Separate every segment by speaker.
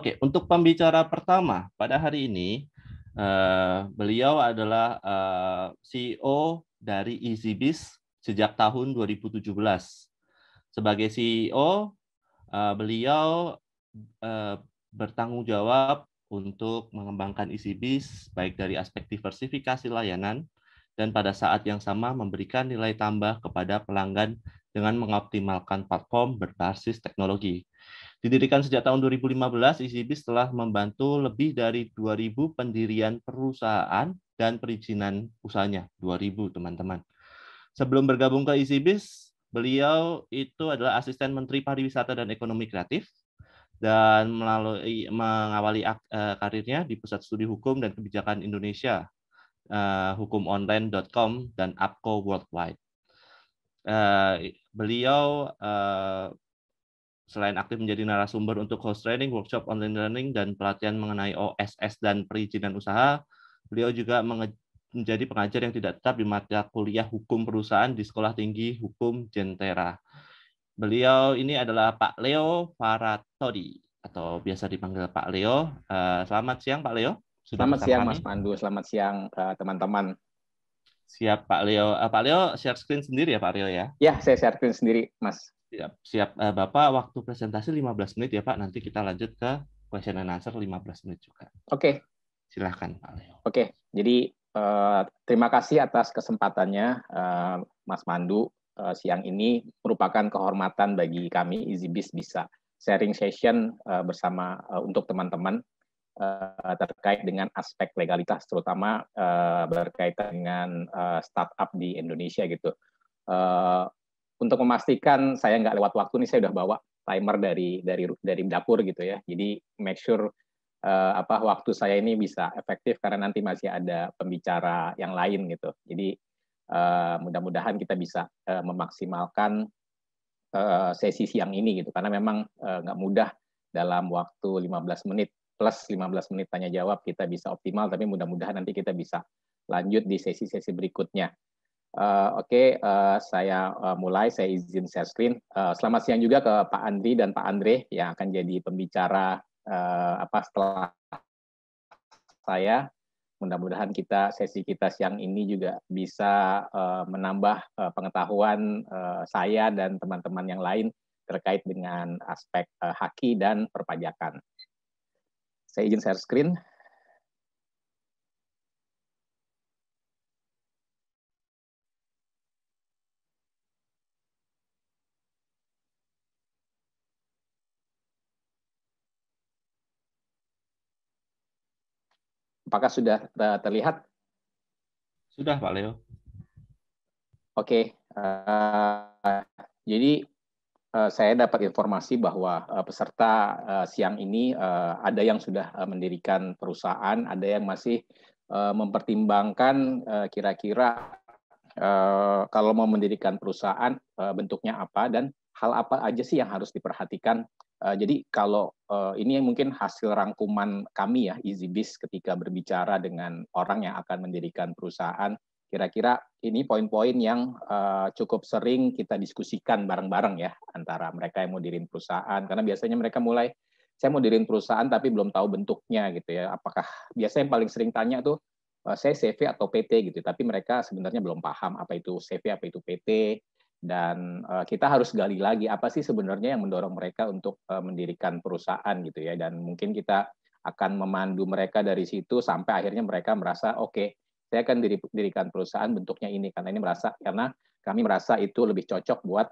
Speaker 1: Oke, untuk pembicara pertama pada hari ini, beliau adalah CEO dari EasyBiz sejak tahun 2017. Sebagai CEO, beliau bertanggung jawab untuk mengembangkan EasyBiz baik dari aspek diversifikasi layanan dan pada saat yang sama memberikan nilai tambah kepada pelanggan dengan mengoptimalkan platform berbasis teknologi. Didirikan sejak tahun 2015, EasyBiz telah membantu lebih dari 2.000 pendirian perusahaan dan perizinan usahanya. 2.000, teman-teman. Sebelum bergabung ke EasyBiz, beliau itu adalah asisten Menteri Pariwisata dan Ekonomi Kreatif dan mengawali karirnya di Pusat Studi Hukum dan Kebijakan Indonesia, hukumonline.com, dan APCO Worldwide. Beliau selain aktif menjadi narasumber untuk host training, workshop online learning, dan pelatihan mengenai OSS dan perizinan usaha, beliau juga menjadi pengajar yang tidak tetap di mata kuliah hukum perusahaan di Sekolah Tinggi Hukum Jentera. Beliau ini adalah Pak Leo Faratodi, atau biasa dipanggil Pak Leo. Selamat siang, Pak Leo.
Speaker 2: Selamat siang, Mas Pandu. Selamat siang, teman-teman.
Speaker 1: Siap, Pak Leo. Pak Leo share screen sendiri ya, Pak Leo ya?
Speaker 2: Ya, saya share screen sendiri, Mas.
Speaker 1: Siap. Bapak, waktu presentasi 15 menit ya, Pak. Nanti kita lanjut ke question and answer 15 menit juga.
Speaker 2: Oke.
Speaker 1: Silahkan, Pak Leo.
Speaker 2: Oke, jadi terima kasih atas kesempatannya, Mas Pandu. Siang ini merupakan kehormatan bagi kami, EasyBiz, bisa sharing session bersama untuk teman-teman terkait dengan aspek legalitas, terutama berkaitan dengan startup di Indonesia gitu. Untuk memastikan saya nggak lewat waktu nih, saya udah bawa timer dari dapur gitu ya. Jadi make sure waktu saya ini bisa efektif karena nanti masih ada pembicara yang lain gitu. Jadi mudah-mudahan kita bisa memaksimalkan sesi siang ini gitu, karena memang nggak mudah dalam waktu 15 menit plus 15 menit tanya jawab kita bisa optimal, tapi mudah-mudahan nanti kita bisa lanjut di sesi-sesi berikutnya. Saya mulai, saya izin share screen. Selamat siang juga ke Pak Andri dan Pak Andre yang akan jadi pembicara setelah saya. Mudah-mudahan sesi kita siang ini juga bisa menambah pengetahuan saya dan teman-teman yang lain terkait dengan aspek haki dan perpajakan. Saya izin share screen. Apakah sudah terlihat?
Speaker 1: Sudah, Pak Leo.
Speaker 2: Oke, jadi saya dapat informasi bahwa peserta siang ini ada yang sudah mendirikan perusahaan, ada yang masih mempertimbangkan kira-kira kalau mau mendirikan perusahaan bentuknya apa dan hal apa aja sih yang harus diperhatikan. Jadi kalau ini mungkin hasil rangkuman kami ya, EasyBiz, ketika berbicara dengan orang yang akan mendirikan perusahaan, kira-kira ini poin-poin yang cukup sering kita diskusikan bareng-bareng ya, antara mereka yang mau diriin perusahaan, karena biasanya mereka mulai, saya mau diriin perusahaan tapi belum tahu bentuknya gitu ya, apakah, biasanya yang paling sering tanya tuh, saya CV atau PT gitu, tapi mereka sebenarnya belum paham apa itu CV, apa itu PT, dan kita harus gali lagi apa sih sebenarnya yang mendorong mereka untuk mendirikan perusahaan gitu ya, dan mungkin kita akan memandu mereka dari situ sampai akhirnya mereka merasa oke, saya akan dirikan perusahaan bentuknya ini karena kami merasa itu lebih cocok buat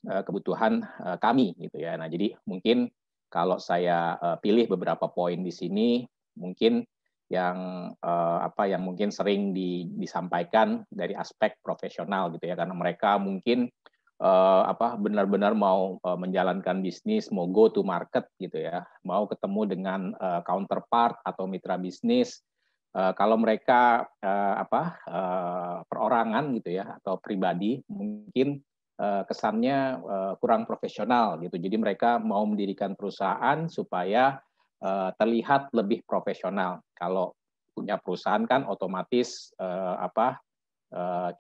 Speaker 2: kebutuhan kami gitu ya. Nah, jadi mungkin kalau saya pilih beberapa poin di sini, mungkin yang yang mungkin sering disampaikan dari aspek profesional gitu ya, karena mereka mungkin benar-benar mau menjalankan bisnis, mau go to market gitu ya, mau ketemu dengan counterpart atau mitra bisnis. Kalau mereka perorangan gitu ya atau pribadi, mungkin kesannya kurang profesional gitu. Jadi mereka mau mendirikan perusahaan supaya terlihat lebih profesional. Kalau punya perusahaan kan otomatis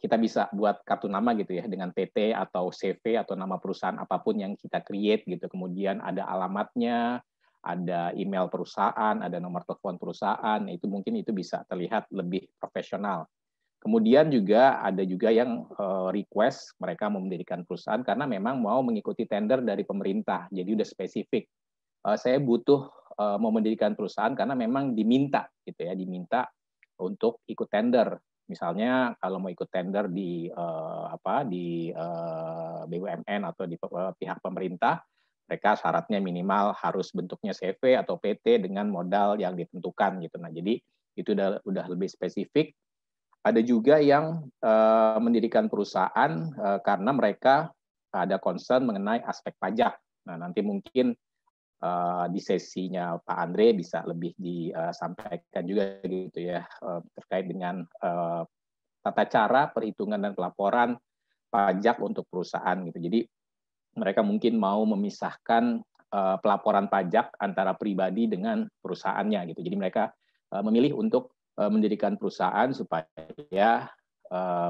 Speaker 2: kita bisa buat kartu nama gitu ya dengan PT atau CV atau nama perusahaan apapun yang kita create gitu. Kemudian ada alamatnya, ada email perusahaan, ada nomor telepon perusahaan. Itu mungkin itu bisa terlihat lebih profesional. Kemudian juga ada juga yang request mereka mau mendirikan perusahaan karena memang mau mengikuti tender dari pemerintah. Jadi udah spesifik. Saya butuh mau mendirikan perusahaan karena memang diminta gitu ya, diminta untuk ikut tender. Misalnya kalau mau ikut tender di BUMN atau di pihak pemerintah, mereka syaratnya minimal harus bentuknya CV atau PT dengan modal yang ditentukan gitu. Nah, jadi itu udah lebih spesifik. Ada juga yang mendirikan perusahaan karena mereka ada concern mengenai aspek pajak. Nah, nanti mungkin di sesinya Pak Andre bisa lebih disampaikan juga gitu ya terkait dengan tata cara perhitungan dan pelaporan pajak untuk perusahaan gitu. Jadi mereka mungkin mau memisahkan pelaporan pajak antara pribadi dengan perusahaannya gitu. Jadi mereka memilih untuk mendirikan perusahaan supaya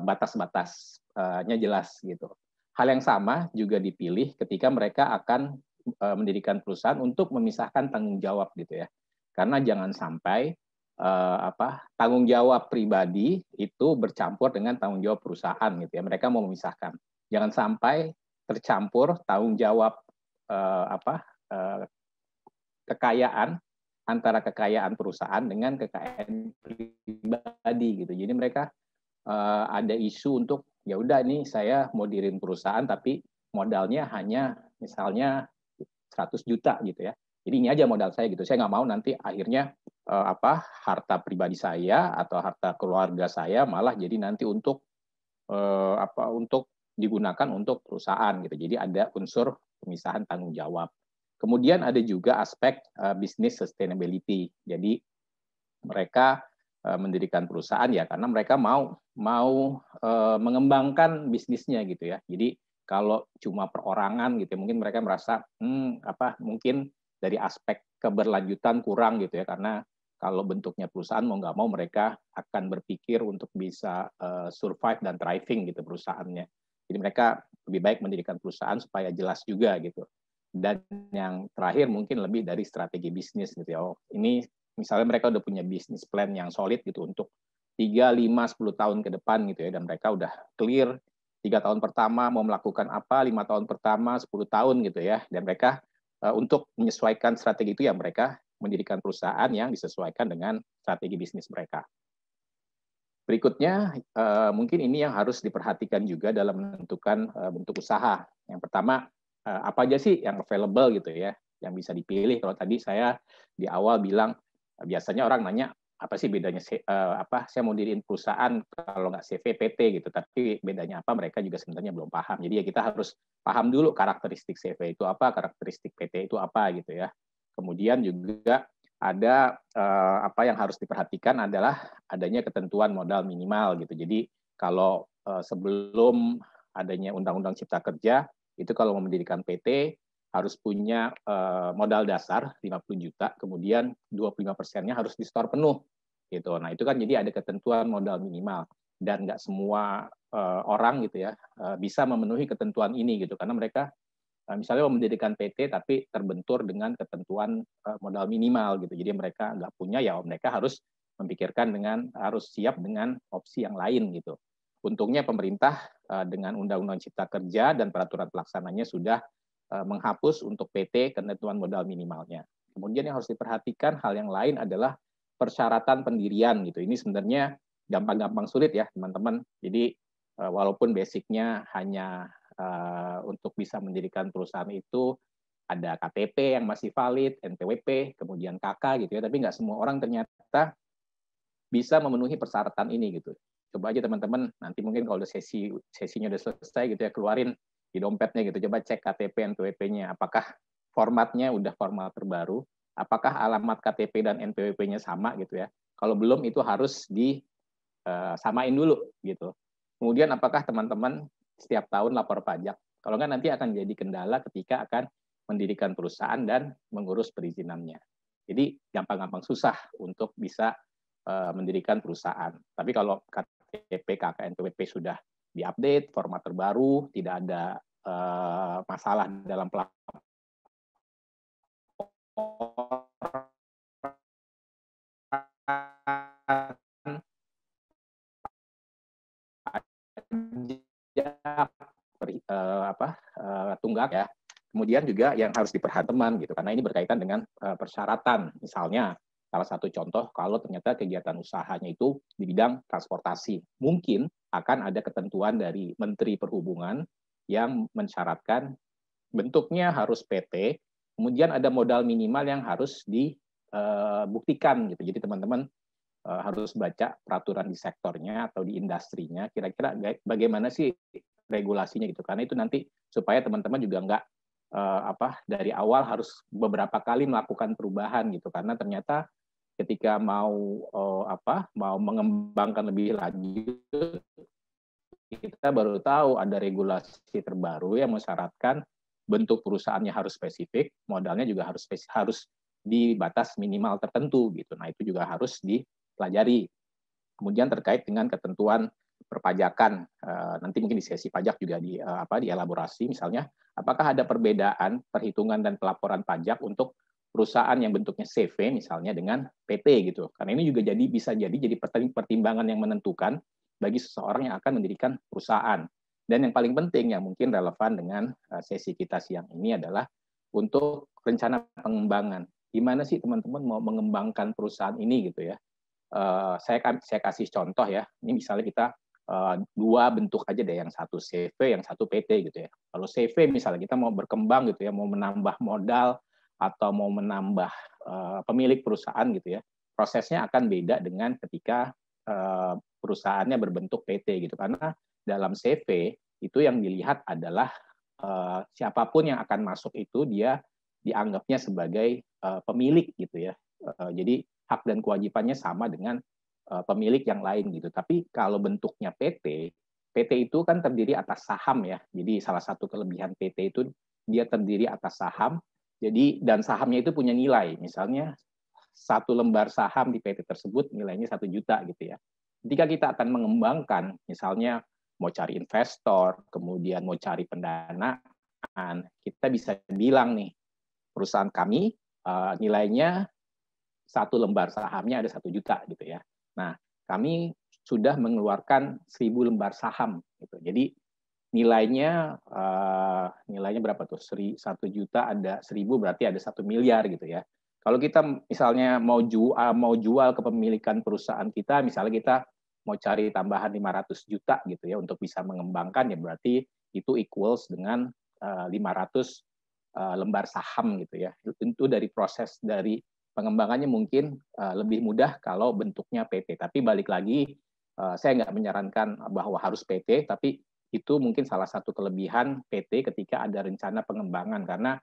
Speaker 2: batas-batasnya jelas gitu. Hal yang sama juga dipilih ketika mereka akan mendirikan perusahaan untuk memisahkan tanggung jawab gitu ya. Karena jangan sampai tanggung jawab pribadi itu bercampur dengan tanggung jawab perusahaan gitu ya. Mereka mau memisahkan. Jangan sampai tercampur tanggung jawab kekayaan antara kekayaan perusahaan dengan kekayaan pribadi gitu. Jadi mereka ada isu untuk ya udah nih saya mau diriin perusahaan tapi modalnya hanya misalnya 100 juta gitu ya. Jadi ini aja modal saya gitu. Saya nggak mau nanti akhirnya harta pribadi saya atau harta keluarga saya malah jadi nanti untuk untuk digunakan untuk perusahaan gitu. Jadi ada unsur pemisahan tanggung jawab. Kemudian ada juga aspek business sustainability. Jadi mereka mendirikan perusahaan ya karena mereka mau mengembangkan bisnisnya gitu ya. Jadi kalau cuma perorangan gitu mungkin mereka merasa mungkin dari aspek keberlanjutan kurang gitu ya karena kalau bentuknya perusahaan mau nggak mau mereka akan berpikir untuk bisa survive dan thriving gitu perusahaannya. Jadi mereka lebih baik mendirikan perusahaan supaya jelas juga gitu. Dan yang terakhir mungkin lebih dari strategi bisnis gitu ya. Oh, ini misalnya mereka udah punya bisnis plan yang solid gitu untuk 3, 5, 10 tahun ke depan gitu ya, dan mereka udah clear 3 tahun pertama mau melakukan apa, 5 tahun pertama, 10 tahun gitu ya, dan mereka untuk menyesuaikan strategi itu ya mereka mendirikan perusahaan yang disesuaikan dengan strategi bisnis mereka. Berikutnya mungkin ini yang harus diperhatikan juga dalam menentukan bentuk usaha. Yang pertama apa aja sih yang available gitu ya, yang bisa dipilih. Kalau tadi saya di awal bilang biasanya orang nanya apa sih bedanya saya mau diriin perusahaan kalau nggak CV PT gitu, tapi bedanya apa mereka juga sebenarnya belum paham. Jadi ya kita harus paham dulu karakteristik CV itu apa, karakteristik PT itu apa gitu ya. Kemudian juga ada apa yang harus diperhatikan adalah adanya ketentuan modal minimal gitu. Jadi kalau sebelum adanya Undang-Undang Cipta Kerja itu kalau mau mendirikan PT harus punya modal dasar 50 juta, kemudian 25%-nya harus di-store penuh gitu. Nah, itu kan jadi ada ketentuan modal minimal dan nggak semua orang gitu ya bisa memenuhi ketentuan ini gitu karena mereka misalnya mau mendirikan PT tapi terbentur dengan ketentuan modal minimal gitu. Jadi mereka nggak punya ya mereka harus memikirkan harus siap dengan opsi yang lain gitu. Untungnya pemerintah dengan Undang-Undang Cipta Kerja dan peraturan pelaksananya sudah menghapus untuk PT ketentuan modal minimalnya. Kemudian yang harus diperhatikan hal yang lain adalah persyaratan pendirian gitu. Ini sebenarnya gampang-gampang sulit ya teman-teman. Jadi walaupun basicnya hanya untuk bisa mendirikan perusahaan itu ada KTP yang masih valid, NPWP, kemudian KK gitu ya, tapi nggak semua orang ternyata bisa memenuhi persyaratan ini gitu. Coba aja teman-teman nanti mungkin kalau sesinya udah selesai gitu ya keluarin di dompetnya gitu. Coba cek KTP NPWP-nya, apakah formatnya udah format terbaru, apakah alamat KTP dan NPWP-nya sama gitu ya. Kalau belum itu harus disamain dulu gitu. Kemudian apakah teman-teman setiap tahun lapor pajak? Kalau nggak nanti akan jadi kendala ketika akan mendirikan perusahaan dan mengurus perizinannya. Jadi gampang-gampang susah untuk bisa mendirikan perusahaan. Tapi kalau KTP, KK, NPWP sudah diupdate, format terbaru, tidak ada masalah dalam pelaporan tunggak ya. Kemudian juga yang harus diperhatikan gitu, karena ini berkaitan dengan persyaratan. Misalnya, salah satu contoh kalau ternyata kegiatan usahanya itu di bidang transportasi, mungkin akan ada ketentuan dari Menteri Perhubungan yang mensyaratkan bentuknya harus PT, kemudian ada modal minimal yang harus dibuktikan gitu. Jadi teman-teman harus baca peraturan di sektornya atau di industrinya, kira-kira bagaimana sih regulasinya gitu. Karena itu nanti supaya teman-teman juga nggak dari awal harus beberapa kali melakukan perubahan gitu. Karena ternyata ketika mau mau mengembangkan lebih lanjut, kita baru tahu ada regulasi terbaru yang mensyaratkan bentuk perusahaannya harus spesifik, modalnya juga harus di batas minimal tertentu gitu. Nah, itu juga harus dipelajari. Kemudian terkait dengan ketentuan perpajakan, nanti mungkin di sesi pajak juga dielaborasi, misalnya apakah ada perbedaan perhitungan dan pelaporan pajak untuk perusahaan yang bentuknya CV misalnya dengan PT gitu. Karena ini juga bisa jadi pertimbangan yang menentukan bagi seseorang yang akan mendirikan perusahaan. Dan yang paling penting yang mungkin relevan dengan sesi kita siang ini adalah untuk rencana pengembangan. Gimana sih teman-teman mau mengembangkan perusahaan ini gitu ya? Saya kasih contoh ya. Ini misalnya kita dua bentuk aja deh, yang satu CV, yang satu PT gitu ya. Kalau CV misalnya kita mau berkembang gitu ya, mau menambah modal atau mau menambah pemilik perusahaan gitu ya, prosesnya akan beda dengan ketika perusahaannya berbentuk PT gitu. Karena dalam CV itu yang dilihat adalah siapapun yang akan masuk itu dia dianggapnya sebagai pemilik gitu ya. Jadi hak dan kewajibannya sama dengan pemilik yang lain gitu. Tapi kalau bentuknya PT, PT itu kan terdiri atas saham ya. Jadi salah satu kelebihan PT itu dia terdiri atas saham. Jadi dan sahamnya itu punya nilai. Misalnya satu lembar saham di PT tersebut nilainya 1 juta gitu ya. Ketika kita akan mengembangkan, misalnya mau cari investor, kemudian mau cari pendanaan, kita bisa bilang nih, perusahaan kami nilainya satu lembar sahamnya ada 1 juta gitu ya. Nah, kami sudah mengeluarkan 1.000 lembar saham gitu. Jadi nilainya berapa tuh? 1 juta ada 1.000 berarti ada 1 miliar gitu ya. Kalau kita misalnya mau jual kepemilikan perusahaan kita, misalnya kita mau cari tambahan 500 juta gitu ya untuk bisa mengembangkan, ya berarti itu equals dengan 500 lembar saham gitu ya. Tentu dari proses dari pengembangannya mungkin lebih mudah kalau bentuknya PT. Tapi balik lagi, saya nggak menyarankan bahwa harus PT, tapi itu mungkin salah satu kelebihan PT ketika ada rencana pengembangan, karena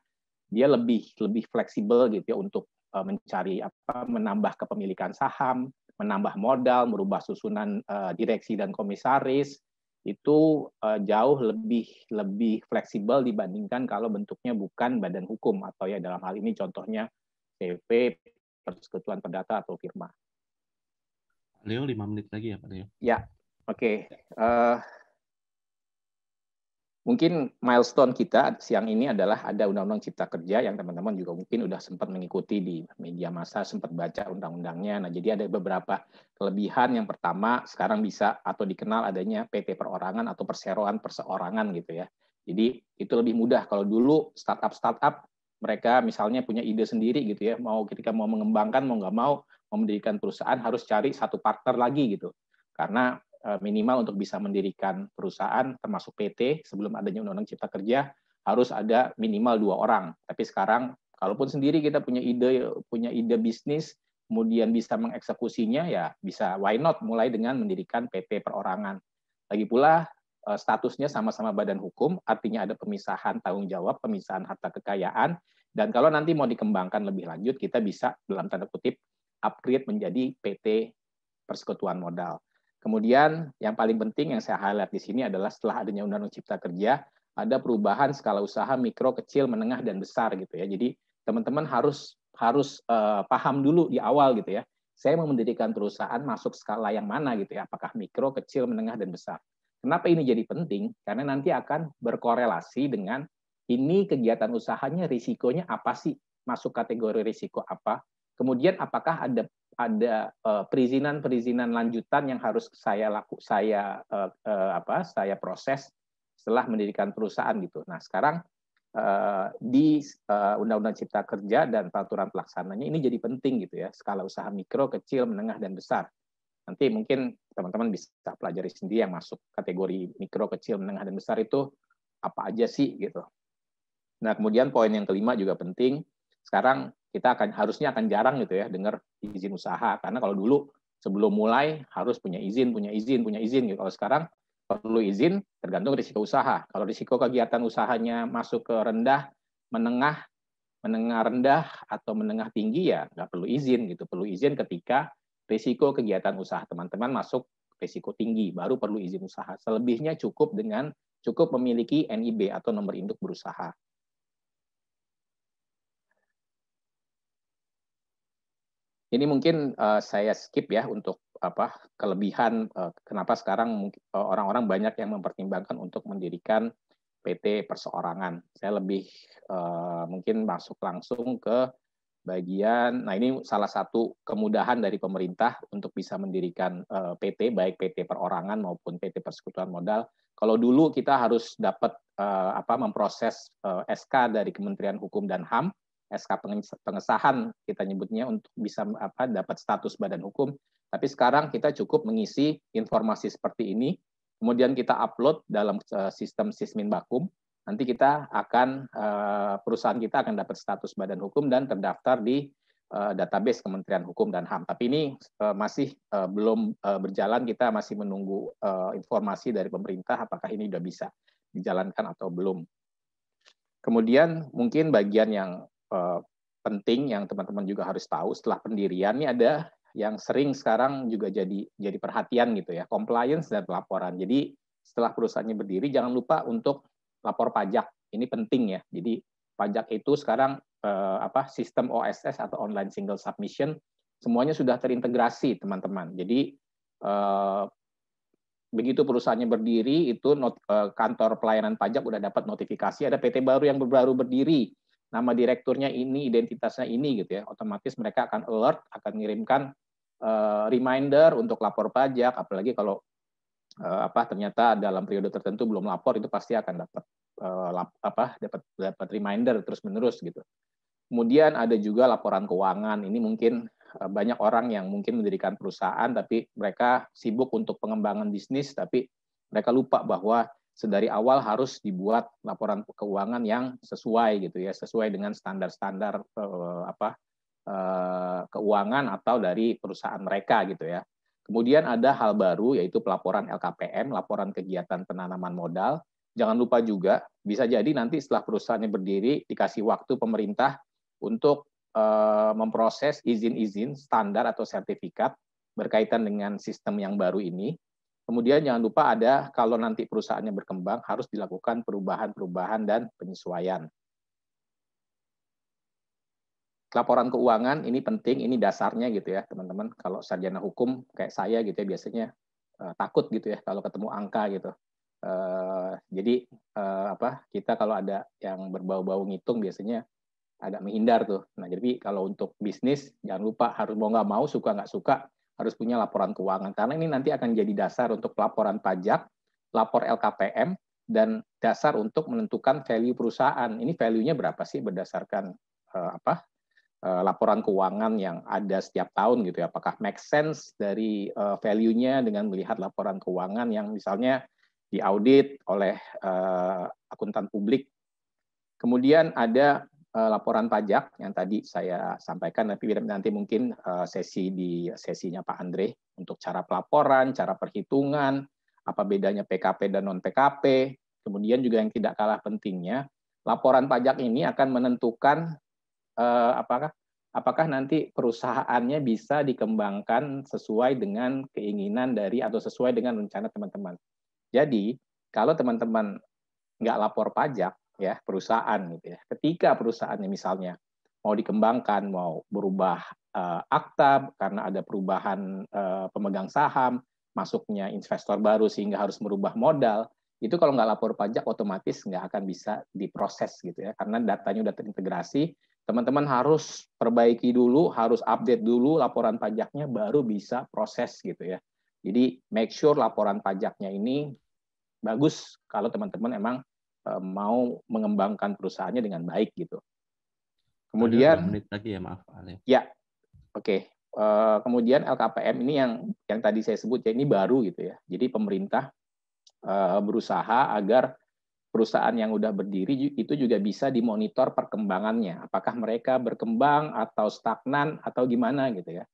Speaker 2: dia lebih fleksibel gitu ya untuk mencari menambah kepemilikan saham, menambah modal, merubah susunan direksi dan komisaris, itu jauh lebih fleksibel dibandingkan kalau bentuknya bukan badan hukum atau ya dalam hal ini contohnya CV, persekutuan perdata atau firma.
Speaker 1: Leo 5 menit lagi ya Pak Leo.
Speaker 2: Ya, oke. Mungkin milestone kita siang ini adalah ada Undang-Undang Cipta Kerja yang teman-teman juga mungkin udah sempat mengikuti di media massa, sempat baca undang-undangnya. Nah, jadi ada beberapa kelebihan. Yang pertama, sekarang bisa atau dikenal adanya PT perorangan atau perseroan perseorangan gitu ya. Jadi itu lebih mudah. Kalau dulu startup mereka misalnya punya ide sendiri gitu ya, ketika mau mengembangkan mau nggak mau mendirikan perusahaan harus cari satu partner lagi gitu. Karena minimal untuk bisa mendirikan perusahaan termasuk PT sebelum adanya Undang-Undang Cipta Kerja harus ada minimal 2 orang. Tapi sekarang kalaupun sendiri kita punya ide bisnis kemudian bisa mengeksekusinya, ya bisa, why not mulai dengan mendirikan PT perorangan. Lagi pula statusnya sama-sama badan hukum, artinya ada pemisahan tanggung jawab, pemisahan harta kekayaan, dan kalau nanti mau dikembangkan lebih lanjut, kita bisa dalam tanda kutip upgrade menjadi PT Persekutuan Modal. Kemudian yang paling penting yang saya highlight di sini adalah setelah adanya Undang-Undang Cipta Kerja, ada perubahan skala usaha mikro, kecil, menengah, dan besar gitu ya. Jadi teman-teman harus paham dulu di awal gitu ya. Saya mau mendirikan perusahaan masuk skala yang mana gitu ya, apakah mikro, kecil, menengah, dan besar. Kenapa ini jadi penting? Karena nanti akan berkorelasi dengan ini kegiatan usahanya risikonya apa sih? Masuk kategori risiko apa? Kemudian apakah ada perizinan lanjutan yang harus saya proses setelah mendirikan perusahaan gitu. Nah, sekarang di Undang-Undang Cipta Kerja dan peraturan pelaksananya ini jadi penting gitu ya, skala usaha mikro, kecil, menengah, dan besar. Nanti mungkin teman-teman bisa pelajari sendiri yang masuk kategori mikro, kecil, menengah, dan besar itu apa aja sih gitu. Nah, kemudian poin yang kelima juga penting. Sekarang kita harusnya akan jarang gitu ya dengar izin usaha, karena kalau dulu sebelum mulai harus punya izin gitu. Kalau sekarang perlu izin tergantung risiko usaha. Kalau risiko kegiatan usahanya masuk ke rendah, menengah rendah atau menengah tinggi ya nggak perlu izin gitu. Perlu izin ketika risiko kegiatan usaha teman-teman masuk risiko tinggi, baru perlu izin usaha. Selebihnya cukup memiliki NIB atau nomor induk berusaha. Ini mungkin saya skip ya untuk kelebihan kenapa sekarang orang-orang banyak yang mempertimbangkan untuk mendirikan PT perseorangan. Saya lebih mungkin masuk langsung ke bagian, nah ini salah satu kemudahan dari pemerintah untuk bisa mendirikan PT, baik PT perorangan maupun PT persekutuan modal. Kalau dulu kita harus dapat memproses SK dari Kementerian Hukum dan HAM, SK pengesahan kita nyebutnya untuk bisa dapat status badan hukum. Tapi sekarang kita cukup mengisi informasi seperti ini, kemudian kita upload dalam sistem Sisminbakum. Nanti kita akan perusahaan kita akan dapat status badan hukum dan terdaftar di database Kementerian Hukum dan HAM. Tapi ini masih belum berjalan, kita masih menunggu informasi dari pemerintah apakah ini sudah bisa dijalankan atau belum. Kemudian mungkin bagian yang penting yang teman-teman juga harus tahu setelah pendirian ini ada yang sering sekarang juga jadi perhatian gitu ya, compliance dan pelaporan. Jadi setelah perusahaannya berdiri jangan lupa untuk lapor pajak. Ini penting ya. Jadi pajak itu sekarang sistem OSS atau online single submission semuanya sudah terintegrasi teman-teman. Jadi begitu perusahaannya berdiri itu kantor pelayanan pajak udah dapat notifikasi ada PT baru yang baru berdiri, nama direkturnya ini, identitasnya ini gitu ya, otomatis mereka akan alert, akan mengirimkan reminder untuk lapor pajak, apalagi kalau ternyata dalam periode tertentu belum lapor, itu pasti akan dapat reminder terus-menerus gitu. Kemudian ada juga laporan keuangan, ini mungkin banyak orang yang mungkin mendirikan perusahaan tapi mereka sibuk untuk pengembangan bisnis, tapi mereka lupa bahwa sedari awal harus dibuat laporan keuangan yang sesuai gitu ya, sesuai dengan standar-standar keuangan atau dari perusahaan mereka gitu ya. Kemudian ada hal baru yaitu pelaporan LKPM, laporan kegiatan penanaman modal. Jangan lupa juga bisa jadi nanti setelah perusahaannya berdiri dikasih waktu pemerintah untuk memproses izin-izin standar atau sertifikat berkaitan dengan sistem yang baru ini. Kemudian jangan lupa ada kalau nanti perusahaannya berkembang harus dilakukan perubahan-perubahan dan penyesuaian. Laporan keuangan ini penting, ini dasarnya gitu ya teman-teman. Kalau sarjana hukum kayak saya gitu ya biasanya takut gitu ya kalau ketemu angka gitu. Jadi kita kalau ada yang berbau-bau ngitung biasanya agak menghindar tuh. Nah jadi kalau untuk bisnis jangan lupa harus mau nggak mau, suka nggak suka harus punya laporan keuangan karena ini nanti akan jadi dasar untuk laporan pajak, lapor LKPM, dan dasar untuk menentukan value perusahaan. Ini value-nya berapa sih berdasarkan laporan keuangan yang ada setiap tahun gitu ya. Apakah make sense dari value-nya dengan melihat laporan keuangan yang misalnya diaudit oleh akuntan publik. Kemudian ada laporan pajak yang tadi saya sampaikan, tapi nanti mungkin sesinya Pak Andre untuk cara pelaporan, cara perhitungan, apa bedanya PKP dan non-PKP. Kemudian juga yang tidak kalah pentingnya, laporan pajak ini akan menentukan apakah nanti perusahaannya bisa dikembangkan sesuai dengan keinginan dari atau sesuai dengan rencana teman-teman. Jadi kalau teman-teman nggak lapor pajak ya perusahaan gitu ya, ketika perusahaannya misalnya mau dikembangkan, mau berubah akta karena ada perubahan pemegang saham, masuknya investor baru sehingga harus merubah modal, itu kalau nggak lapor pajak otomatis nggak akan bisa diproses gitu ya, karena datanya udah terintegrasi. Teman-teman harus perbaiki dulu, harus update dulu laporan pajaknya, baru bisa proses gitu ya. Jadi make sure laporan pajaknya ini bagus kalau teman-teman emang mau mengembangkan perusahaannya dengan baik gitu.
Speaker 1: Ada 2
Speaker 2: Kemudian
Speaker 1: menit lagi ya, maaf Alif.
Speaker 2: ya, oke. Kemudian LKPM ini yang tadi saya sebut ya, ini baru gitu ya. Jadi pemerintah berusaha agar perusahaan yang udah berdiri itu juga bisa dimonitor perkembangannya. Apakah mereka berkembang atau stagnan atau gimana gitu ya.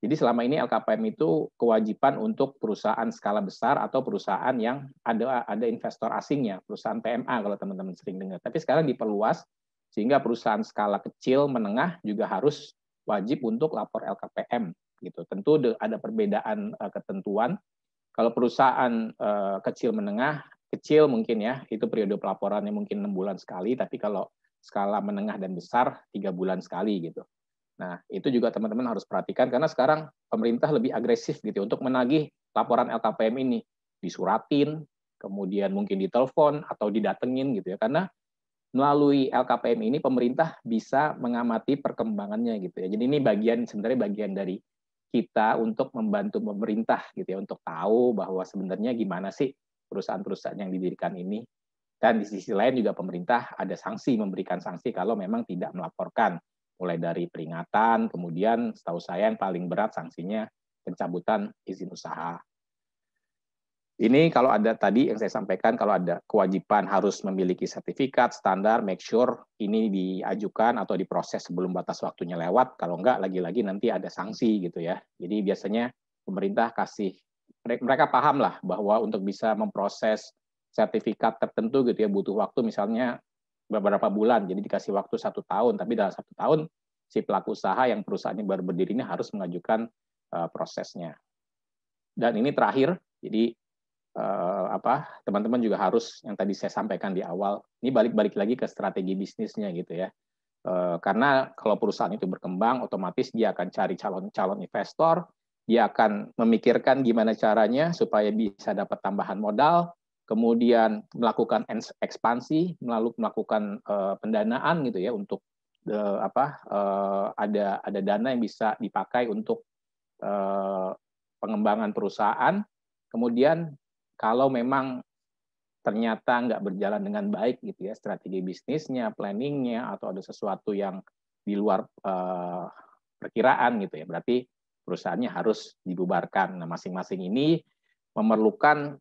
Speaker 2: Jadi selama ini LKPM itu kewajiban untuk perusahaan skala besar atau perusahaan yang ada investor asingnya, perusahaan PMA kalau teman-teman sering dengar. Tapi sekarang diperluas sehingga perusahaan skala kecil menengah juga harus wajib untuk lapor LKPM gitu. Tentu ada perbedaan ketentuan. Kalau perusahaan kecil menengah, kecil mungkin ya, itu periode pelaporannya mungkin 6 bulan sekali, tapi kalau skala menengah dan besar 3 bulan sekali gitu. Nah, itu juga teman-teman harus perhatikan karena sekarang pemerintah lebih agresif gitu untuk menagih laporan LKPM ini. Disuratin, kemudian mungkin ditelepon atau didatengin gitu ya. Karena melalui LKPM ini pemerintah bisa mengamati perkembangannya gitu ya. Jadi ini sebenarnya bagian dari kita untuk membantu pemerintah gitu ya, untuk tahu bahwa sebenarnya gimana sih perusahaan-perusahaan yang didirikan ini. Dan di sisi lain juga pemerintah ada sanksi, memberikan sanksi kalau memang tidak melaporkan. Mulai dari peringatan, kemudian setahu saya yang paling berat sanksinya pencabutan izin usaha. Ini kalau ada tadi yang saya sampaikan, kalau ada kewajiban harus memiliki sertifikat, standar, make sure ini diajukan atau diproses sebelum batas waktunya lewat. Kalau enggak, lagi-lagi nanti ada sanksi gitu ya. Jadi biasanya pemerintah mereka paham lah bahwa untuk bisa memproses sertifikat tertentu gitu ya, butuh waktu misalnya beberapa bulan. Jadi dikasih waktu 1 tahun, tapi dalam 1 tahun si pelaku usaha yang perusahaannya baru berdiri ini harus mengajukan prosesnya. Dan ini terakhir, jadi teman-teman juga harus yang tadi saya sampaikan di awal, ini balik lagi ke strategi bisnisnya gitu ya. Karena kalau perusahaan itu berkembang, otomatis dia akan cari calon investor, dia akan memikirkan gimana caranya supaya bisa dapat tambahan modal, kemudian melakukan ekspansi, melakukan pendanaan gitu ya untuk ada dana yang bisa dipakai untuk pengembangan perusahaan. Kemudian kalau memang ternyata nggak berjalan dengan baik gitu ya, strategi bisnisnya, planningnya, atau ada sesuatu yang di luar perkiraan gitu ya, berarti perusahaannya harus dibubarkan. Nah, masing-masing ini memerlukan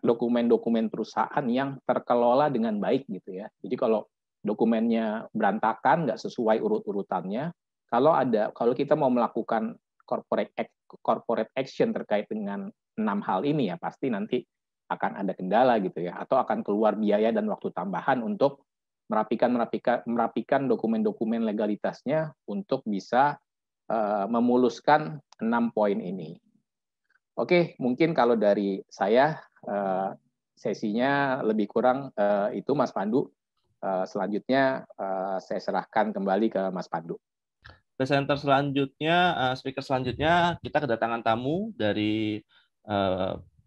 Speaker 2: dokumen-dokumen perusahaan yang terkelola dengan baik gitu ya. Jadi kalau dokumennya berantakan, nggak sesuai urut-urutannya, kalau kita mau melakukan corporate action terkait dengan 6 hal ini ya pasti nanti akan ada kendala gitu ya, atau akan keluar biaya dan waktu tambahan untuk merapikan dokumen-dokumen legalitasnya untuk bisa memuluskan 6 poin ini. Oke, mungkin kalau dari saya sesinya lebih kurang itu Mas Pandu. Selanjutnya saya serahkan kembali ke Mas Pandu.
Speaker 1: Presenter selanjutnya, speaker selanjutnya, kita kedatangan tamu dari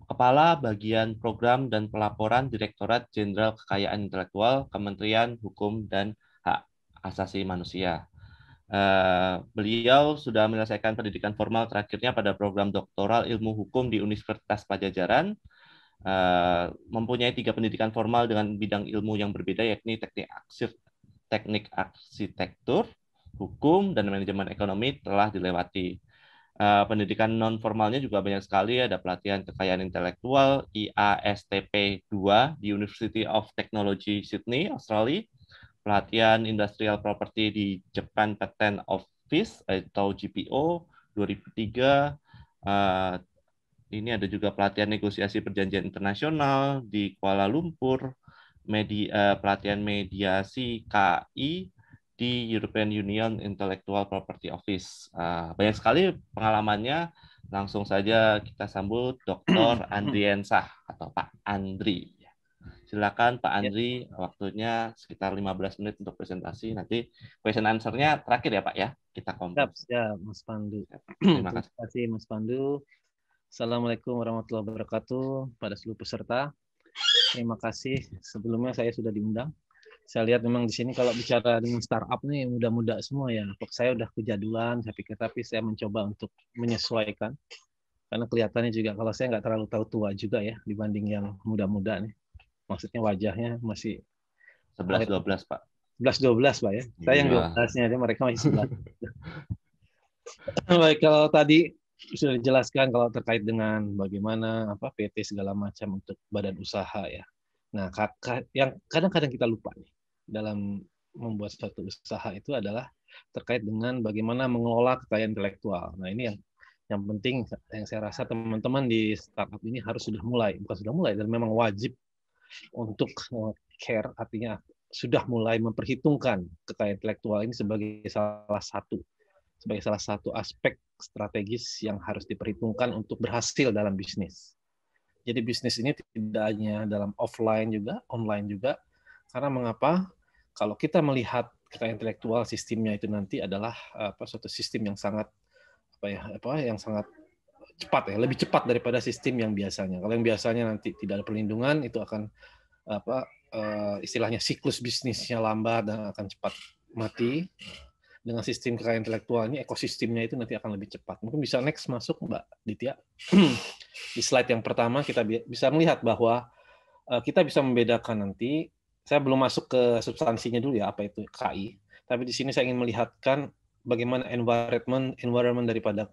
Speaker 1: Kepala Bagian Program dan Pelaporan Direktorat Jenderal Kekayaan Intelektual Kementerian Hukum dan Hak Asasi Manusia. Beliau sudah menyelesaikan pendidikan formal terakhirnya pada program doktoral ilmu hukum di Universitas Pajajaran, mempunyai 3 pendidikan formal dengan bidang ilmu yang berbeda, yakni teknik arsitektur, hukum, dan manajemen ekonomi telah dilewati. Pendidikan non formalnya juga banyak sekali, ada pelatihan kekayaan intelektual IASTP 2 di University of Technology Sydney, Australia, pelatihan industrial property di Japan Patent Office atau GPO 2003, Ini ada juga pelatihan negosiasi perjanjian internasional di Kuala Lumpur, pelatihan mediasi KI di European Union Intellectual Property Office. Banyak sekali pengalamannya. Langsung saja kita sambut Dr. Andriensah atau Pak Andri. Silakan Pak
Speaker 3: Ya,
Speaker 1: Andri, waktunya sekitar 15 menit untuk presentasi. Nanti question answer-nya terakhir ya Pak ya. Kita
Speaker 3: siap,
Speaker 1: kompres.
Speaker 3: siap, Mas Pandu.
Speaker 1: Terima kasih.
Speaker 3: Terima kasih, Mas Pandu. Assalamualaikum warahmatullahi wabarakatuh pada seluruh peserta. Terima kasih. Sebelumnya saya sudah diundang. Saya lihat memang di sini kalau bicara dengan startup nih muda-muda semua ya. Saya udah kejaduan, saya pikir, tapi saya mencoba untuk menyesuaikan. Karena kelihatannya juga kalau saya nggak terlalu tahu tua juga ya dibanding yang muda-muda nih. Maksudnya wajahnya masih
Speaker 1: 11-12 Pak.
Speaker 3: 11-12 Pak ya. Saya yang
Speaker 1: Iya.
Speaker 3: 12-nya, mereka masih 11. Baik, kalau tadi sudah dijelaskan kalau terkait dengan bagaimana PT segala macam untuk badan usaha ya. Nah, yang kadang-kadang kita lupa nih dalam membuat suatu usaha itu adalah terkait dengan bagaimana mengelola kekayaan intelektual. Nah, ini yang penting yang saya rasa teman-teman di startup ini harus sudah mulai, bukan sudah mulai, dan memang wajib untuk care, artinya sudah mulai memperhitungkan kekayaan intelektual ini sebagai salah satu aspek strategis yang harus diperhitungkan untuk berhasil dalam bisnis. Jadi bisnis ini tidak hanya dalam offline juga, online juga. Karena mengapa? Kalau kita melihat kekayaan intelektual, sistemnya itu nanti adalah suatu sistem yang sangat yang sangat cepat ya, lebih cepat daripada sistem yang biasanya. Kalau yang biasanya nanti tidak ada perlindungan, itu akan istilahnya siklus bisnisnya lambat dan akan cepat mati. Dengan sistem kekayaan intelektual ini, ekosistemnya itu nanti akan lebih cepat. Mungkin bisa next masuk Mbak Ditya. Di slide yang pertama kita bisa melihat bahwa kita bisa membedakan nanti, saya belum masuk ke substansinya dulu ya, apa itu KI, tapi di sini saya ingin melihatkan bagaimana environment daripada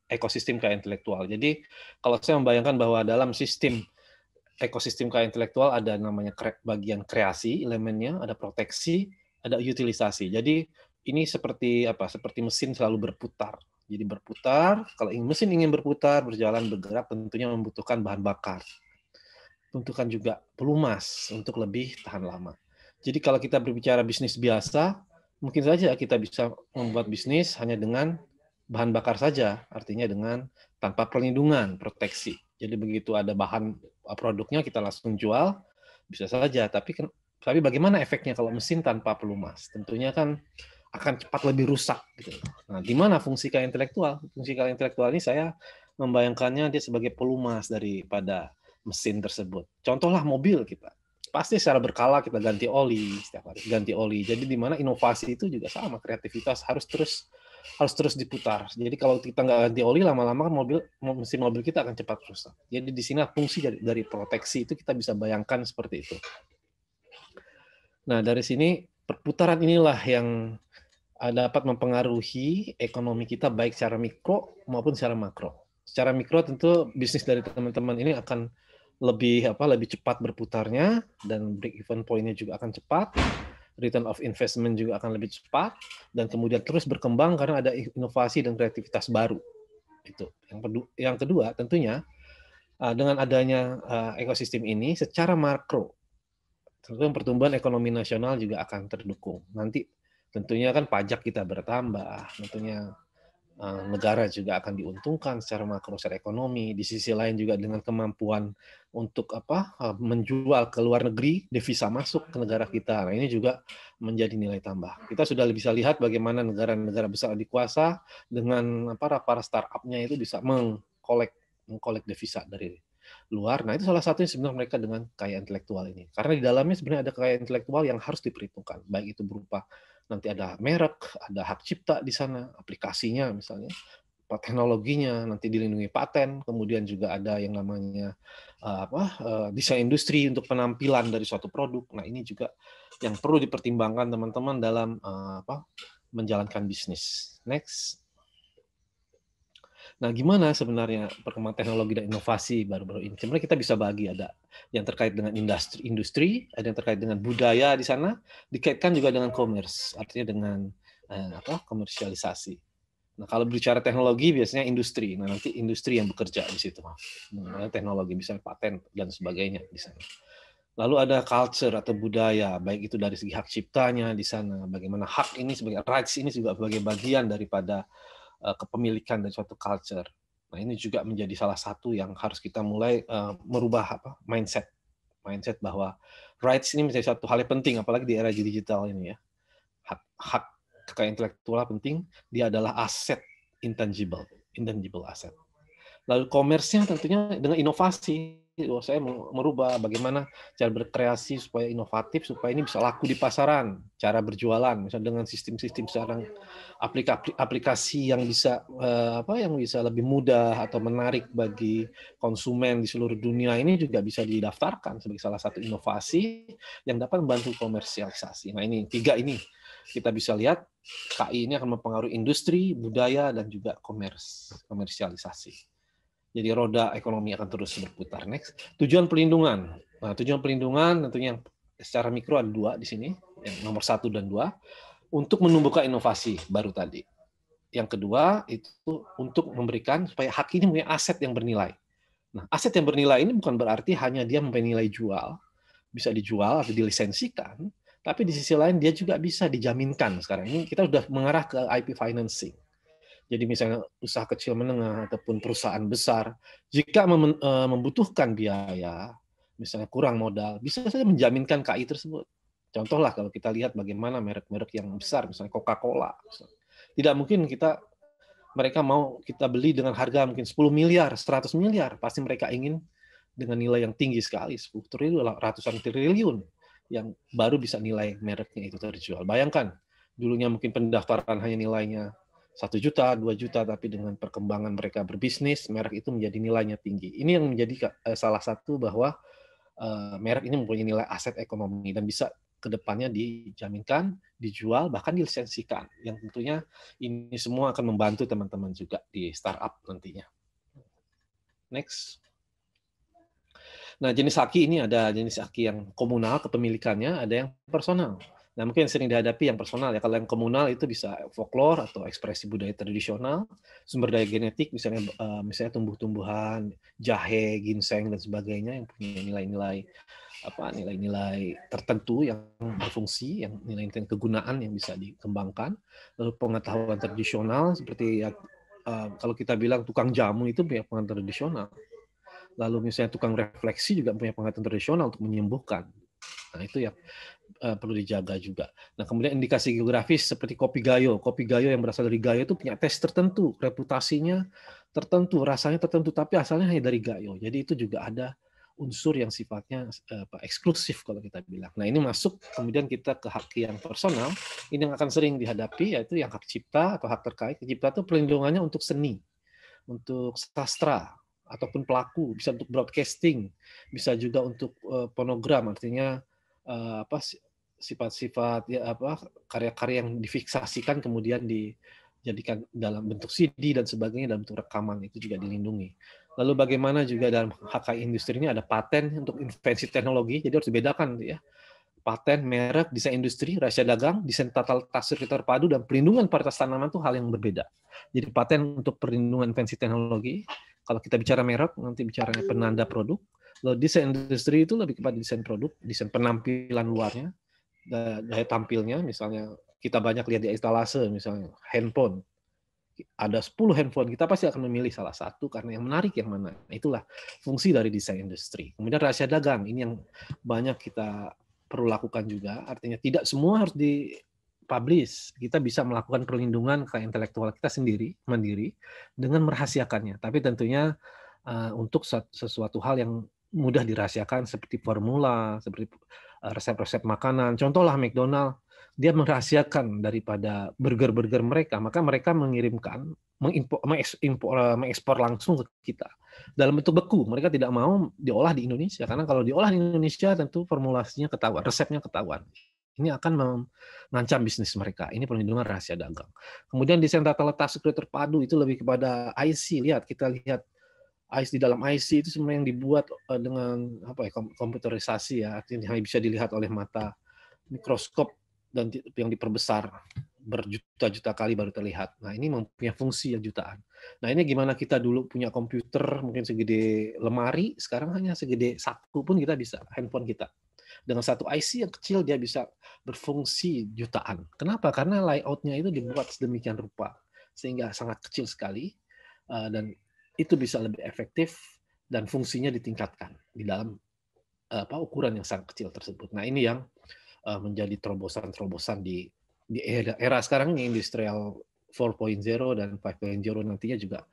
Speaker 3: ekosistem kekayaan intelektual. Jadi kalau saya membayangkan bahwa dalam sistem ekosistem kekayaan intelektual ada namanya bagian kreasi, elemennya, ada proteksi, ada utilisasi. Jadi ini seperti seperti mesin selalu berputar. Jadi berputar, kalau mesin ingin berputar, berjalan, bergerak, tentunya membutuhkan bahan bakar. Tentukan juga pelumas untuk lebih tahan lama. Jadi kalau kita berbicara bisnis biasa, mungkin saja kita bisa membuat bisnis hanya dengan bahan bakar saja, artinya dengan tanpa perlindungan, proteksi. Jadi begitu ada bahan produknya kita langsung jual, bisa saja. Tapi bagaimana efeknya kalau mesin tanpa pelumas? Tentunya kan akan cepat lebih rusak. Gitu. Nah, di mana fungsi kekayaan intelektual? Fungsi kekayaan intelektual ini saya membayangkannya dia sebagai pelumas daripada mesin tersebut. Contohlah mobil kita. Pasti secara berkala kita ganti oli, setiap hari ganti oli. Jadi di mana inovasi itu juga sama, kreativitas harus terus diputar. Jadi kalau kita nggak ganti oli, lama-lama kan mesin mobil kita akan cepat rusak. Jadi di sini fungsi dari proteksi itu kita bisa bayangkan seperti itu. Nah, dari sini perputaran inilah yang dapat mempengaruhi ekonomi kita baik secara mikro maupun secara makro. Secara mikro tentu bisnis dari teman-teman ini akan lebih cepat berputarnya dan break even point-nya juga akan cepat, return of investment juga akan lebih cepat dan kemudian terus berkembang karena ada inovasi dan kreativitas baru. Itu. Yang kedua tentunya dengan adanya ekosistem ini secara makro tentu pertumbuhan ekonomi nasional juga akan terdukung. Nanti tentunya kan pajak kita bertambah, tentunya negara juga akan diuntungkan secara makro, secara ekonomi. Di sisi lain juga dengan kemampuan untuk menjual ke luar negeri, devisa masuk ke negara kita. Nah, ini juga menjadi nilai tambah. Kita sudah bisa lihat bagaimana negara-negara besar dikuasa dengan para startup-nya itu bisa mengkolek devisa dari luar. Nah, itu salah satunya sebenarnya mereka dengan kekayaan intelektual ini. Karena di dalamnya sebenarnya ada kekayaan intelektual yang harus diperhitungkan, baik itu berupa nanti ada merek, ada hak cipta di sana, aplikasinya misalnya, teknologinya nanti dilindungi paten, kemudian juga ada yang namanya desain industri untuk penampilan dari suatu produk. Nah, ini juga yang perlu dipertimbangkan teman-teman dalam menjalankan bisnis. Next. Nah, gimana sebenarnya perkembangan teknologi dan inovasi baru-baru ini? Sebenarnya kita bisa bagi, ada yang terkait dengan industri, ada yang terkait dengan budaya di sana, dikaitkan juga dengan commerce, artinya dengan komersialisasi. Nah, kalau bicara teknologi biasanya industri. Nah, nanti industri yang bekerja di situ. Teknologi, misalnya paten dan sebagainya di sana. Lalu ada culture atau budaya, baik itu dari segi hak ciptanya di sana, bagaimana hak ini sebagai rights ini juga sebagai bagian daripada kepemilikan dari suatu culture. Nah, ini juga menjadi salah satu yang harus kita mulai merubah mindset bahwa rights ini menjadi satu hal yang penting, apalagi di era digital ini ya. Hak kekayaan intelektual penting, dia adalah aset intangible aset. Lalu komersnya tentunya dengan inovasi. Saya merubah bagaimana cara berkreasi supaya inovatif, supaya ini bisa laku di pasaran, cara berjualan, misalnya dengan sistem-sistem sekarang, aplikasi yang bisa yang bisa lebih mudah atau menarik bagi konsumen di seluruh dunia ini juga bisa didaftarkan sebagai salah satu inovasi yang dapat membantu komersialisasi. Nah, ini 3 ini kita bisa lihat KI ini akan mempengaruhi industri, budaya, dan juga komersialisasi. Jadi roda ekonomi akan terus berputar. Next, tujuan pelindungan. Nah, tujuan pelindungan tentunya yang secara mikro ada 2 di sini, yang nomor 1 dan 2, untuk menumbuhkan inovasi baru tadi. Yang kedua itu untuk memberikan supaya hak ini punya aset yang bernilai. Nah, aset yang bernilai ini bukan berarti hanya dia mempunyai nilai jual, bisa dijual atau dilisensikan, tapi di sisi lain dia juga bisa dijaminkan. Sekarang ini kita sudah mengarah ke IP financing. Jadi misalnya usaha kecil menengah ataupun perusahaan besar, jika membutuhkan biaya, misalnya kurang modal, bisa saja menjaminkan KI tersebut. Contohlah kalau kita lihat bagaimana merek-merek yang besar, misalnya Coca-Cola. Tidak mungkin mereka mau kita beli dengan harga mungkin 10 miliar, 100 miliar. Pasti mereka ingin dengan nilai yang tinggi sekali, 10 triliun, ratusan triliun, yang baru bisa nilai mereknya itu terjual. Bayangkan, dulunya mungkin pendaftaran hanya nilainya 1 juta, 2 juta, tapi dengan perkembangan mereka berbisnis, merek itu menjadi nilainya tinggi. Ini yang menjadi salah satu bahwa merek ini mempunyai nilai aset ekonomi dan bisa ke depannya dijaminkan, dijual, bahkan dilisensikan. Yang tentunya ini semua akan membantu teman-teman juga di startup nantinya. Next. Nah, jenis haki ini ada jenis haki yang komunal, kepemilikannya, ada yang personal. Nah, mungkin yang sering dihadapi yang personal ya. Kalau yang komunal itu bisa folklore atau ekspresi budaya tradisional, sumber daya genetik, misalnya tumbuh-tumbuhan, jahe, ginseng dan sebagainya yang punya nilai-nilai tertentu yang berfungsi, yang nilai-nilai kegunaan yang bisa dikembangkan. Lalu pengetahuan tradisional seperti kalau kita bilang tukang jamu itu punya pengetahuan tradisional. Lalu misalnya tukang refleksi juga punya pengetahuan tradisional untuk menyembuhkan. Nah, itu yang perlu dijaga juga. Nah, kemudian indikasi geografis seperti kopi gayo. Kopi gayo yang berasal dari Gayo itu punya tes tertentu, reputasinya tertentu, rasanya tertentu, tapi asalnya hanya dari Gayo. Jadi itu juga ada unsur yang sifatnya eksklusif kalau kita bilang. Nah, ini masuk kemudian kita ke hak yang personal. Ini yang akan sering dihadapi, yaitu yang hak cipta atau hak terkait. Cipta itu pelindungannya untuk seni, untuk sastra, ataupun pelaku, bisa untuk broadcasting, bisa juga untuk fonogram, artinya sifat-sifat karya-karya yang difiksasikan kemudian dijadikan dalam bentuk CD dan sebagainya, dalam bentuk rekaman, itu juga dilindungi. Lalu bagaimana juga dalam hak industri ini ada paten untuk invensi teknologi, jadi harus dibedakan ya. Paten, merek, desain industri, rahasia dagang, desain tata letak sirkuit terpadu, dan pelindungan varietas tanaman itu hal yang berbeda. Jadi paten untuk perlindungan invensi teknologi, kalau kita bicara merek, nanti bicaranya penanda produk. Lalu desain industri itu lebih kepada desain produk, desain penampilan luarnya, daya tampilnya, misalnya kita banyak lihat di etalase, misalnya handphone. Ada 10 handphone, kita pasti akan memilih salah satu karena yang menarik yang mana. Itulah fungsi dari desain industri. Kemudian rahasia dagang, ini yang banyak kita perlu lakukan juga, artinya tidak semua harus dipublish. Kita bisa melakukan perlindungan ke intelektual kita sendiri, mandiri, dengan merahasiakannya. Tapi tentunya untuk sesuatu hal yang mudah dirahasiakan seperti formula, seperti resep-resep makanan. Contohlah McDonald, dia merahasiakan daripada burger-burger mereka, maka mereka mengirimkan, mengekspor langsung ke kita dalam bentuk beku. Mereka tidak mau diolah di Indonesia, karena kalau diolah di Indonesia tentu formulasinya ketahuan, resepnya ketahuan. Ini akan mengancam bisnis mereka. Ini perlindungan rahasia dagang. Kemudian desain tata letak sirkuit terpadu itu lebih kepada IC. Kita lihat IC di dalam IC itu sebenarnya yang dibuat dengan komputerisasi ya, artinya hanya bisa dilihat oleh mata mikroskop dan yang diperbesar berjuta-juta kali baru terlihat. Nah, ini mempunyai fungsi yang jutaan. Nah, ini gimana kita dulu punya komputer mungkin segede lemari, sekarang hanya segede saku pun kita bisa, handphone kita. Dengan satu IC yang kecil dia bisa berfungsi jutaan. Kenapa? Karena layout-nya itu dibuat sedemikian rupa sehingga sangat kecil sekali dan itu bisa lebih efektif dan fungsinya ditingkatkan di dalam ukuran yang sangat kecil tersebut. Nah, ini yang menjadi terobosan-terobosan di era sekarang ini, industrial 4.0 dan 5.0 nantinya juga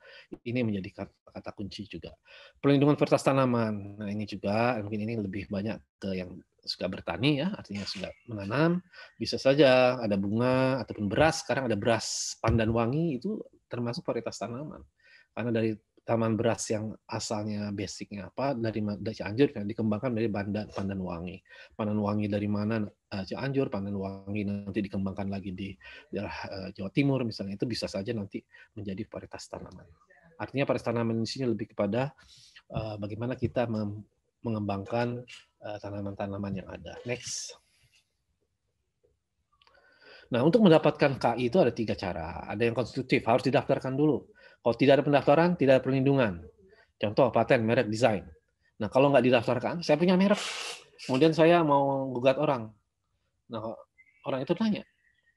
Speaker 3: ini menjadi kata kunci juga. Perlindungan varietas tanaman. Nah, ini juga mungkin ini lebih banyak ke yang suka bertani ya, artinya sudah menanam. Bisa saja ada bunga ataupun beras. Sekarang ada beras pandan wangi, itu termasuk varietas tanaman. Karena dari taman beras yang asalnya basicnya apa dari Cianjur kan dikembangkan dari pandan wangi. Pandan wangi dari mana? Cianjur, pandan wangi nanti dikembangkan lagi di daerah Jawa Timur misalnya, itu bisa saja nanti menjadi varietas tanaman. Artinya varietas tanaman di sini lebih kepada bagaimana kita mengembangkan tanaman-tanaman yang ada. Next. Nah, untuk mendapatkan KI itu ada 3 cara. Ada yang konstitutif, harus didaftarkan dulu. Kalau tidak ada pendaftaran, tidak ada perlindungan. Contoh, paten, merek, desain. Nah, kalau nggak didaftarkan, saya punya merek. Kemudian saya mau gugat orang. Nah, orang itu tanya,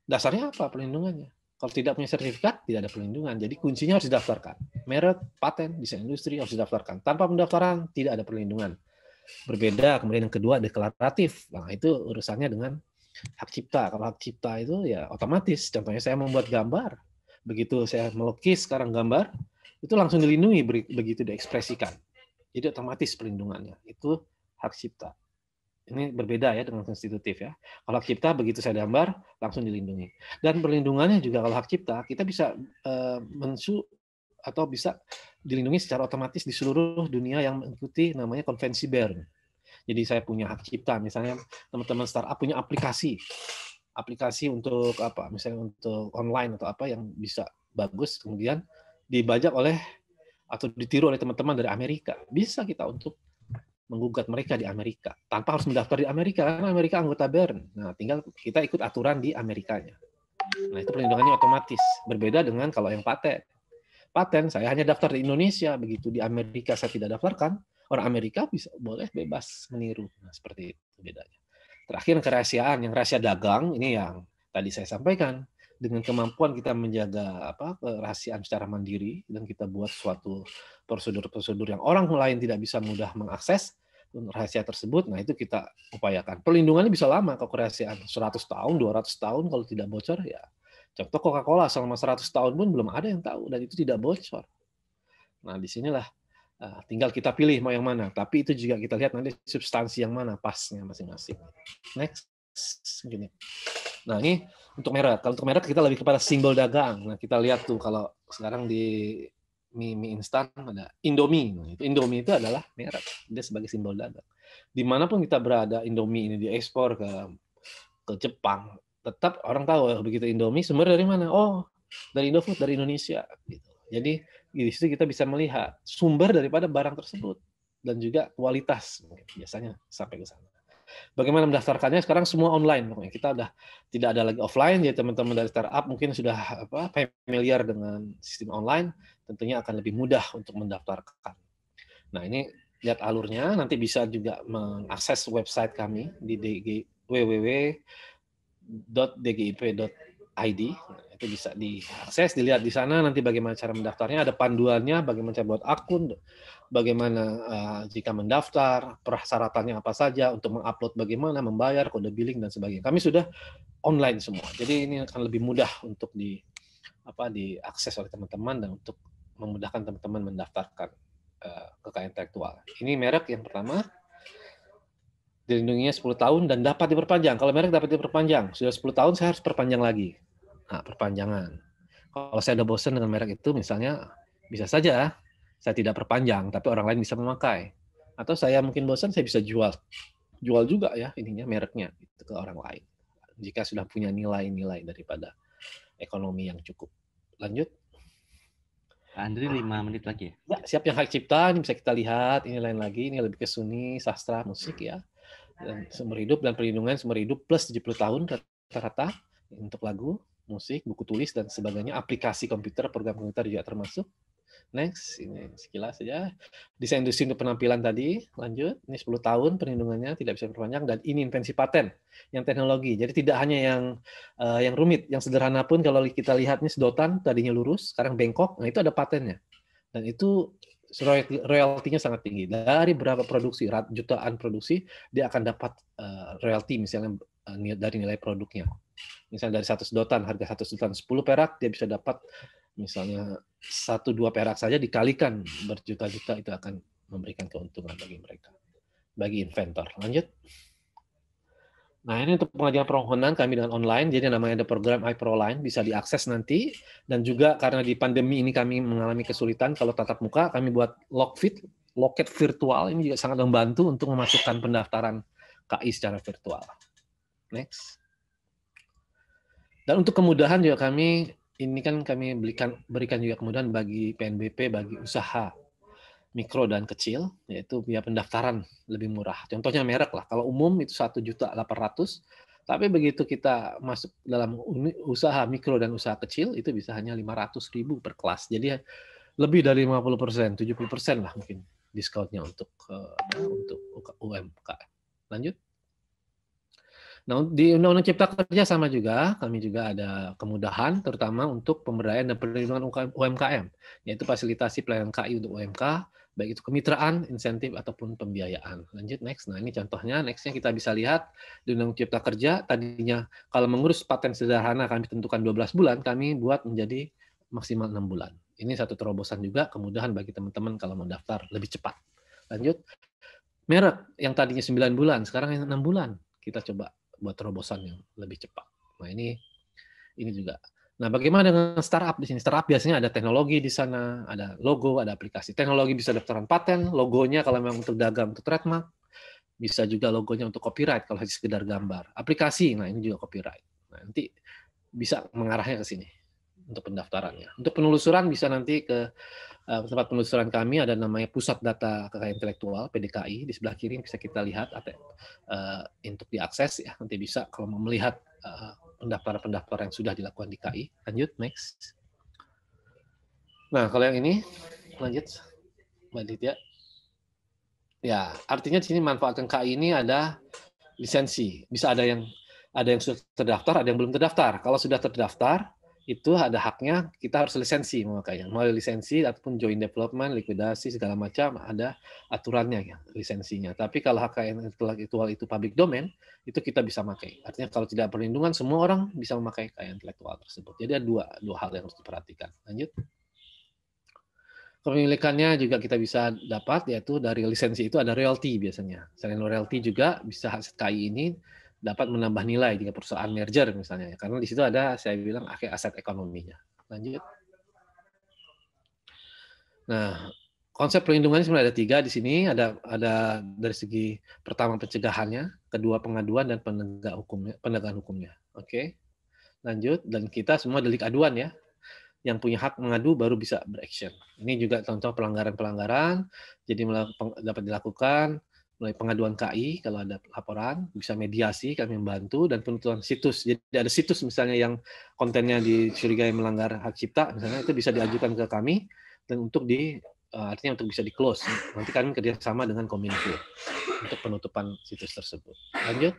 Speaker 3: dasarnya apa perlindungannya? Kalau tidak punya sertifikat, tidak ada perlindungan. Jadi kuncinya harus didaftarkan. Merek, paten, desain industri harus didaftarkan. Tanpa pendaftaran, tidak ada perlindungan. Berbeda, kemudian yang kedua, deklaratif. Nah, itu urusannya dengan hak cipta. Kalau hak cipta itu ya otomatis. Contohnya saya membuat gambar. Begitu saya melukis sekarang gambar, itu langsung dilindungi begitu diekspresikan. Jadi otomatis perlindungannya. Itu hak cipta. Ini berbeda ya dengan konstitutif ya. Kalau hak cipta begitu saya gambar langsung dilindungi. Dan perlindungannya juga kalau hak cipta kita bisa atau bisa dilindungi secara otomatis di seluruh dunia yang mengikuti namanya konvensi Bern. Jadi saya punya hak cipta, misalnya teman-teman startup punya aplikasi untuk apa, misalnya untuk online atau apa yang bisa bagus, kemudian dibajak oleh atau ditiru oleh teman-teman dari Amerika. Bisa kita untuk menggugat mereka di Amerika tanpa harus mendaftar di Amerika karena Amerika anggota Bern. Nah, tinggal kita ikut aturan di Amerikanya. Nah, itu perlindungannya otomatis. Berbeda dengan kalau yang paten. Paten saya hanya daftar di Indonesia, begitu di Amerika saya tidak daftarkan, orang Amerika bisa boleh bebas meniru. Nah, seperti itu bedanya. Terakhir kerahasiaan, yang rahasia dagang ini yang tadi saya sampaikan, dengan kemampuan kita menjaga kerahasiaan secara mandiri dan kita buat suatu prosedur-prosedur yang orang lain tidak bisa mudah mengakses rahasia tersebut, nah itu kita upayakan. Perlindungannya bisa lama kalau kerahasiaan 100 tahun, 200 tahun kalau tidak bocor ya. Contoh Coca-Cola selama 100 tahun pun belum ada yang tahu dan itu tidak bocor. Nah, disinilah tinggal kita pilih mau yang mana. Tapi itu juga kita lihat nanti substansi yang mana pasnya masing-masing. Next. Nah, ini untuk merek. Kalau untuk merek kita lebih kepada simbol dagang. Nah, kita lihat tuh kalau sekarang di mie instan ada Indomie. Nah, Indomie itu adalah merek. Dia sebagai simbol dagang. Dimanapun kita berada, Indomie ini diekspor ke Jepang. Tetap orang tahu begitu Indomie sumber dari mana? Oh, dari Indofood, dari Indonesia. Gitu. Jadi di situ kita bisa melihat sumber daripada barang tersebut dan juga kualitas biasanya sampai ke sana. Bagaimana mendaftarkannya? Sekarang semua online. Pokoknya kita udah tidak ada lagi offline. Jadi teman-teman dari startup mungkin sudah familiar dengan sistem online. Tentunya akan lebih mudah untuk mendaftarkan. Nah, ini lihat alurnya. Nanti bisa juga mengakses website kami di www.dgip.id. Itu bisa diakses, dilihat di sana nanti bagaimana cara mendaftarnya, ada panduannya, bagaimana cara buat akun, bagaimana jika mendaftar, persyaratannya apa saja, untuk mengupload bagaimana, membayar, kode billing dan sebagainya. Kami sudah online semua, jadi ini akan lebih mudah untuk diakses oleh teman-teman dan untuk memudahkan teman-teman mendaftarkan kekayaan intelektual. Ini merek yang pertama, dilindunginya 10 tahun dan dapat diperpanjang. Kalau merek dapat diperpanjang, sudah 10 tahun saya harus perpanjang lagi. Nah, perpanjangan. Kalau saya udah bosan dengan merek itu, misalnya, bisa saja saya tidak perpanjang, tapi orang lain bisa memakai. Atau saya mungkin bosan, saya bisa jual juga ya ininya mereknya gitu, ke orang lain. Jika sudah punya nilai-nilai daripada ekonomi yang cukup. Lanjut.
Speaker 1: Andri 5 menit lagi.
Speaker 3: Ya, siap yang hak cipta, ini bisa kita lihat, ini lain lagi, ini lebih ke seni, sastra, musik ya. Dan sumber hidup dan perlindungan sumber hidup plus 70 tahun rata-rata untuk lagu. musik, buku tulis, dan sebagainya. Aplikasi komputer, program komputer juga termasuk. Next, ini sekilas saja. Desain industri untuk penampilan tadi, lanjut. Ini 10 tahun perlindungannya, tidak bisa diperpanjang, dan ini invensi paten, yang teknologi. Jadi tidak hanya yang rumit, yang sederhana pun kalau kita lihat ini sedotan, tadinya lurus, sekarang bengkok, nah itu ada patennya. Dan itu royaltinya sangat tinggi. Dari berapa produksi, jutaan produksi, dia akan dapat royalti misalnya dari nilai produknya. Misalnya dari 1 sedotan, harga 1 sedotan 10 perak, dia bisa dapat misalnya 1-2 perak saja dikalikan berjuta-juta, itu akan memberikan keuntungan bagi mereka, bagi inventor. Lanjut. Nah, ini untuk pengajuan permohonan kami dengan online, jadi namanya ada program iProline, bisa diakses nanti, dan juga karena di pandemi ini kami mengalami kesulitan, kalau tatap muka kami buat loket virtual, ini juga sangat membantu untuk memasukkan pendaftaran KI secara virtual. Next. Dan untuk kemudahan juga kami berikan juga kemudahan bagi PNBP, bagi usaha mikro dan kecil, yaitu biaya pendaftaran lebih murah. Contohnya merek lah, kalau umum itu 1.800.000, tapi begitu kita masuk dalam usaha mikro dan usaha kecil, itu bisa hanya 500.000 per kelas. Jadi lebih dari 50%, 70% lah mungkin diskonnya untuk UMK. Lanjut. Nah, di Undang-Undang Cipta Kerja sama juga, kami juga ada kemudahan, terutama untuk pemberdayaan dan perlindungan UMKM, yaitu fasilitasi pelayanan KI untuk UMK, baik itu kemitraan, insentif, ataupun pembiayaan. Lanjut, next. Nah, ini contohnya, next-nya kita bisa lihat di Undang-Undang Cipta Kerja, tadinya kalau mengurus paten sederhana kami tentukan 12 bulan, kami buat menjadi maksimal 6 bulan. Ini satu terobosan juga, kemudahan bagi teman-teman kalau mau daftar lebih cepat. Lanjut. Merek yang tadinya 9 bulan, sekarang yang 6 bulan. Kita coba buat terobosan yang lebih cepat. Nah, ini juga. Nah, bagaimana dengan startup di sini? Startup biasanya ada teknologi di sana, ada logo, ada aplikasi. Teknologi bisa daftaran paten, logonya kalau memang untuk dagang, untuk trademark, bisa juga logonya untuk copyright kalau hanya sekedar gambar. Aplikasi, nah ini juga copyright. Nah, nanti bisa mengarahnya ke sini untuk pendaftarannya. Untuk penelusuran bisa nanti ke tempat penelusuran kami, ada namanya Pusat Data Kekayaan Intelektual (PDKI), di sebelah kiri bisa kita lihat untuk diakses ya, nanti bisa kalau mau melihat pendaftaran yang sudah dilakukan di KI. Lanjut, next. Nah, kalau yang ini lanjut, Mbak Ditya. Ya, artinya di sini manfaatkan KI ini ada lisensi. Bisa ada yang sudah terdaftar, ada yang belum terdaftar. Kalau sudah terdaftar, itu ada haknya, kita harus lisensi memakainya. Mau lisensi ataupun joint development, likuidasi, segala macam, ada aturannya ya, lisensinya. Tapi kalau hak kekayaan intelektual itu public domain, itu kita bisa pakai. Artinya kalau tidak perlindungan, semua orang bisa memakai kekayaan intelektual tersebut. Jadi ada dua hal yang harus diperhatikan. Lanjut. Kepemilikannya juga kita bisa dapat, yaitu dari lisensi itu ada royalti biasanya. Selain royalti juga bisa aset KI ini dapat menambah nilai jika perusahaan merger misalnya, karena di situ ada saya bilang aset ekonominya. Lanjut. Nah, konsep perlindungannya sebenarnya ada 3 di sini, ada dari segi pertama pencegahannya, kedua pengaduan, dan penegakan hukumnya. Oke. Lanjut, dan kita semua delik aduan ya. Yang punya hak mengadu baru bisa beraction. Ini juga contoh pelanggaran-pelanggaran, jadi dapat dilakukan mulai pengaduan KI kalau ada laporan, bisa mediasi kami membantu, dan penutupan situs. Jadi ada situs misalnya yang kontennya dicurigai melanggar hak cipta, misalnya itu bisa diajukan ke kami dan artinya untuk bisa di close. Nanti kami kerjasama dengan Kominfo untuk penutupan situs tersebut. Lanjut.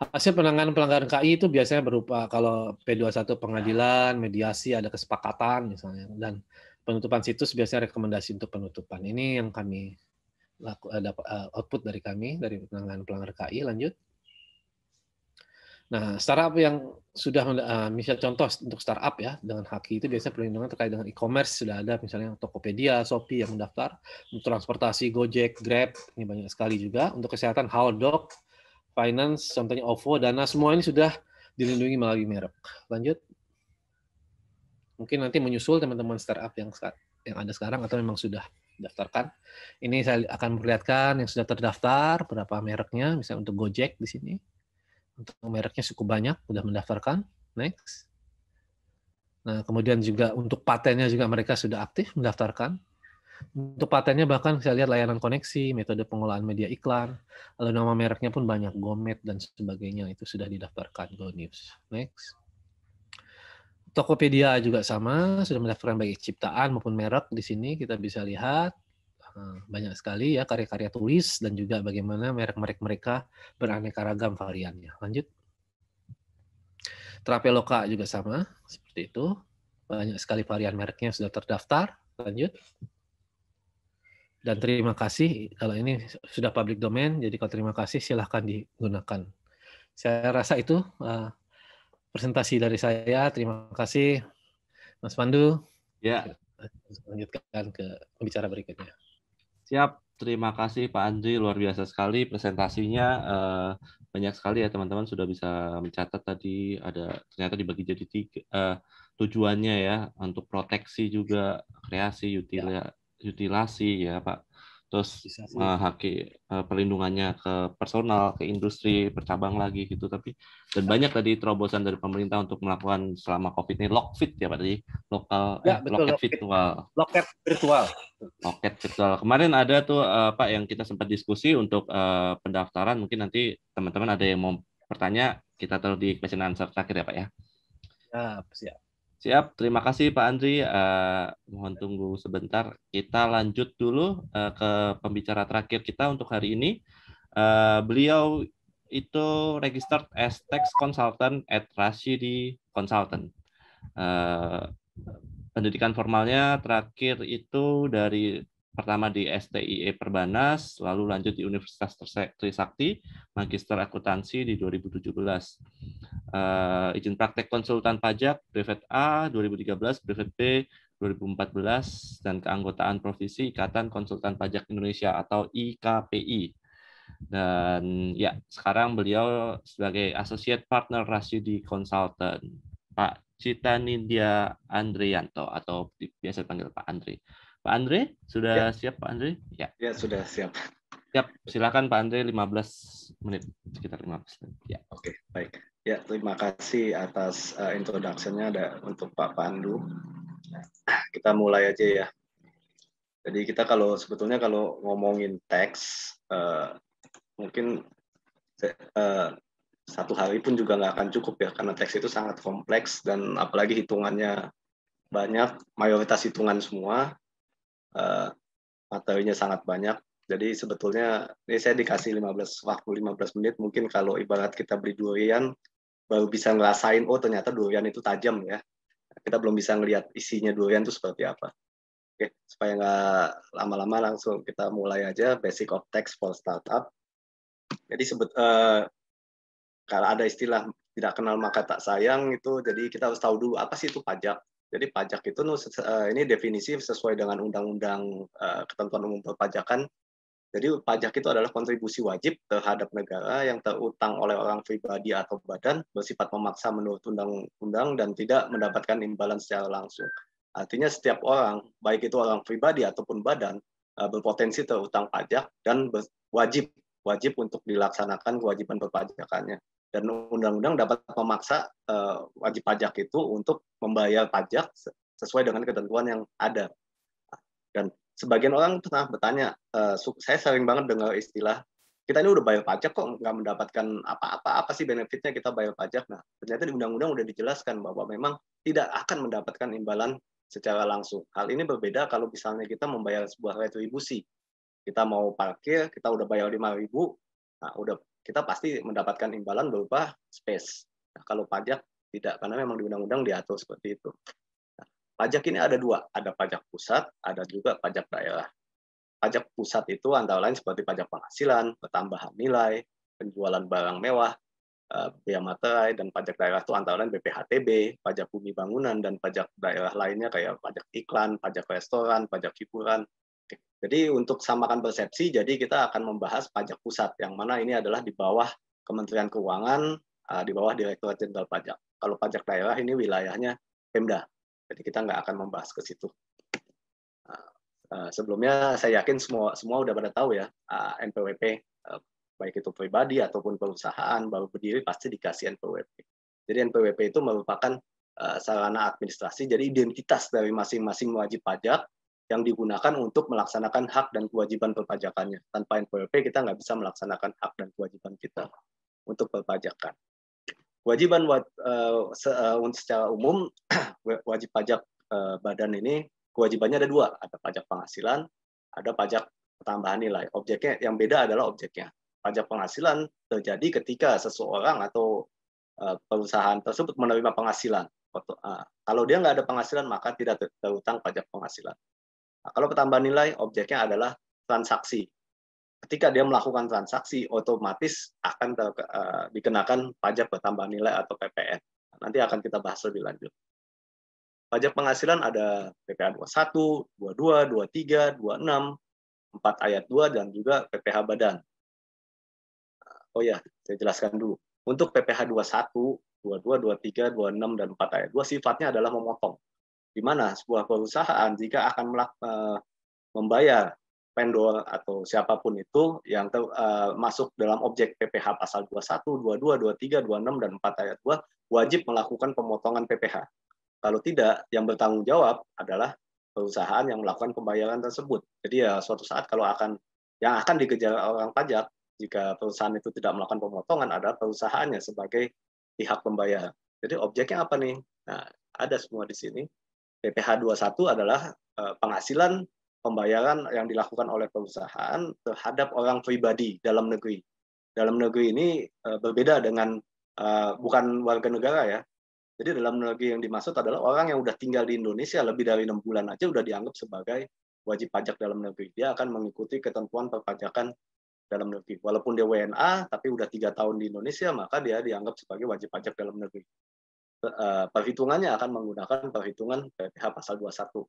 Speaker 3: Hasil penanganan pelanggaran KI itu biasanya berupa kalau P21 pengadilan, mediasi, ada kesepakatan misalnya, dan penutupan situs biasanya rekomendasi untuk penutupan. Ini yang kami output dari kami, dari penanganan pelanggaran KI. Lanjut. Nah, startup yang sudah, misalnya contoh untuk startup ya, dengan HAKI itu biasanya perlindungan terkait dengan e-commerce, sudah ada misalnya Tokopedia, Shopee yang mendaftar, untuk transportasi, Gojek, Grab, ini banyak sekali juga, untuk kesehatan, Halodoc, finance, contohnya OVO, Dana, semua ini sudah dilindungi melalui merek. Lanjut. Mungkin nanti menyusul teman-teman startup yang ada sekarang atau memang sudah daftarkan. Ini saya akan memperlihatkan yang sudah terdaftar, berapa mereknya, misalnya untuk Gojek di sini. Untuk mereknya cukup banyak, sudah mendaftarkan. Next. Nah, kemudian juga untuk patennya juga mereka sudah aktif mendaftarkan. Untuk patennya bahkan saya lihat layanan koneksi, metode pengolahan media iklan, lalu nama mereknya pun banyak, Gomet dan sebagainya, itu sudah didaftarkan. Go News. Next. Tokopedia juga sama, sudah mendaftarkan baik ciptaan maupun merek. Di sini kita bisa lihat banyak sekali ya karya-karya tulis dan juga bagaimana merek-merek mereka beraneka ragam variannya. Lanjut. Traveloka juga sama, seperti itu. Banyak sekali varian mereknya sudah terdaftar. Lanjut. Dan terima kasih, kalau ini sudah public domain, jadi kalau terima kasih silahkan digunakan. Saya rasa itu presentasi dari saya. Terima kasih, Mas Pandu.
Speaker 1: Ya.
Speaker 3: Lanjutkan ke pembicara berikutnya.
Speaker 1: Siap, terima kasih Pak Andri, luar biasa sekali presentasinya. Banyak sekali ya teman-teman sudah bisa mencatat tadi, ada ternyata dibagi jadi 3 tujuannya ya, untuk proteksi juga, kreasi, utilasi ya Pak. Terus perlindungannya ke personal, ke industri, bercabang lagi gitu. Tapi dan banyak tadi terobosan dari pemerintah untuk melakukan selama COVID ini lockfit ya Pak tadi,
Speaker 3: loket
Speaker 1: virtual.
Speaker 3: Loket virtual.
Speaker 1: Loket virtual. Kemarin ada tuh Pak yang kita sempat diskusi untuk pendaftaran. Mungkin nanti teman-teman ada yang mau bertanya, kita taruh di question answer terakhir ya Pak ya.
Speaker 3: Siap.
Speaker 1: Siap, terima kasih Pak Andri. Mohon tunggu sebentar. Kita lanjut dulu ke pembicara terakhir kita untuk hari ini. Beliau itu registered as tax consultant at Rashidi Consultant. Pendidikan formalnya terakhir itu dari pertama di STIE Perbanas, lalu lanjut di Universitas Trisakti, Magister Akuntansi di 2017. Izin praktek konsultan pajak, Brevet A 2013, Brevet B 2014, dan keanggotaan Provisi Ikatan Konsultan Pajak Indonesia atau IKPI. Dan ya, sekarang beliau sebagai Associate Partner Rashidi Consultant. Pak Cita Nindya Andrianto atau biasa dipanggil Pak Andre. Pak Andre, sudah siap Pak Andre?
Speaker 4: Ya, sudah siap.
Speaker 1: Siap, silakan Pak Andre, 15 menit, sekitar 15 menit. Ya.
Speaker 4: Oke, baik. Ya, terima kasih atas introduction-nya untuk Pak Pandu. Kita mulai aja ya. Jadi kita sebetulnya kalau ngomongin teks, mungkin satu hari pun juga nggak akan cukup ya, karena teks itu sangat kompleks dan apalagi hitungannya banyak, mayoritas hitungan semua, materinya sangat banyak. Jadi sebetulnya ini saya dikasih 15 menit, mungkin kalau ibarat kita beli durian baru bisa ngerasain ternyata durian itu tajam ya. Kita belum bisa ngelihat isinya durian itu seperti apa. Oke, supaya nggak lama-lama langsung kita mulai aja basic of tax for startup. Jadi kalau ada istilah tidak kenal maka tak sayang itu, jadi kita harus tahu dulu apa sih itu pajak. Jadi pajak itu ini definisi sesuai dengan Undang-Undang Ketentuan Umum Perpajakan. Jadi pajak itu adalah kontribusi wajib terhadap negara yang terutang oleh orang pribadi atau badan bersifat memaksa menurut undang-undang dan tidak mendapatkan imbalan secara langsung. Artinya setiap orang, baik itu orang pribadi ataupun badan, berpotensi terutang pajak dan wajib untuk dilaksanakan kewajiban perpajakannya. Dan undang-undang dapat memaksa wajib pajak itu untuk membayar pajak sesuai dengan ketentuan yang ada. Dan sebagian orang pernah bertanya, saya sering banget dengar istilah, kita ini udah bayar pajak kok nggak mendapatkan apa sih benefitnya kita bayar pajak. Nah, ternyata di undang-undang udah dijelaskan bahwa memang tidak akan mendapatkan imbalan secara langsung. Hal ini berbeda kalau misalnya kita membayar sebuah retribusi. Kita mau parkir, kita udah bayar 5.000, nah kita pasti mendapatkan imbalan berupa space. Nah, kalau pajak tidak, karena memang di undang-undang diatur seperti itu. Nah, pajak ini ada dua, ada pajak pusat, ada juga pajak daerah. Pajak pusat itu antara lain seperti pajak penghasilan, pertambahan nilai, penjualan barang mewah, biaya materai, dan pajak daerah itu antara lain BPHTB, pajak bumi bangunan, dan pajak daerah lainnya kayak pajak iklan, pajak restoran, pajak hiburan. Jadi untuk samakan persepsi, jadi kita akan membahas pajak pusat, yang mana ini adalah di bawah Kementerian Keuangan, di bawah Direktorat Jenderal Pajak. Kalau pajak daerah ini wilayahnya Pemda, jadi kita nggak akan membahas ke situ. Sebelumnya saya yakin semua udah pada tahu ya, NPWP, baik itu pribadi ataupun perusahaan baru berdiri pasti dikasih NPWP. Jadi NPWP itu merupakan sarana administrasi, jadi identitas dari masing-masing wajib pajak yang digunakan untuk melaksanakan hak dan kewajiban perpajakannya. Tanpa NPWP kita nggak bisa melaksanakan hak dan kewajiban kita untuk perpajakan. Kewajiban secara umum wajib pajak badan ini kewajibannya ada 2, ada pajak penghasilan, ada pajak tambahan nilai. Objeknya yang beda adalah objeknya. Pajak penghasilan terjadi ketika seseorang atau perusahaan tersebut menerima penghasilan. Kalau dia nggak ada penghasilan maka tidak terutang pajak penghasilan. Nah, kalau tambahan nilai, objeknya adalah transaksi. Ketika dia melakukan transaksi, otomatis akan dikenakan pajak pertambahan nilai atau PPN. Nanti akan kita bahas lebih lanjut. Pajak penghasilan ada PPh 21, 22, 23, 26, 4 ayat 2, dan juga PPh badan. Oh ya, saya jelaskan dulu. Untuk PPh 21, 22, 23, 26, dan 4 ayat 2 sifatnya adalah memotong. Di mana sebuah perusahaan jika akan membayar vendor atau siapapun itu yang masuk dalam objek PPh pasal 21, 22, 23, 26, dan 4 ayat 2 wajib melakukan pemotongan PPh. Kalau tidak, yang bertanggung jawab adalah perusahaan yang melakukan pembayaran tersebut. Jadi ya suatu saat kalau yang akan dikejar orang pajak jika perusahaan itu tidak melakukan pemotongan adalah perusahaannya sebagai pihak pembayar. Jadi objeknya apa nih? Nah, ada semua di sini. PPh 21 adalah penghasilan pembayaran yang dilakukan oleh perusahaan terhadap orang pribadi dalam negeri. Dalam negeri ini berbeda dengan bukan warga negara ya. Jadi dalam negeri yang dimaksud adalah orang yang udah tinggal di Indonesia lebih dari 6 bulan aja udah dianggap sebagai wajib pajak dalam negeri. Dia akan mengikuti ketentuan perpajakan dalam negeri. Walaupun dia WNA, tapi udah 3 tahun di Indonesia, maka dia dianggap sebagai wajib pajak dalam negeri. Perhitungannya akan menggunakan perhitungan PPh pasal 21.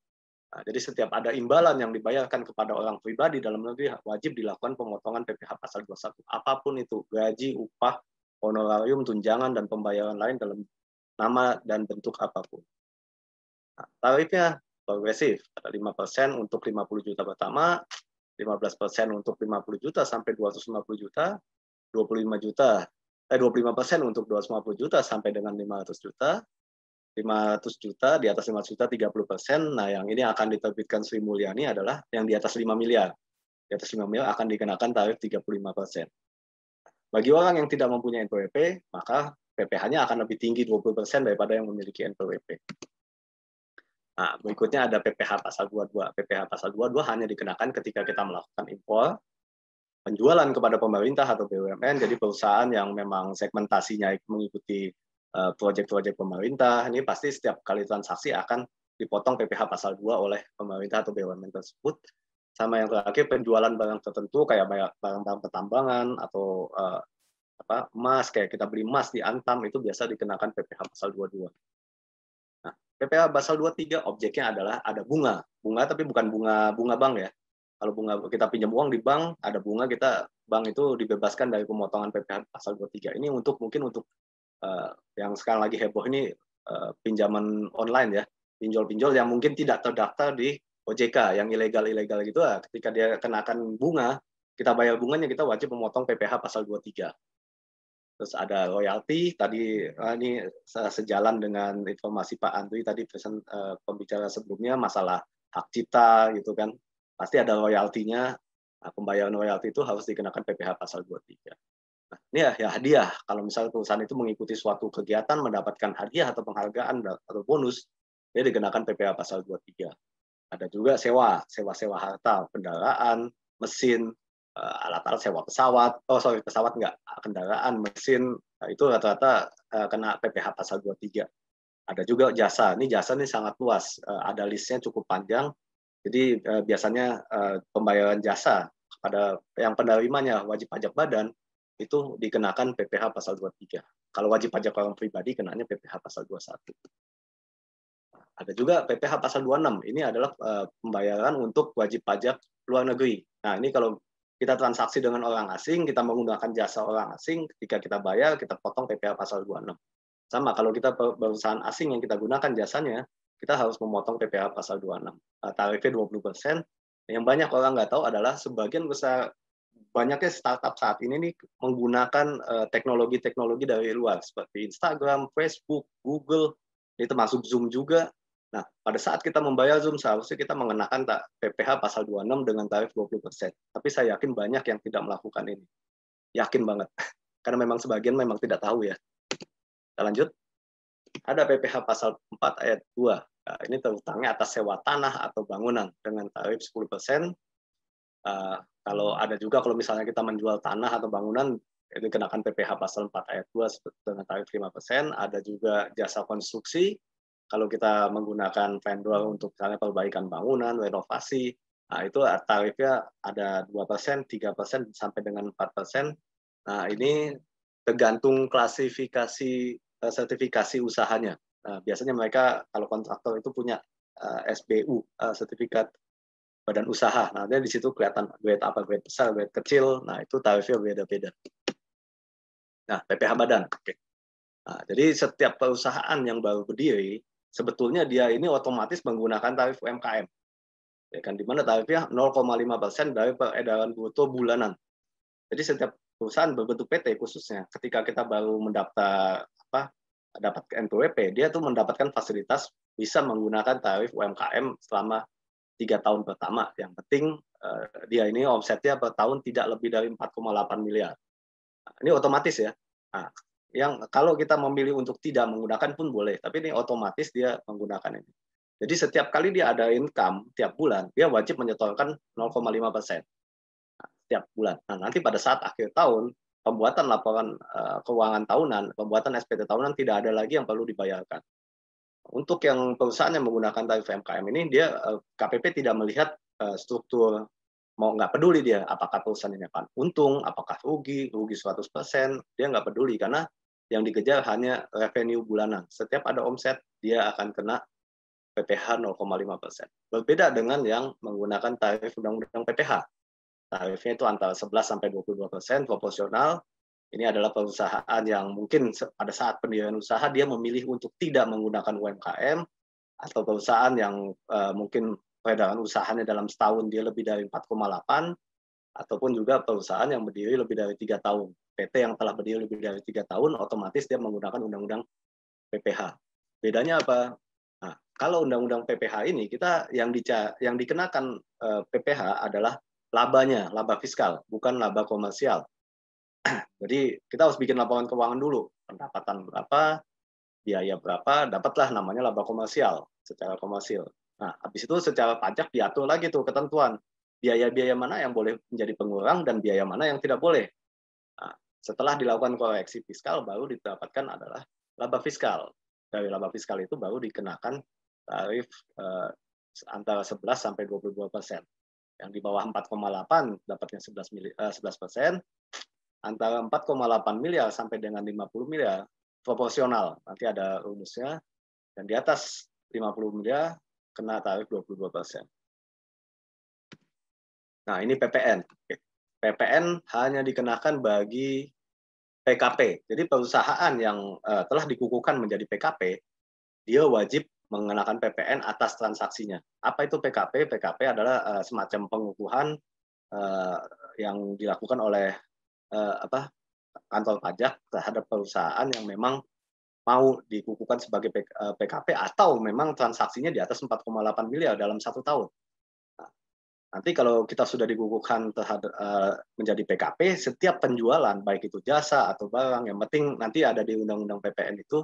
Speaker 4: Nah, jadi setiap ada imbalan yang dibayarkan kepada orang pribadi dalam negeri wajib dilakukan pemotongan PPh pasal 21. Apapun itu, gaji, upah, honorarium, tunjangan, dan pembayaran lain dalam nama dan bentuk apapun. Nah, tarifnya progresif, ada 5% untuk 50 juta pertama, 15% untuk 50 juta sampai 250 juta, 25% untuk 250 juta sampai dengan 500 juta, 500 juta, di atas 500 juta 30%. Nah, yang ini akan diterbitkan Sri Mulyani adalah yang di atas 5 miliar. Di atas 5 miliar akan dikenakan tarif 35%. Bagi orang yang tidak mempunyai NPWP, maka PPh-nya akan lebih tinggi 20% daripada yang memiliki NPWP. Nah, berikutnya ada PPh pasal 22. PPh pasal 22 hanya dikenakan ketika kita melakukan impor, penjualan kepada pemerintah atau BUMN, jadi perusahaan yang memang segmentasinya mengikuti proyek-proyek pemerintah, ini pasti setiap kali transaksi akan dipotong PPh pasal 2 oleh pemerintah atau BUMN tersebut. Sama yang terakhir, penjualan barang tertentu kayak barang-barang pertambangan atau emas, kayak kita beli emas di Antam, itu biasa dikenakan PPh pasal 22. Nah, PPh pasal 23 objeknya adalah ada bunga tapi bukan bunga bank ya. Kalau bunga kita pinjam uang di bank, ada bunga, bank itu dibebaskan dari pemotongan PPh pasal 23. Ini mungkin untuk yang sekarang lagi heboh ini pinjaman online ya, pinjol-pinjol yang mungkin tidak terdaftar di OJK, yang ilegal-ilegal gitu, ketika dia kenakan bunga, kita bayar bunganya, kita wajib memotong PPh pasal 23. Terus ada royalti, tadi ini sejalan dengan informasi Pak Andri tadi pembicara sebelumnya, masalah hak cipta gitu kan. Pasti ada royaltinya. Nah, pembayaran royalti itu harus dikenakan PPh pasal 23. Nah, ini ya hadiah. Kalau misalnya perusahaan itu mengikuti suatu kegiatan, mendapatkan hadiah atau penghargaan atau bonus, dia dikenakan PPh pasal 23. Ada juga sewa harta, kendaraan, mesin, alat-alat sewa pesawat. Pesawat enggak, kendaraan, mesin, itu rata-rata kena PPh pasal 23. Ada juga jasa. Ini jasa ini sangat luas. Ada listnya cukup panjang. Jadi biasanya pembayaran jasa kepada yang penerimanya wajib pajak badan itu dikenakan PPh pasal 23. Kalau wajib pajak orang pribadi kenanya PPh pasal 21. Ada juga PPh pasal 26. Ini adalah pembayaran untuk wajib pajak luar negeri. Nah, ini kalau kita transaksi dengan orang asing, kita menggunakan jasa orang asing, ketika kita bayar, kita potong PPh pasal 26. Sama kalau kita perusahaan asing yang kita gunakan jasanya, kita harus memotong PPh pasal 26. Tarifnya 20%. Yang banyak orang nggak tahu adalah sebagian besar banyaknya startup saat ini nih menggunakan teknologi-teknologi dari luar seperti Instagram, Facebook, Google, ini termasuk Zoom juga. Nah, pada saat kita membayar Zoom, seharusnya kita mengenakan PPh pasal 26 dengan tarif 20%. Tapi saya yakin banyak yang tidak melakukan ini. Yakin banget. Karena memang sebagian memang tidak tahu ya. Kita lanjut. Ada PPh pasal 4 ayat 2. Nah, ini terutangnya atas sewa tanah atau bangunan dengan tarif 10%. Kalau ada juga kalau misalnya kita menjual tanah atau bangunan, itu kenakan PPh pasal 4 ayat 2 dengan tarif 5%. Ada juga jasa konstruksi. Kalau kita menggunakan vendor untuk misalnya perbaikan bangunan, renovasi, nah itu tarifnya ada 2%, 3%, sampai dengan 4%. Nah, ini tergantung klasifikasi sertifikasi usahanya. Nah, biasanya mereka kalau kontraktor itu punya SBU, sertifikat badan usaha. Nah, di situ kelihatan grade apa, grade besar, grade kecil. Nah, itu tarifnya beda-beda. Nah, PPh badan. Oke. Nah, jadi setiap perusahaan yang baru berdiri, sebetulnya dia ini otomatis menggunakan tarif UMKM. Ya kan, di mana tarifnya 0,5% dari peredaran bruto bulanan. Jadi setiap perusahaan berbentuk PT khususnya, ketika kita baru mendaftar dapat NPWP, dia tuh mendapatkan fasilitas bisa menggunakan tarif UMKM selama 3 tahun pertama. Yang penting dia ini omsetnya per tahun tidak lebih dari 4,8 miliar. Nah, ini otomatis ya. Nah, yang kalau kita memilih untuk tidak menggunakan pun boleh, tapi ini otomatis dia menggunakan ini. Jadi setiap kali dia ada income tiap bulan, dia wajib menyetorkan 0,5% setiap bulan. Nah, nanti pada saat akhir tahun, pembuatan laporan keuangan tahunan, pembuatan SPT tahunan tidak ada lagi yang perlu dibayarkan. Untuk yang perusahaan yang menggunakan tarif UMKM ini, dia KPP tidak melihat struktur, mau nggak peduli dia apakah perusahaan ini akan untung, apakah rugi 100%, dia nggak peduli karena yang dikejar hanya revenue bulanan. Setiap ada omset, dia akan kena PPh 0,5%. Berbeda dengan yang menggunakan tarif Undang-Undang PPh. Tarifnya itu antara 11 sampai 22% proporsional. Ini adalah perusahaan yang mungkin pada saat pendirian usaha dia memilih untuk tidak menggunakan UMKM, atau perusahaan yang mungkin peredaran usahanya dalam setahun dia lebih dari 4,8, ataupun juga perusahaan yang berdiri lebih dari 3 tahun. PT yang telah berdiri lebih dari 3 tahun, otomatis dia menggunakan Undang-Undang PPh. Bedanya apa? Nah, kalau Undang-Undang PPh ini, kita yang dikenakan PPh adalah labanya, laba fiskal, bukan laba komersial. Jadi kita harus bikin laporan keuangan dulu, pendapatan berapa, biaya berapa, dapatlah namanya laba komersial, secara komersil. Nah, habis itu secara pajak diatur lagi tuh ketentuan, biaya-biaya mana yang boleh menjadi pengurang dan biaya mana yang tidak boleh. Nah, setelah dilakukan koreksi fiskal, baru didapatkan adalah laba fiskal. Dari laba fiskal itu baru dikenakan tarif antara 11 sampai 22%. Yang di bawah 4,8 dapatnya 11%, antara 4,8 miliar sampai dengan 50 miliar proporsional, nanti ada rumusnya, dan di atas 50 miliar kena tarif 22%. Nah, ini PPN. PPN hanya dikenakan bagi PKP. Jadi perusahaan yang telah dikukuhkan menjadi PKP, dia wajib mengenakan PPN atas transaksinya. Apa itu PKP? PKP adalah semacam pengukuhan yang dilakukan oleh kantor pajak terhadap perusahaan yang memang mau dikukuhkan sebagai PKP atau memang transaksinya di atas 4,8 miliar dalam 1 tahun. Nah, nanti kalau kita sudah dikukuhkan terhadap menjadi PKP, setiap penjualan baik itu jasa atau barang, yang penting nanti ada di Undang-Undang PPN itu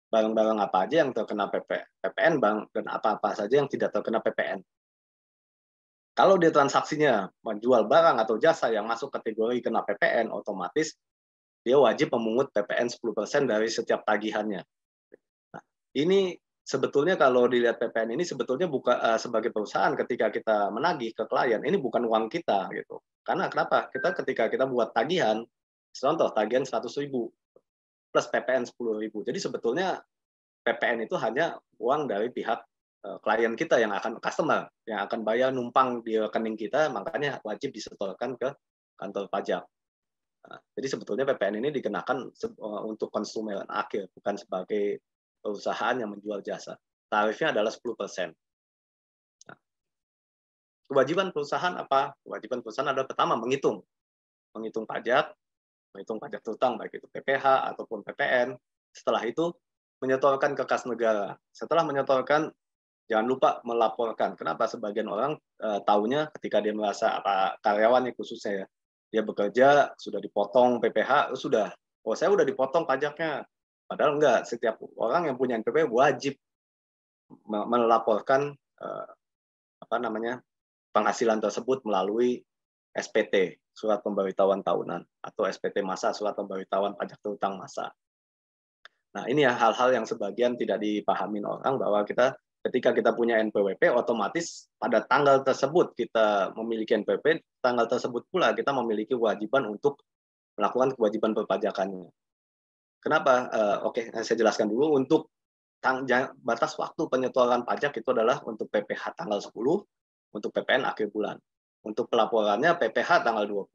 Speaker 4: barang-barang apa aja yang terkena PPN, dan apa-apa saja yang tidak terkena PPN. Kalau dia transaksinya menjual barang atau jasa yang masuk kategori kena PPN, otomatis dia wajib memungut PPN 10% dari setiap tagihannya. Nah, ini sebetulnya kalau dilihat PPN ini sebetulnya bukan sebagai perusahaan ketika kita menagih ke klien, ini bukan uang kita gitu. Karena kenapa? Ketika kita buat tagihan, contoh tagihan 100.000 plus PPN 10.000. Jadi sebetulnya PPN itu hanya uang dari pihak klien kita yang akan customer, yang akan bayar numpang di rekening kita, makanya wajib disetorkan ke kantor pajak. Nah, jadi sebetulnya PPN ini dikenakan untuk konsumen akhir, bukan sebagai perusahaan yang menjual jasa. Tarifnya adalah 10%. Nah, kewajiban perusahaan apa? Kewajiban perusahaan adalah pertama menghitung pajak terutang baik itu PPh ataupun PPN. Setelah itu menyetorkan ke kas negara. Setelah menyetorkan, jangan lupa melaporkan. Kenapa? Sebagian orang taunya ketika dia merasa karyawannya khususnya ya, dia bekerja sudah dipotong PPh, sudah, oh saya udah dipotong pajaknya. Padahal enggak, setiap orang yang punya NPWP wajib melaporkan penghasilan tersebut melalui SPT, surat pemberitahuan tahunan, atau SPT masa, surat pemberitahuan pajak terutang masa. Nah, ini ya hal-hal yang sebagian tidak dipahami orang, bahwa ketika kita punya NPWP, otomatis pada tanggal tersebut kita memiliki NPWP, tanggal tersebut pula kita memiliki kewajiban untuk melakukan kewajiban perpajakannya. Kenapa? Oke, saya jelaskan dulu. Untuk batas waktu penyetoran pajak itu adalah untuk PPh tanggal 10, untuk PPN akhir bulan. Untuk pelaporannya PPh tanggal 20,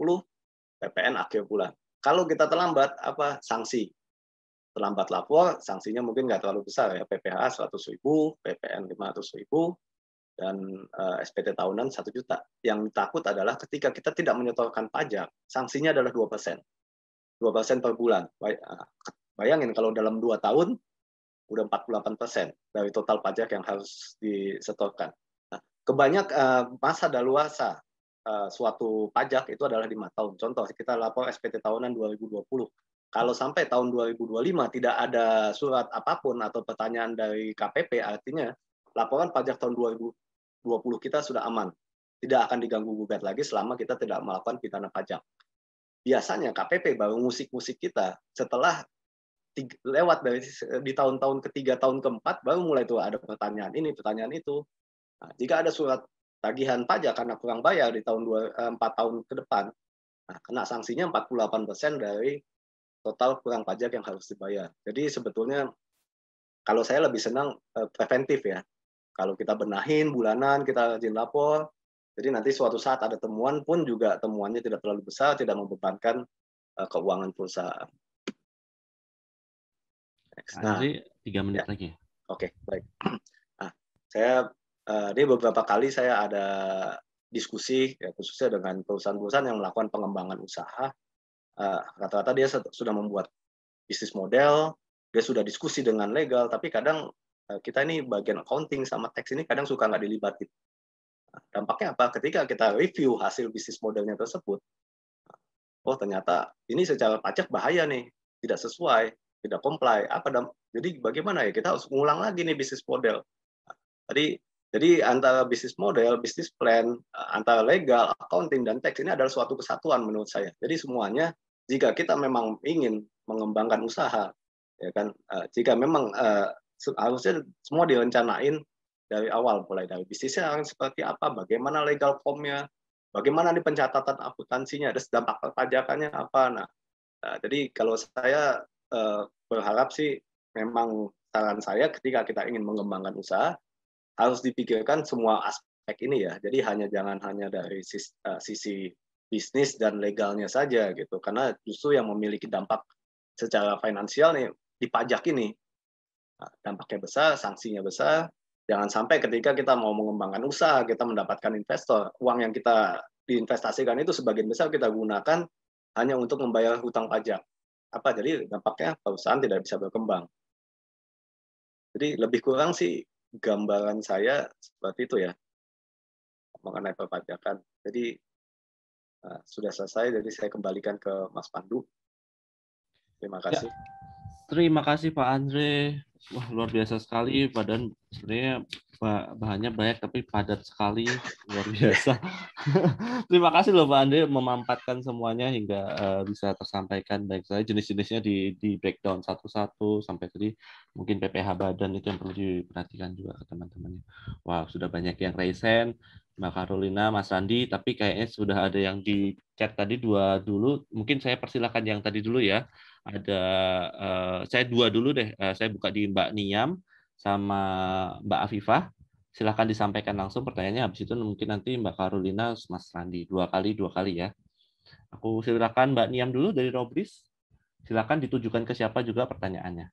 Speaker 4: PPN akhir bulan. Kalau kita terlambat, apa sanksi? Terlambat lapor, sanksinya mungkin nggak terlalu besar ya, PPh 100.000, PPN 500.000, dan SPT tahunan 1 juta. Yang takut adalah ketika kita tidak menyetorkan pajak, sanksinya adalah 2%. 2% per bulan. Bayangin kalau dalam 2 tahun, udah 48% dari total pajak yang harus disetorkan. Nah, masa daluarsa suatu pajak itu adalah 5 tahun. Contoh, kita lapor SPT tahunan 2020. Kalau sampai tahun 2025 tidak ada surat apapun atau pertanyaan dari KPP, artinya laporan pajak tahun 2020 kita sudah aman. Tidak akan diganggu-gugat lagi selama kita tidak melakukan pidana pajak. Biasanya KPP baru ngusik-ngusik kita setelah lewat di tahun-tahun ketiga, tahun keempat, baru mulai tuh ada pertanyaan ini, pertanyaan itu. Nah, jika ada surat tagihan pajak karena kurang bayar di tahun 4 tahun ke depan, nah, kena sanksinya 48% dari total kurang pajak yang harus dibayar. Jadi sebetulnya kalau saya lebih senang preventif ya. Kalau kita benahin bulanan, kita rajin lapor, jadi nanti suatu saat ada temuan pun juga temuannya tidak terlalu besar, tidak membebankan keuangan perusahaan.
Speaker 1: Nah, 3 menit
Speaker 4: ya.
Speaker 1: lagi.
Speaker 4: Oke, baik. Nah, ini beberapa kali saya ada diskusi ya, khususnya dengan perusahaan-perusahaan yang melakukan pengembangan usaha. Rata-rata dia sudah membuat bisnis model, dia sudah diskusi dengan legal, tapi kadang kita ini bagian accounting sama tax ini kadang suka nggak dilibatin. Dampaknya apa? Ketika kita review hasil bisnis modelnya tersebut, oh ternyata ini secara pajak bahaya nih, tidak sesuai, tidak comply. Jadi bagaimana ya? Kita harus mengulang lagi nih bisnis model. Jadi antara bisnis model, bisnis plan, antara legal, accounting, dan tax ini adalah suatu kesatuan menurut saya. Jadi semuanya, jika kita memang ingin mengembangkan usaha, ya kan, jika memang harusnya semua direncanain dari awal, mulai dari bisnisnya seperti apa, bagaimana legal form-nya, bagaimana nih pencatatan akuntansinya, ada dampak perpajakannya apa. Nah, jadi kalau saya berharap sih, memang saran saya ketika kita ingin mengembangkan usaha, harus dipikirkan semua aspek ini ya. Jadi jangan hanya dari sisi bisnis dan legalnya saja gitu. Karena justru yang memiliki dampak secara finansial nih di pajak ini. Dampaknya besar, sanksinya besar. Jangan sampai ketika kita mau mengembangkan usaha, kita mendapatkan investor, uang yang kita diinvestasikan itu sebagian besar kita gunakan hanya untuk membayar hutang pajak. Jadi dampaknya perusahaan tidak bisa berkembang. Jadi lebih kurang sih gambaran saya seperti itu ya mengenai perpajakan. Jadi sudah selesai, jadi saya kembalikan ke Mas Pandu. Terima kasih.
Speaker 1: Ya, terima kasih Pak Andre. Wah, luar biasa sekali. Padahal sebenarnya bahannya banyak tapi padat sekali, luar biasa. Terima kasih loh Pak Andre memampatkan semuanya hingga bisa tersampaikan baik saya. Jenis-jenisnya di breakdown satu-satu sampai tadi mungkin PPh badan itu yang perlu diperhatikan juga ke teman-temannya. Wah, sudah banyak yang raise hand, Mbak Carolina, Mas Randi, tapi kayaknya sudah ada yang di chat tadi 2 dulu. Mungkin saya persilakan yang tadi dulu ya. Ada saya 2 dulu deh. Saya buka di Mbak Niam sama Mbak Afifah. Silakan disampaikan langsung pertanyaannya. Habis itu mungkin nanti Mbak Carolina, Mas Randi 2 kali ya. Aku silakan Mbak Niam dulu dari Robris. Silakan ditujukan ke siapa juga pertanyaannya.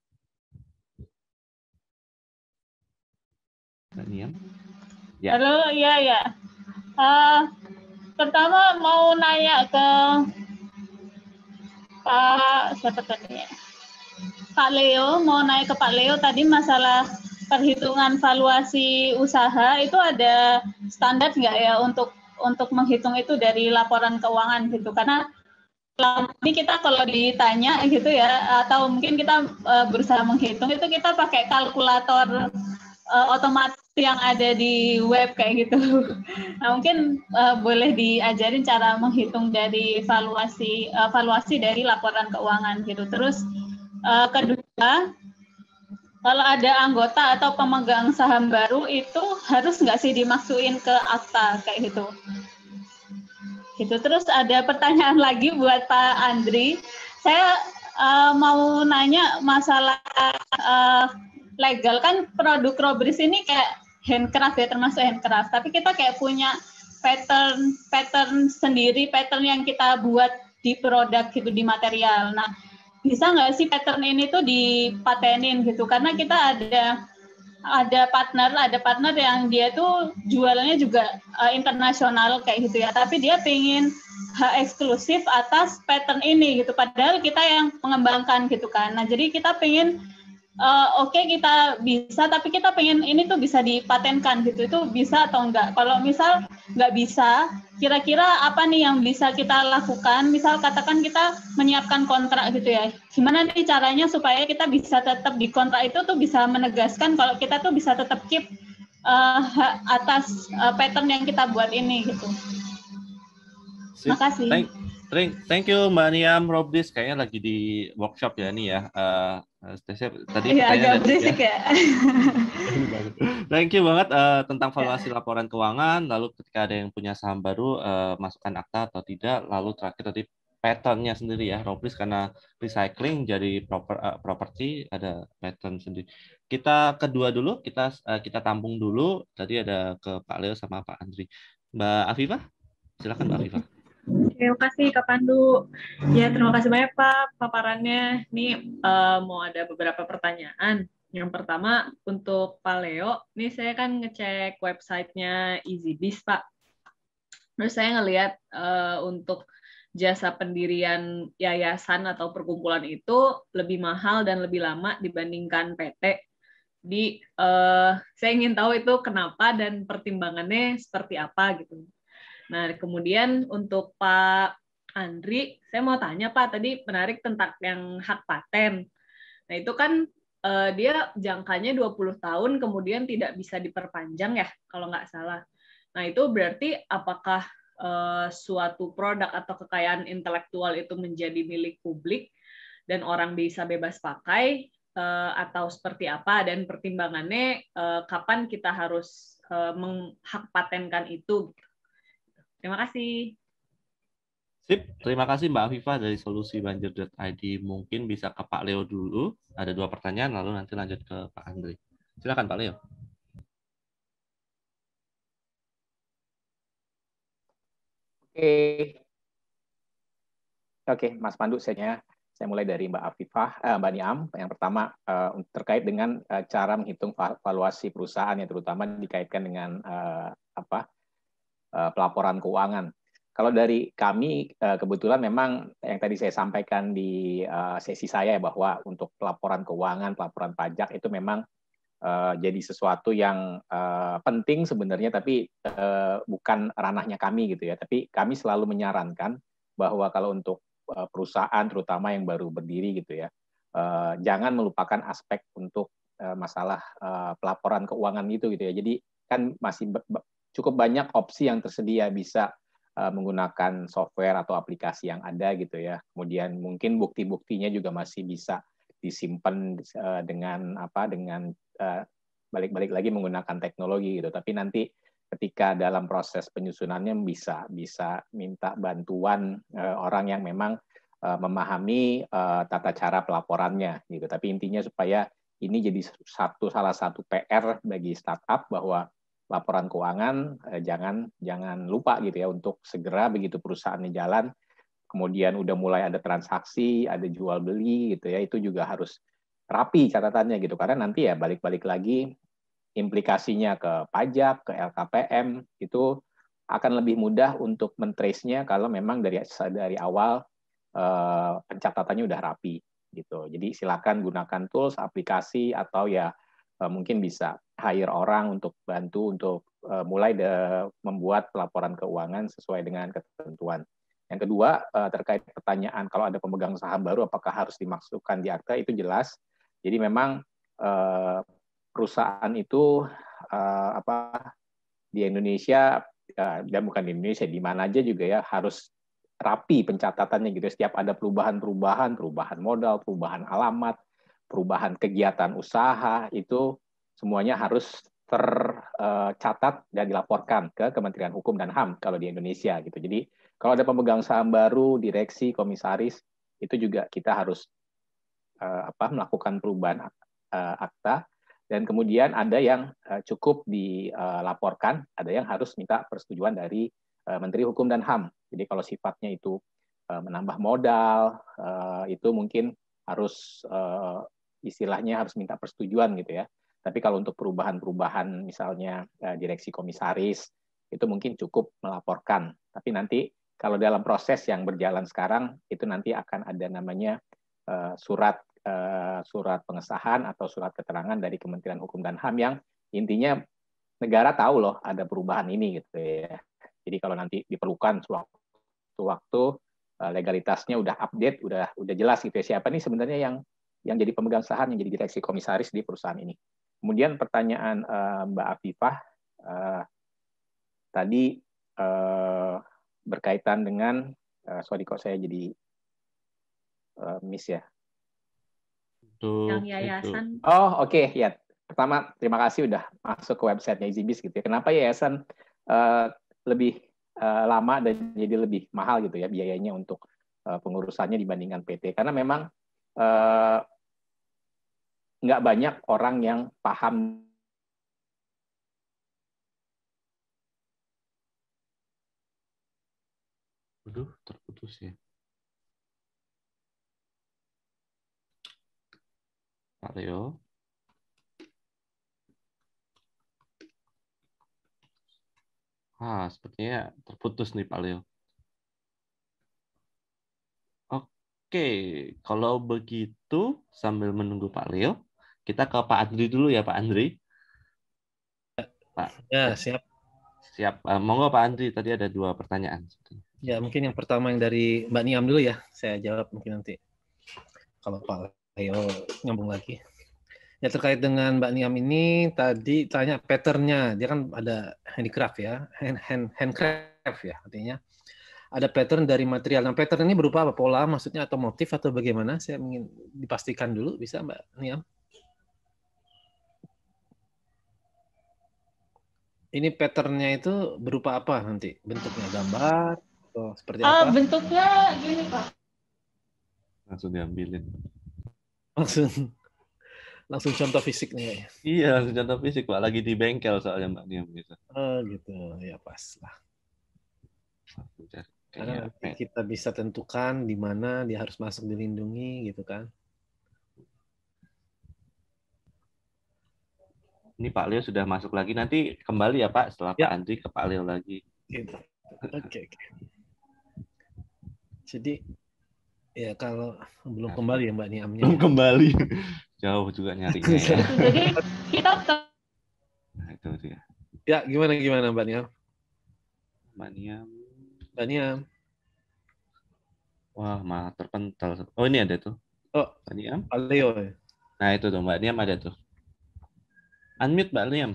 Speaker 1: Mbak Niam.
Speaker 5: Ya. Halo, ya. Pertama mau nanya ke Pak Leo, mau naik ke Pak Leo tadi masalah perhitungan valuasi usaha itu ada standar nggak ya untuk menghitung itu dari laporan keuangan gitu? Karena ini kita kalau ditanya gitu ya, atau mungkin kita berusaha menghitung itu kita pakai kalkulator otomatis yang ada di web kayak gitu. Nah, mungkin boleh diajarin cara menghitung dari valuasi dari laporan keuangan gitu. Terus kedua, kalau ada anggota atau pemegang saham baru itu harus nggak sih dimasukin ke akta kayak gitu? Gitu. Terus ada pertanyaan lagi buat Pak Andri. Saya mau nanya masalah legal, kan produk Robris ini kayak handcraft ya, termasuk handcraft. Tapi kita kayak punya pattern sendiri, pattern yang kita buat di produk gitu, di material. Nah, bisa nggak sih pattern ini tuh dipatenin gitu? Karena kita ada partner yang dia tuh jualannya juga internasional kayak gitu ya, tapi dia pengen hak eksklusif atas pattern ini gitu, padahal kita yang mengembangkan gitu kan. Nah, jadi kita pengen oke, kita bisa, tapi kita pengen ini tuh bisa dipatenkan gitu, itu bisa atau enggak? Kalau misal nggak bisa, kira-kira apa nih yang bisa kita lakukan? Misal katakan kita menyiapkan kontrak gitu ya, gimana nih caranya supaya kita bisa tetap di kontrak itu tuh bisa menegaskan kalau kita tuh bisa tetap keep atas pattern yang kita buat ini gitu. Makasih.
Speaker 1: Thank you Mbak Niam. Robris kayaknya lagi di workshop ya nih ya. Tadi
Speaker 5: ya, agak berisik ya.
Speaker 1: Thank you banget tentang valuasi laporan keuangan. Lalu ketika ada yang punya saham baru, masukkan akta atau tidak. Lalu terakhir tadi patternnya sendiri ya. Robris karena recycling jadi property, ada pattern sendiri. Kita kedua dulu, kita tampung dulu. Tadi ada ke Pak Leo sama Pak Andri. Mbak Afifah, silakan Mbak Afifah.
Speaker 6: Terima kasih Kak Pandu. Ya, terima kasih banyak Pak paparannya. Ini mau ada beberapa pertanyaan. Yang pertama untuk Pak Leo, ini saya kan ngecek websitenya EasyBiz Pak. Terus saya ngelihat untuk jasa pendirian yayasan atau perkumpulan itu lebih mahal dan lebih lama dibandingkan PT. Saya ingin tahu itu kenapa dan pertimbangannya seperti apa gitu. Nah, kemudian untuk Pak Andri, saya mau tanya Pak, tadi menarik tentang yang hak paten. Nah, itu kan dia jangkanya 20 tahun, kemudian tidak bisa diperpanjang ya, kalau nggak salah. Nah, itu berarti apakah suatu produk atau kekayaan intelektual itu menjadi milik publik dan orang bisa bebas pakai, atau seperti apa, dan pertimbangannya kapan kita harus menghak patenkan itu? Terima kasih.
Speaker 1: Sip, terima kasih Mbak Afifah dari Solusi Banjir.id. Mungkin bisa ke Pak Leo dulu. Ada 2 pertanyaan, lalu nanti lanjut ke Pak Andri. Silakan Pak Leo.
Speaker 2: Oke, Mas Pandu, saya mulai dari Mbak Afifah, Mbak Niam. Yang pertama terkait dengan cara menghitung valuasi perusahaan, yang terutama dikaitkan dengan pelaporan keuangan. Kalau dari kami, kebetulan memang yang tadi saya sampaikan di sesi saya bahwa untuk pelaporan keuangan, pelaporan pajak itu memang jadi sesuatu yang penting sebenarnya, tapi bukan ranahnya kami gitu ya. Tapi kami selalu menyarankan bahwa kalau untuk perusahaan, terutama yang baru berdiri gitu ya, jangan melupakan aspek untuk masalah pelaporan keuangan gitu ya. Jadi kan masih cukup banyak opsi yang tersedia, bisa menggunakan software atau aplikasi yang ada gitu ya. Kemudian mungkin bukti-buktinya juga masih bisa disimpan dengan balik-balik lagi menggunakan teknologi gitu. Tapi nanti ketika dalam proses penyusunannya bisa minta bantuan orang yang memang memahami tata cara pelaporannya gitu. Tapi intinya supaya ini jadi salah satu PR bagi startup bahwa laporan keuangan jangan lupa gitu ya, untuk segera begitu perusahaannya jalan, kemudian udah mulai ada transaksi, ada jual beli gitu ya, itu juga harus rapi catatannya gitu, karena nanti ya balik-balik lagi implikasinya ke pajak, ke LKPM, itu akan lebih mudah untuk men-trace-nya kalau memang dari awal pencatatannya udah rapi gitu. Jadi silakan gunakan tools, aplikasi, atau ya mungkin bisa hire orang untuk bantu untuk mulai membuat pelaporan keuangan sesuai dengan ketentuan. Yang kedua, terkait pertanyaan kalau ada pemegang saham baru apakah harus dimasukkan di akta, itu jelas. Jadi memang perusahaan itu di Indonesia, dan bukan di Indonesia, di mana aja juga ya harus rapi pencatatannya gitu. Setiap ada perubahan modal, perubahan alamat, perubahan kegiatan usaha, itu semuanya harus tercatat dan dilaporkan ke Kementerian Hukum dan HAM kalau di Indonesia gitu. Jadi kalau ada pemegang saham baru, direksi, komisaris, itu juga kita harus melakukan perubahan akta. Dan kemudian ada yang cukup dilaporkan, ada yang harus minta persetujuan dari Menteri Hukum dan HAM. Jadi kalau sifatnya itu menambah modal, itu mungkin harus istilahnya harus minta persetujuan gitu ya. Tapi kalau untuk perubahan-perubahan misalnya direksi komisaris, itu mungkin cukup melaporkan. Tapi nanti kalau dalam proses yang berjalan sekarang, itu nanti akan ada namanya surat pengesahan atau surat keterangan dari Kementerian Hukum dan HAM yang intinya negara tahu loh ada perubahan ini gitu ya. Jadi kalau nanti diperlukan sewaktu-waktu legalitasnya udah update, udah jelas gitu ya, siapa nih sebenarnya yang jadi pemegang saham, yang jadi direksi komisaris di perusahaan ini. Kemudian pertanyaan Mbak Afifah tadi berkaitan dengan sorry kok saya jadi miss ya.
Speaker 6: Yang yayasan.
Speaker 2: Oh oke. Ya. Pertama terima kasih udah masuk ke websitenya EasyBiz gitu ya. Kenapa yayasan lebih lama dan jadi lebih mahal gitu ya biayanya untuk pengurusannya dibandingkan PT? Karena memang nggak banyak orang yang paham.
Speaker 1: Aduh, terputus ya. Pak Leo. Sepertinya terputus nih Pak Leo. Oke, kalau begitu sambil menunggu Pak Leo, kita ke Pak Andri dulu ya Pak Andri. Pak.
Speaker 3: Ya, siap.
Speaker 1: Siap. Monggo Pak Andri, tadi ada 2 pertanyaan.
Speaker 3: Ya, mungkin yang pertama yang dari Mbak Niam dulu ya. Saya jawab mungkin nanti. Kalau Pak Leo nyambung lagi. Ya, terkait dengan Mbak Niam ini tadi tanya pattern-nya. Dia kan ada handicraft ya, handcraft ya, artinya ada pattern dari material. Nah, pattern ini berupa apa? Pola maksudnya atau motif atau bagaimana? Saya ingin dipastikan dulu, bisa Mbak Niam? Ini pattern-nya itu berupa apa nanti? Bentuknya gambar atau seperti apa?
Speaker 5: Bentuknya gini Pak.
Speaker 1: Langsung diambilin.
Speaker 3: Langsung contoh fisik nih.
Speaker 1: Iya, langsung contoh fisik Pak. Lagi di bengkel soalnya Mbak Niam gitu.
Speaker 3: Oh gitu, ya pas lah. Karena nanti kita bisa tentukan di mana dia harus masuk dilindungi gitu kan.
Speaker 1: Ini Pak Leo sudah masuk lagi. Nanti kembali ya Pak setelah Pak Andri ke Pak Leo lagi.
Speaker 3: Gitu. Oke. Jadi ya kalau belum kembali ya Mbak Niamnya.
Speaker 1: Belum kembali. Jauh juga nyarinya. Ya.
Speaker 5: Jadi kita
Speaker 1: Nah, itu dia.
Speaker 3: Ya, gimana Mbak Niam?
Speaker 1: Mbak
Speaker 3: Niam.
Speaker 1: Wah, malah terpental. Oh, ini ada tuh.
Speaker 3: Oh,
Speaker 1: Mbak Niam.
Speaker 3: Pak Leo.
Speaker 1: Nah, itu tuh Mbak Niam ada tuh. Unmute Mbak Niam.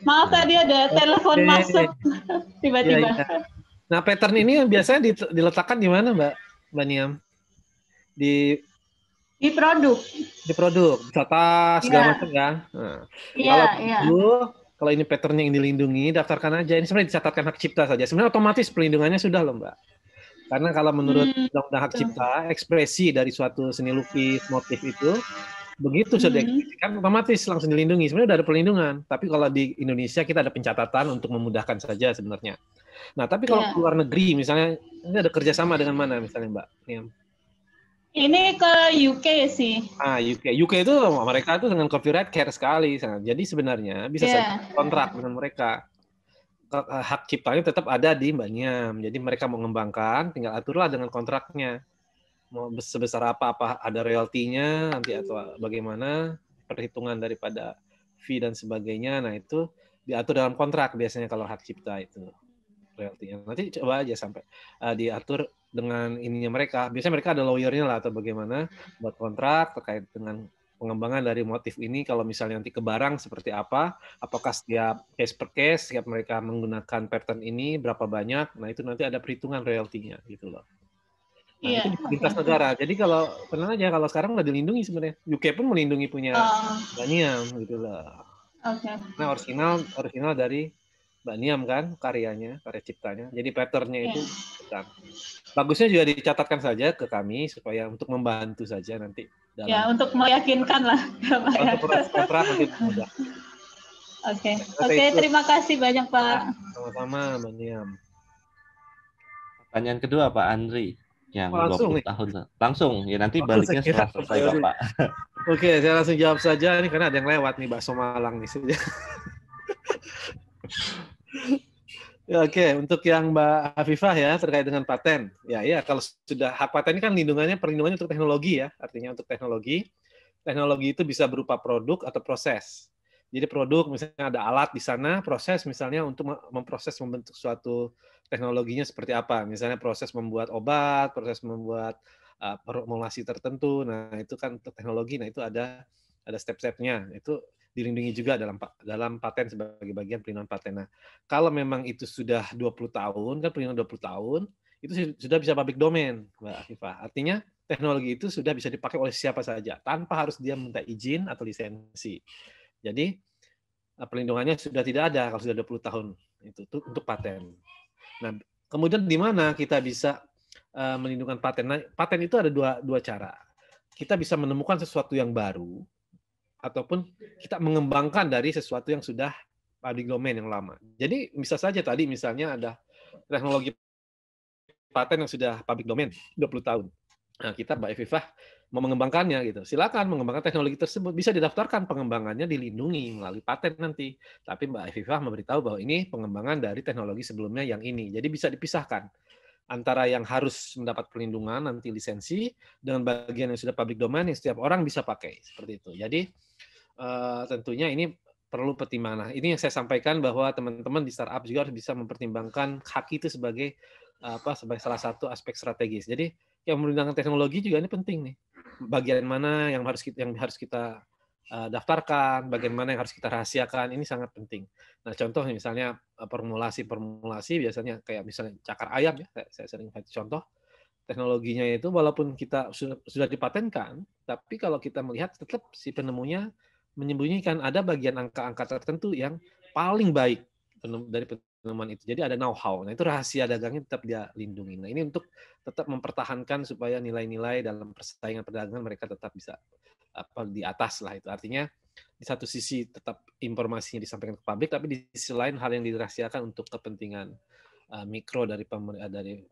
Speaker 5: Maaf tadi ada telepon masuk tiba-tiba.
Speaker 3: Ya. Nah, pattern ini biasanya diletakkan di mana, Mbak Niam? Di produk. Di produk, bisa tas, segala macam kan. Nah, kalau ini patternnya yang dilindungi, daftarkan aja. Ini sebenarnya dicatatkan hak cipta saja. Sebenarnya otomatis pelindungannya sudah loh, Mbak. Karena kalau menurut Undang-Undang Hak Cipta, ekspresi dari suatu seni lukis, motif itu, begitu sudah diekspresikan, otomatis langsung dilindungi. Sebenarnya sudah ada perlindungan. Tapi kalau di Indonesia kita ada pencatatan untuk memudahkan saja sebenarnya. Nah, tapi kalau ke luar negeri, misalnya, ini ada kerjasama dengan mana misalnya, Mbak?
Speaker 5: Ini ke UK sih.
Speaker 3: UK itu mereka itu dengan copyright care sekali. Jadi sebenarnya bisa saja kontrak dengan mereka. Hak ciptanya tetap ada di Mbak Niam. Jadi mereka mau mengembangkan, tinggal aturlah dengan kontraknya. mau sebesar apa ada royaltinya nanti atau bagaimana perhitungan daripada fee dan sebagainya. Nah itu diatur dalam kontrak biasanya kalau hak cipta itu royaltinya. Nanti coba aja sampai diatur dengan ininya mereka. Biasanya mereka ada lawyernya lah atau bagaimana buat kontrak terkait dengan pengembangan dari motif ini. Kalau misalnya nanti ke barang seperti apa, apakah setiap case per case, setiap mereka menggunakan pattern ini berapa banyak. Nah itu nanti ada perhitungan royaltinya gitu loh. Nah, itu di lintas negara. Jadi kalau tenang aja, kalau sekarang udah dilindungi sebenarnya. UK pun melindungi punya Mbak Niam gitu loh. Nah, original dari Mbak Niam kan karya ciptanya. Jadi patternnya itu bukan. Bagusnya juga dicatatkan saja ke kami supaya untuk membantu saja nanti dalam
Speaker 5: untuk meyakinkan lah.
Speaker 3: Untuk kontrak nanti mudah.
Speaker 5: Oke, terima kasih banyak Pak.
Speaker 3: Sama-sama Mbak Niam.
Speaker 1: Pertanyaan kedua Pak Andri yang
Speaker 3: langsung
Speaker 1: 20 tahun. Langsung ya, nanti baliknya setelah selesai Bapak.
Speaker 3: Oke, saya langsung jawab saja nih karena ada yang lewat nih bakso Malang nih saja. Ya, oke, untuk yang Mbak Hafifah ya terkait dengan paten. Ya, kalau sudah hak paten ini kan perlindungannya untuk teknologi ya. Artinya untuk teknologi itu bisa berupa produk atau proses. Jadi produk misalnya ada alat di sana, proses misalnya untuk membentuk suatu teknologinya seperti apa. Misalnya proses membuat obat, proses membuat formulasi tertentu. Nah, itu kan untuk teknologi. Nah, itu ada step-stepnya. Itu dilindungi juga dalam paten sebagai bagian pelindungan paten. Nah, kalau memang itu sudah 20 tahun, kan pelindungan 20 tahun, itu sudah bisa public domain, Mbak Afifah. Artinya teknologi itu sudah bisa dipakai oleh siapa saja, tanpa harus dia minta izin atau lisensi. Jadi, perlindungannya sudah tidak ada kalau sudah 20 tahun itu untuk paten. Nah, kemudian di mana kita bisa melindungi paten? Nah, paten itu ada dua cara. Kita bisa menemukan sesuatu yang baru, ataupun kita mengembangkan dari sesuatu yang sudah public domain yang lama. Jadi bisa saja tadi misalnya ada teknologi paten yang sudah public domain 20 tahun. Nah, kita Mbak Afifah mau mengembangkannya gitu. Silakan mengembangkan teknologi tersebut, bisa didaftarkan pengembangannya dilindungi melalui paten nanti. Tapi Mbak Afifah memberitahu bahwa ini pengembangan dari teknologi sebelumnya yang ini. Jadi bisa dipisahkan antara yang harus mendapat perlindungan nanti lisensi dengan bagian yang sudah public domain yang setiap orang bisa pakai seperti itu. Jadi tentunya ini perlu pertimbangan. Ini yang saya sampaikan bahwa teman-teman di startup juga harus bisa mempertimbangkan hak itu sebagai sebagai salah satu aspek strategis. Jadi yang menggunakan teknologi juga ini penting nih. Bagian mana yang harus kita daftarkan, bagian mana yang harus kita rahasiakan, ini sangat penting. Nah, contoh misalnya formulasi biasanya kayak misalnya cakar ayam ya, saya sering contoh teknologinya itu walaupun kita sudah dipatenkan, tapi kalau kita melihat tetap si penemunya menyembunyikan ada bagian angka-angka tertentu yang paling baik dari penemuan itu. Jadi ada know-how. Nah, itu rahasia dagangnya tetap dia lindungi. Nah, ini untuk tetap mempertahankan supaya nilai-nilai dalam persaingan perdagangan mereka tetap bisa di atas lah itu. Artinya di satu sisi tetap informasinya disampaikan ke publik, tapi di sisi lain hal yang dirahasiakan untuk kepentingan mikro dari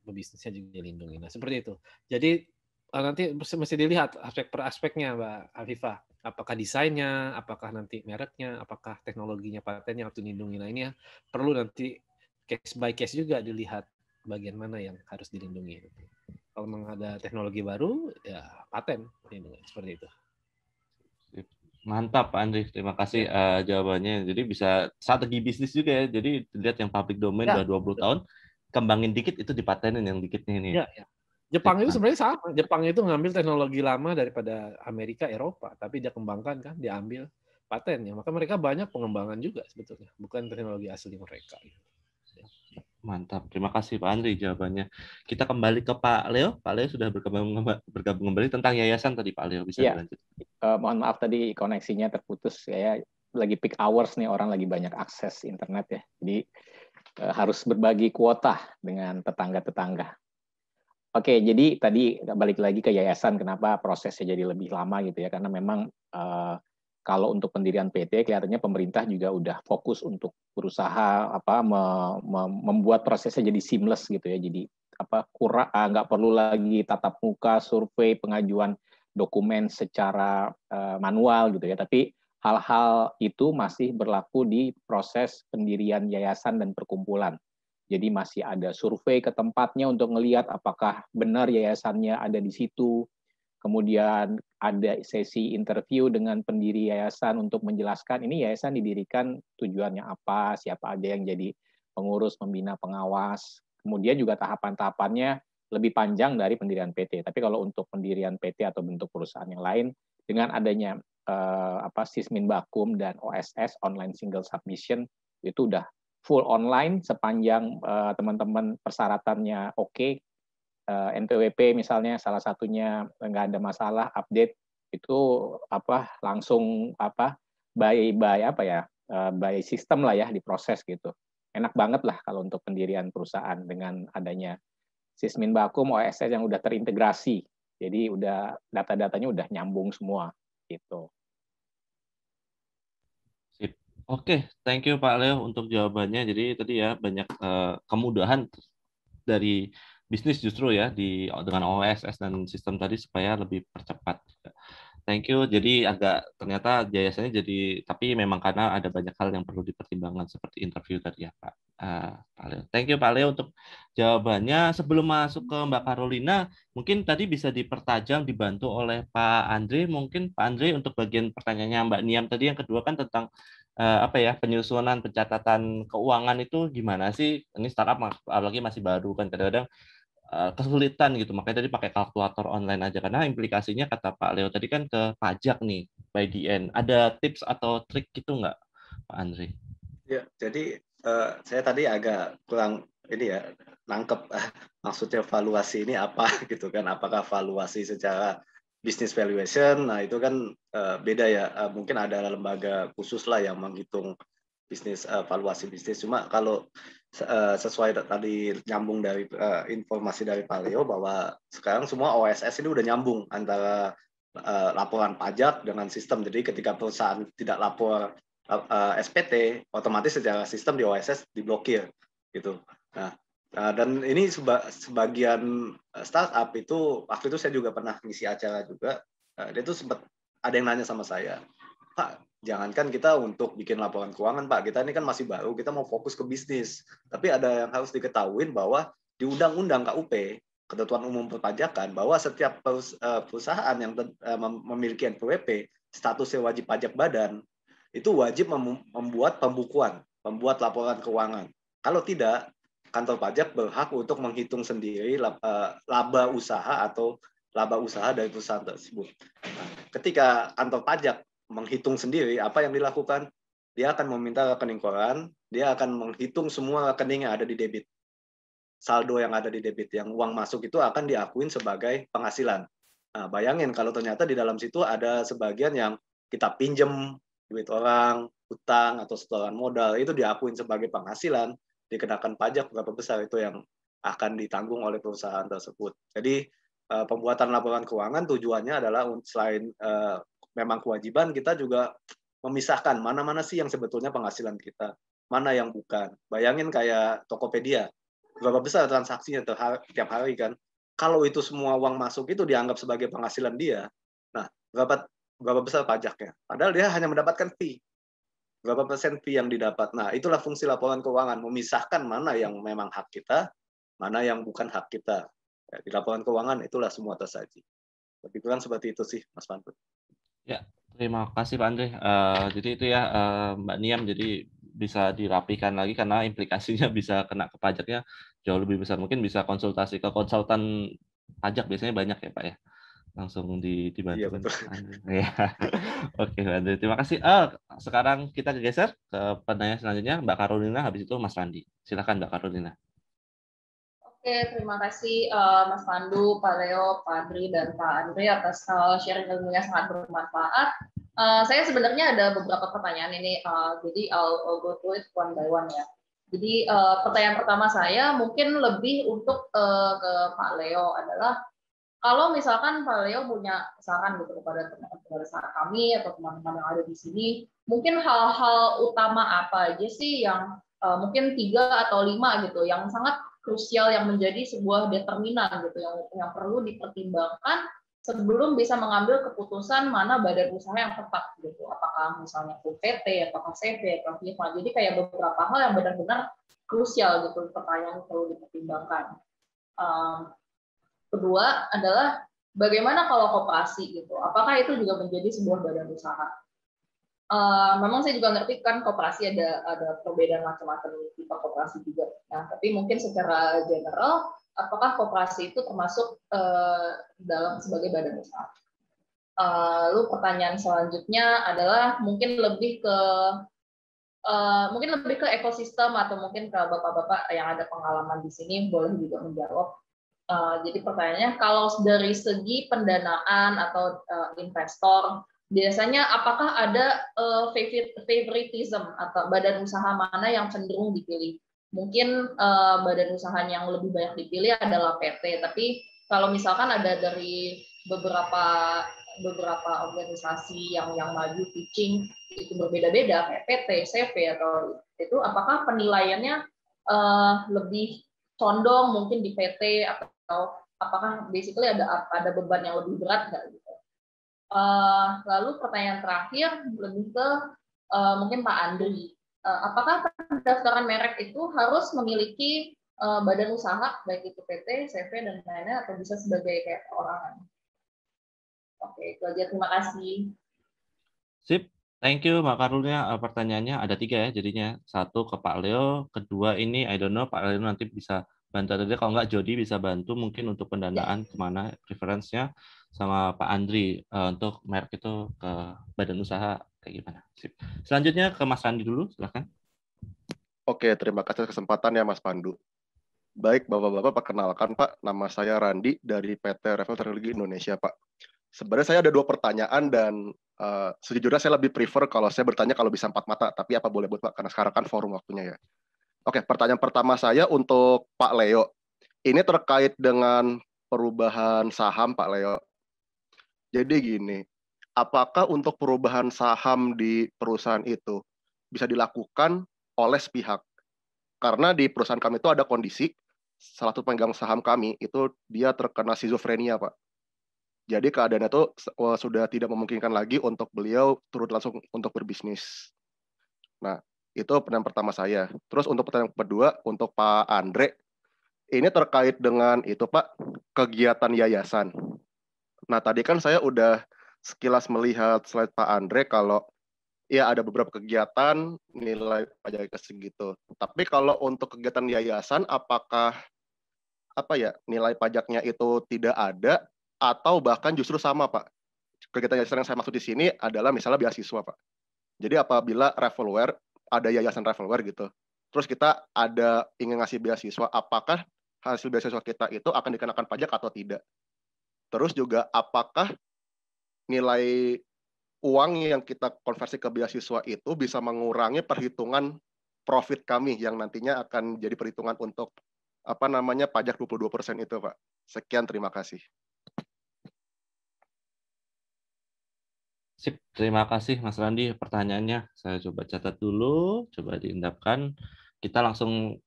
Speaker 3: pebisnisnya juga dilindungi. Nah, seperti itu. Jadi nanti mesti dilihat aspek per aspeknya, Mbak Afifah. Apakah desainnya, apakah nanti mereknya, apakah teknologinya, patennya harus dilindungi. Nah, ini ya perlu nanti case by case juga dilihat bagian mana yang harus dilindungi. Kalau memang ada teknologi baru, ya paten dilindungi. Seperti itu.
Speaker 1: Mantap Pak Andri, terima kasih jawabannya. Jadi bisa strategi bisnis juga ya. Jadi lihat yang public domain udah 20 tahun, kembangin dikit itu dipatenin yang dikitnya ini.
Speaker 3: Ya. Jepang itu sebenarnya sama. Jepang itu ngambil teknologi lama daripada Amerika, Eropa, tapi dia kembangkan kan, diambil patennya. Maka mereka banyak pengembangan juga sebetulnya, bukan teknologi asli mereka.
Speaker 1: Mantap, terima kasih Pak Andri jawabannya. Kita kembali ke Pak Leo. Pak Leo sudah bergabung kembali tentang yayasan tadi Pak Leo, bisa dilanjut.
Speaker 2: Mohon maaf tadi koneksinya terputus. Saya lagi peak hours nih, orang lagi banyak akses internet ya. Jadi harus berbagi kuota dengan tetangga-tetangga. Oke, jadi tadi balik lagi ke yayasan, kenapa prosesnya jadi lebih lama gitu ya? Karena memang kalau untuk pendirian PT, kelihatannya pemerintah juga udah fokus untuk berusaha membuat prosesnya jadi seamless gitu ya. Jadi nggak perlu lagi tatap muka, survei, pengajuan dokumen secara manual gitu ya. Tapi hal-hal itu masih berlaku di proses pendirian yayasan dan perkumpulan. Jadi masih ada survei ke tempatnya untuk ngelihat apakah benar yayasannya ada di situ. Kemudian ada sesi interview dengan pendiri yayasan untuk menjelaskan ini yayasan didirikan tujuannya apa, siapa aja yang jadi pengurus, pembina, pengawas. Kemudian juga tahapan-tahapannya lebih panjang dari pendirian PT. Tapi kalau untuk pendirian PT atau bentuk perusahaan yang lain, dengan adanya Sisminbakum dan OSS online single submission itu udah full online sepanjang teman-teman persyaratannya oke. NPWP misalnya salah satunya nggak ada masalah, update itu langsung by sistem lah ya, diproses gitu. Enak banget lah kalau untuk pendirian perusahaan dengan adanya Sisminbakum OSS yang udah terintegrasi. Jadi udah data-datanya udah nyambung semua gitu.
Speaker 1: Oke, thank you Pak Leo untuk jawabannya. Jadi tadi ya banyak kemudahan dari bisnis justru ya dengan OSS dan sistem tadi supaya lebih percepat. Thank you. Jadi ternyata yayasannya jadi, tapi memang karena ada banyak hal yang perlu dipertimbangkan seperti interview tadi ya Pak Leo. Thank you Pak Leo untuk jawabannya. Sebelum masuk ke Mbak Carolina, mungkin tadi bisa dipertajam dibantu oleh Pak Andre. Mungkin Pak Andre untuk bagian pertanyaannya Mbak Niam tadi yang kedua kan tentang penyusunan pencatatan keuangan itu gimana sih? Ini startup apalagi masih baru kan, kadang-kadang kesulitan gitu, makanya tadi pakai kalkulator online aja karena implikasinya kata Pak Leo tadi kan ke pajak nih by the end. Ada tips atau trik gitu nggak Pak Andre?
Speaker 4: Ya, jadi saya tadi agak kurang ini ya nangkep maksudnya valuasi ini apa gitu kan? Apakah valuasi secara business valuation? Nah itu kan beda ya. Mungkin ada lembaga khusus lah yang menghitung bisnis, valuasi bisnis. Cuma kalau sesuai tadi nyambung dari informasi dari Pak Leo bahwa sekarang semua OSS ini udah nyambung antara laporan pajak dengan sistem. Jadi ketika perusahaan tidak lapor SPT, otomatis secara sistem di OSS diblokir gitu. Nah, dan ini sebagian startup itu waktu itu saya juga pernah ngisi acara juga. Dia tuh sempat ada yang nanya sama saya, Pak, jangankan kita untuk bikin laporan keuangan, Pak, kita ini kan masih baru, kita mau fokus ke bisnis. Tapi ada yang harus diketahui bahwa di Undang-Undang KUP, Ketentuan Umum Perpajakan, bahwa setiap perusahaan yang memiliki NPWP, statusnya wajib pajak badan, itu wajib membuat pembukuan, membuat laporan keuangan. Kalau tidak, kantor pajak berhak untuk menghitung sendiri laba usaha atau laba usaha dari perusahaan tersebut. Nah, ketika kantor pajak menghitung sendiri, apa yang dilakukan? Dia akan meminta rekening koran, dia akan menghitung semua rekening yang ada di debit. Saldo yang ada di debit, yang uang masuk itu akan diakuin sebagai penghasilan. Nah, bayangin kalau ternyata di dalam situ ada sebagian yang kita pinjem, duit orang, utang, atau setoran modal, itu diakuin sebagai penghasilan, dikenakan pajak berapa besar itu yang akan ditanggung oleh perusahaan tersebut. Jadi pembuatan laporan keuangan tujuannya adalah selain memang kewajiban, kita juga memisahkan mana-mana sih yang sebetulnya penghasilan kita, mana yang bukan. Bayangin kayak Tokopedia, berapa besar transaksinya tiap hari kan. Kalau itu semua uang masuk itu dianggap sebagai penghasilan dia, nah berapa besar pajaknya? Padahal dia hanya mendapatkan fee. Berapa persen fee yang didapat? Nah, itulah fungsi laporan keuangan, memisahkan mana yang memang hak kita, mana yang bukan hak kita. Di laporan keuangan itulah semua tersaji. Lebih kurang seperti itu sih, Mas Pantu.
Speaker 1: Ya, terima kasih Pak Andre. Jadi itu ya Mbak Niam, jadi bisa dirapikan lagi karena implikasinya bisa kena ke pajaknya jauh lebih besar. Mungkin bisa konsultasi ke konsultan pajak, biasanya banyak ya Pak ya. Langsung dibantu. Iya, betul. Ya. Oke, Mbak Andre. Terima kasih. Sekarang kita geser ke pertanyaan selanjutnya, Mbak Carolina, habis itu Mas Randi. Silakan Mbak Carolina.
Speaker 7: Oke, terima kasih Mas Pandu, Pak Leo, Pak Adri, dan Pak Andre atas sharing ilmunya sangat bermanfaat. Saya sebenarnya ada beberapa pertanyaan ini, jadi I'll go through it one by one ya. Jadi pertanyaan pertama saya mungkin lebih untuk ke Pak Leo adalah, kalau misalkan Pak Leo punya saran gitu kepada teman-teman kami atau teman-teman yang ada di sini, mungkin hal-hal utama apa aja sih yang mungkin 3 atau 5 gitu, yang sangat krusial yang menjadi sebuah determinan gitu, yang perlu dipertimbangkan sebelum bisa mengambil keputusan mana badan usaha yang tepat gitu. Apakah misalnya PT, apakah CV, atau FIFA. Jadi kayak beberapa hal yang benar-benar krusial gitu, pertanyaan perlu dipertimbangkan. Kedua adalah bagaimana kalau koperasi gitu. Apakah itu juga menjadi sebuah badan usaha? Memang saya juga ngerti kan koperasi ada perbedaan macam-macam tipe koperasi juga. Nah, tapi mungkin secara general, apakah koperasi itu termasuk dalam sebagai badan usaha? Lalu pertanyaan selanjutnya adalah mungkin lebih ke ekosistem atau mungkin ke bapak-bapak yang ada pengalaman di sini boleh juga menjawab. Jadi pertanyaannya, kalau dari segi pendanaan atau investor, biasanya apakah ada favoritism atau badan usaha mana yang cenderung dipilih? Mungkin badan usaha yang lebih banyak dipilih adalah PT, tapi kalau misalkan ada dari beberapa organisasi yang maju pitching itu berbeda-beda kayak PT, CV atau itu, apakah penilaiannya lebih condong mungkin di PT atau apakah basically ada beban yang lebih berat nggak gitu? Lalu pertanyaan terakhir lebih ke mungkin Pak Andri, apakah pendaftaran merek itu harus memiliki badan usaha baik itu PT, CV dan lain-lain atau bisa sebagai kayak perorangan? Oke, itu aja. Terima kasih.
Speaker 1: Sip, thank you Mbak Karolina. Pertanyaannya ada 3 ya jadinya. 1 ke Pak Leo, kedua ini I don't know Pak Leo nanti bisa bantu tadi, kalau nggak Jody bisa bantu mungkin untuk pendanaan kemana preferensinya, sama Pak Andri untuk merek itu ke badan usaha kayak gimana. Sip. Selanjutnya ke Mas Randi dulu, silakan.
Speaker 8: Oke, terima kasih kesempatan ya Mas Pandu. Baik, Bapak-Bapak, perkenalkan Pak, nama saya Randi dari PT Revel Teknologi Indonesia Pak. Sebenarnya saya ada 2 pertanyaan dan sejujurnya saya lebih prefer kalau saya bertanya kalau bisa 4 mata, tapi apa boleh buat Pak, karena sekarang kan forum waktunya ya. Oke, pertanyaan pertama saya untuk Pak Leo. Ini terkait dengan perubahan saham Pak Leo. Jadi gini, apakah untuk perubahan saham di perusahaan itu bisa dilakukan oleh sepihak? Karena di perusahaan kami itu ada kondisi, salah satu pemegang saham kami itu dia terkena skizofrenia Pak. Jadi keadaannya itu sudah tidak memungkinkan lagi untuk beliau turut langsung untuk berbisnis. Nah, itu pertanyaan pertama saya. Terus untuk pertanyaan kedua, untuk Pak Andre, ini terkait dengan itu Pak, kegiatan yayasan. Nah, tadi kan saya udah sekilas melihat slide Pak Andre kalau ya ada beberapa kegiatan nilai pajaknya segitu. Tapi kalau untuk kegiatan yayasan, apakah nilai pajaknya itu tidak ada atau bahkan justru sama Pak? Kegiatan yayasan yang saya maksud di sini adalah misalnya beasiswa Pak. Jadi apabila Revelware, ada yayasan Revelware gitu, terus kita ingin ngasih beasiswa, apakah hasil beasiswa kita itu akan dikenakan pajak atau tidak? Terus juga apakah nilai uang yang kita konversi ke beasiswa itu bisa mengurangi perhitungan profit kami yang nantinya akan jadi perhitungan untuk pajak 22% itu Pak. Sekian, terima kasih.
Speaker 1: Sip, terima kasih Mas Randi pertanyaannya. Saya coba catat dulu, coba diendapkan. Kita langsung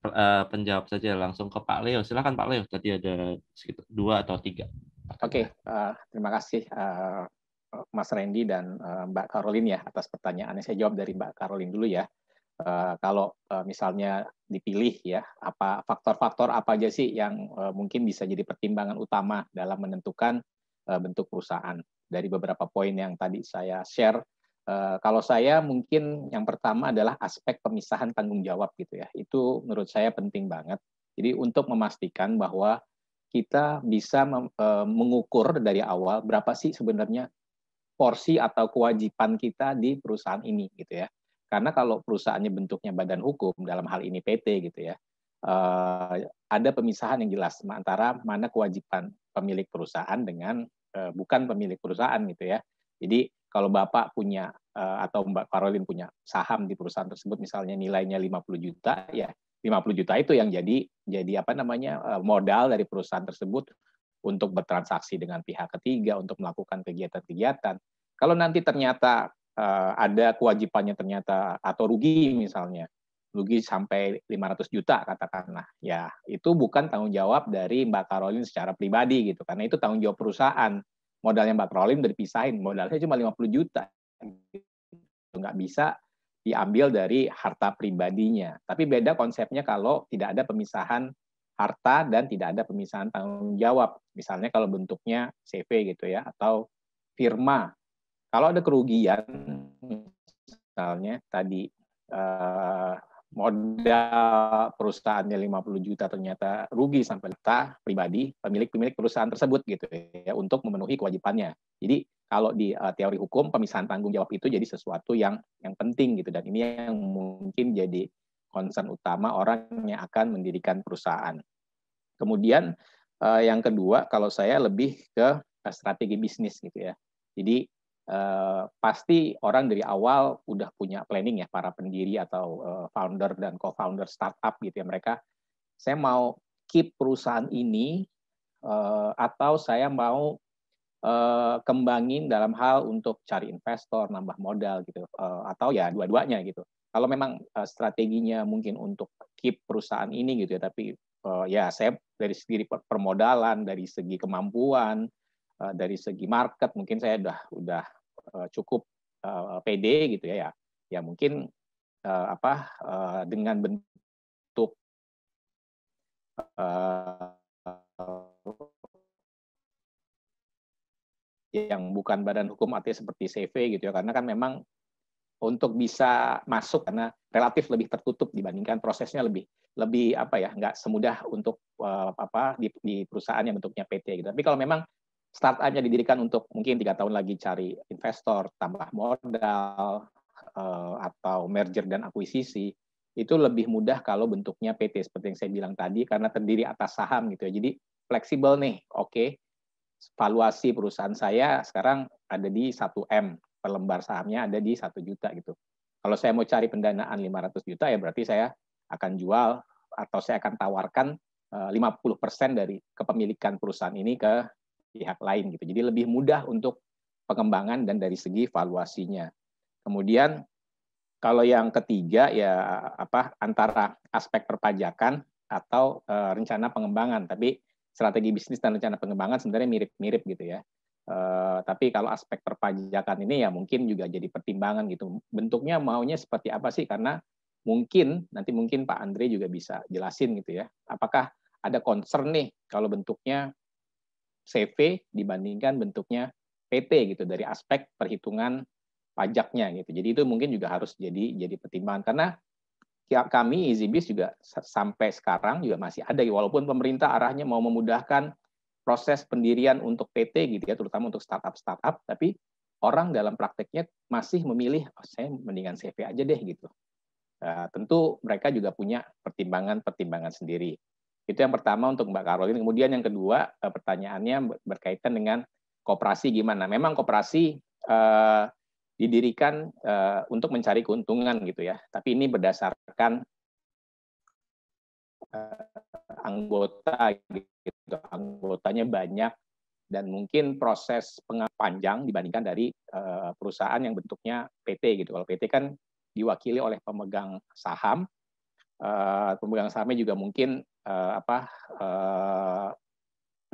Speaker 1: penjawab saja langsung ke Pak Leo. Silakan Pak Leo. Tadi ada sekitar 2 atau 3.
Speaker 2: Oke, terima kasih Mas Randy dan Mbak Caroline ya atas pertanyaannya. Saya jawab dari Mbak Caroline dulu ya. Kalau misalnya dipilih ya, apa faktor-faktor apa aja sih yang mungkin bisa jadi pertimbangan utama dalam menentukan bentuk perusahaan? Dari beberapa poin yang tadi saya share, kalau saya mungkin yang pertama adalah aspek pemisahan tanggung jawab gitu ya. Itu menurut saya penting banget. Jadi untuk memastikan bahwa kita bisa mengukur dari awal berapa sih sebenarnya porsi atau kewajiban kita di perusahaan ini gitu ya. Karena kalau perusahaannya bentuknya badan hukum, dalam hal ini PT gitu ya, ada pemisahan yang jelas antara mana kewajiban pemilik perusahaan dengan bukan pemilik perusahaan gitu ya. Jadi kalau Bapak punya atau Mbak Caroline punya saham di perusahaan tersebut misalnya nilainya 50 juta ya 50 juta itu yang jadi modal dari perusahaan tersebut untuk bertransaksi dengan pihak ketiga untuk melakukan kegiatan-kegiatan. Kalau nanti ternyata ada kewajibannya ternyata atau rugi misalnya, rugi sampai 500 juta katakanlah, ya itu bukan tanggung jawab dari Mbak Caroline secara pribadi gitu, karena itu tanggung jawab perusahaan. modalnya Mbak Caroline udah dipisahin, modalnya cuma 50 juta. Nggak bisa diambil dari harta pribadinya. Tapi beda konsepnya kalau tidak ada pemisahan harta dan tidak ada pemisahan tanggung jawab. Misalnya kalau bentuknya CV gitu ya, atau firma. Kalau ada kerugian, misalnya tadi modal perusahaannya 50 juta ternyata rugi sampai juta pribadi, pemilik perusahaan tersebut gitu ya, untuk memenuhi kewajibannya. Jadi kalau di teori hukum pemisahan tanggung jawab itu jadi sesuatu yang penting gitu, dan ini yang mungkin jadi concern utama orang yang akan mendirikan perusahaan. Kemudian yang kedua, kalau saya lebih ke strategi bisnis gitu ya. Jadi pasti orang dari awal udah punya planning ya, para pendiri atau founder dan co-founder startup gitu ya, mereka, saya mau keep perusahaan ini atau saya mau kembangin dalam hal untuk cari investor, nambah modal gitu, atau ya dua-duanya gitu. Kalau memang strateginya mungkin untuk keep perusahaan ini gitu ya, tapi ya saya dari segi permodalan, dari segi kemampuan, dari segi market mungkin saya udah cukup pede gitu ya, ya mungkin dengan bentuk yang bukan badan hukum artinya seperti CV gitu ya, karena kan memang untuk bisa masuk karena relatif lebih tertutup dibandingkan prosesnya lebih nggak semudah untuk di perusahaan yang bentuknya PT gitu. Tapi kalau memang startupnya didirikan untuk mungkin 3 tahun lagi cari investor, tambah modal, atau merger dan akuisisi, itu lebih mudah kalau bentuknya PT seperti yang saya bilang tadi, karena terdiri atas saham gitu ya. Jadi fleksibel nih, oke. Valuasi perusahaan saya sekarang ada di 1M, per lembar sahamnya ada di 1 juta gitu. Kalau saya mau cari pendanaan 500 juta ya berarti saya akan jual atau saya akan tawarkan 50% dari kepemilikan perusahaan ini ke pihak lain gitu. Jadi lebih mudah untuk pengembangan dan dari segi valuasinya. Kemudian kalau yang ketiga ya antara aspek perpajakan atau rencana pengembangan, tapi strategi bisnis dan rencana pengembangan sebenarnya mirip-mirip gitu ya. Tapi kalau aspek perpajakan ini ya mungkin juga jadi pertimbangan gitu. Bentuknya maunya seperti apa sih? Karena mungkin Pak Andre juga bisa jelasin gitu ya. Apakah ada concern nih kalau bentuknya CV dibandingkan bentuknya PT gitu dari aspek perhitungan pajaknya gitu. Jadi itu mungkin juga harus jadi pertimbangan, karena kami EasyBiz juga sampai sekarang juga masih ada, walaupun pemerintah arahnya mau memudahkan proses pendirian untuk PT gitu ya, terutama untuk startup, tapi orang dalam prakteknya masih memilih saya mendingan CV aja deh gitu. Tentu mereka juga punya pertimbangan sendiri. Itu yang pertama untuk Mbak Caroline. Kemudian yang kedua, pertanyaannya berkaitan dengan koperasi gimana. Memang koperasi didirikan untuk mencari keuntungan gitu ya. Tapi ini berdasarkan anggota gitu. Anggotanya banyak dan mungkin proses panjang dibandingkan dari perusahaan yang bentuknya PT gitu. Kalau PT kan diwakili oleh pemegang saham. Pemegang sahamnya juga mungkin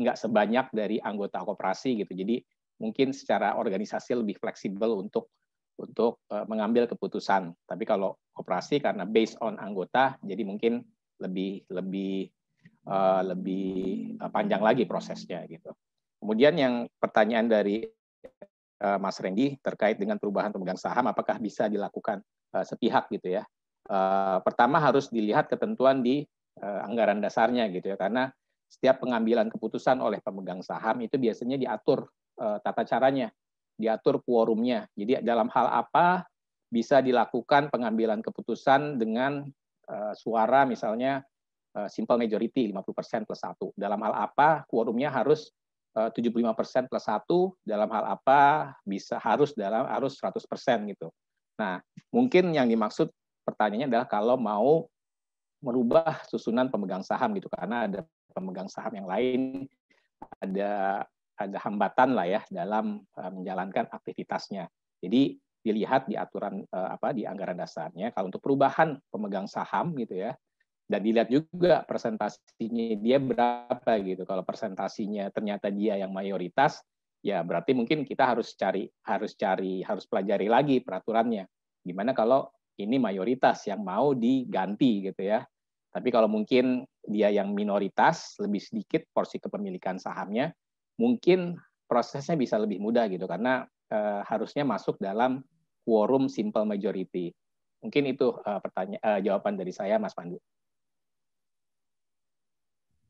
Speaker 2: nggak sebanyak dari anggota koperasi gitu. Jadi mungkin secara organisasi lebih fleksibel untuk mengambil keputusan. Tapi kalau koperasi karena based on anggota, jadi mungkin lebih panjang lagi prosesnya gitu. Kemudian yang pertanyaan dari Mas Randy terkait dengan perubahan pemegang saham, apakah bisa dilakukan sepihak gitu ya? Pertama harus dilihat ketentuan di anggaran dasarnya gitu ya, karena setiap pengambilan keputusan oleh pemegang saham itu biasanya diatur tata caranya, diatur quorumnya. Jadi dalam hal apa bisa dilakukan pengambilan keputusan dengan suara misalnya simple majority 50% plus 1. Dalam hal apa quorumnya harus 75% plus 1, dalam hal apa harus 100% gitu. Nah, mungkin yang dimaksud pertanyaannya adalah kalau mau merubah susunan pemegang saham gitu, karena ada pemegang saham yang lain, ada hambatan lah ya dalam menjalankan aktivitasnya. Jadi dilihat di aturan di anggaran dasarnya kalau untuk perubahan pemegang saham gitu ya, dan dilihat juga presentasinya dia berapa gitu. Kalau presentasinya ternyata dia yang mayoritas, ya berarti mungkin kita harus pelajari lagi peraturannya. Gimana kalau ini mayoritas yang mau diganti gitu ya. Tapi kalau mungkin dia yang minoritas, lebih sedikit porsi kepemilikan sahamnya, mungkin prosesnya bisa lebih mudah gitu, karena harusnya masuk dalam quorum simple majority. Mungkin itu jawaban dari saya, Mas Pandu.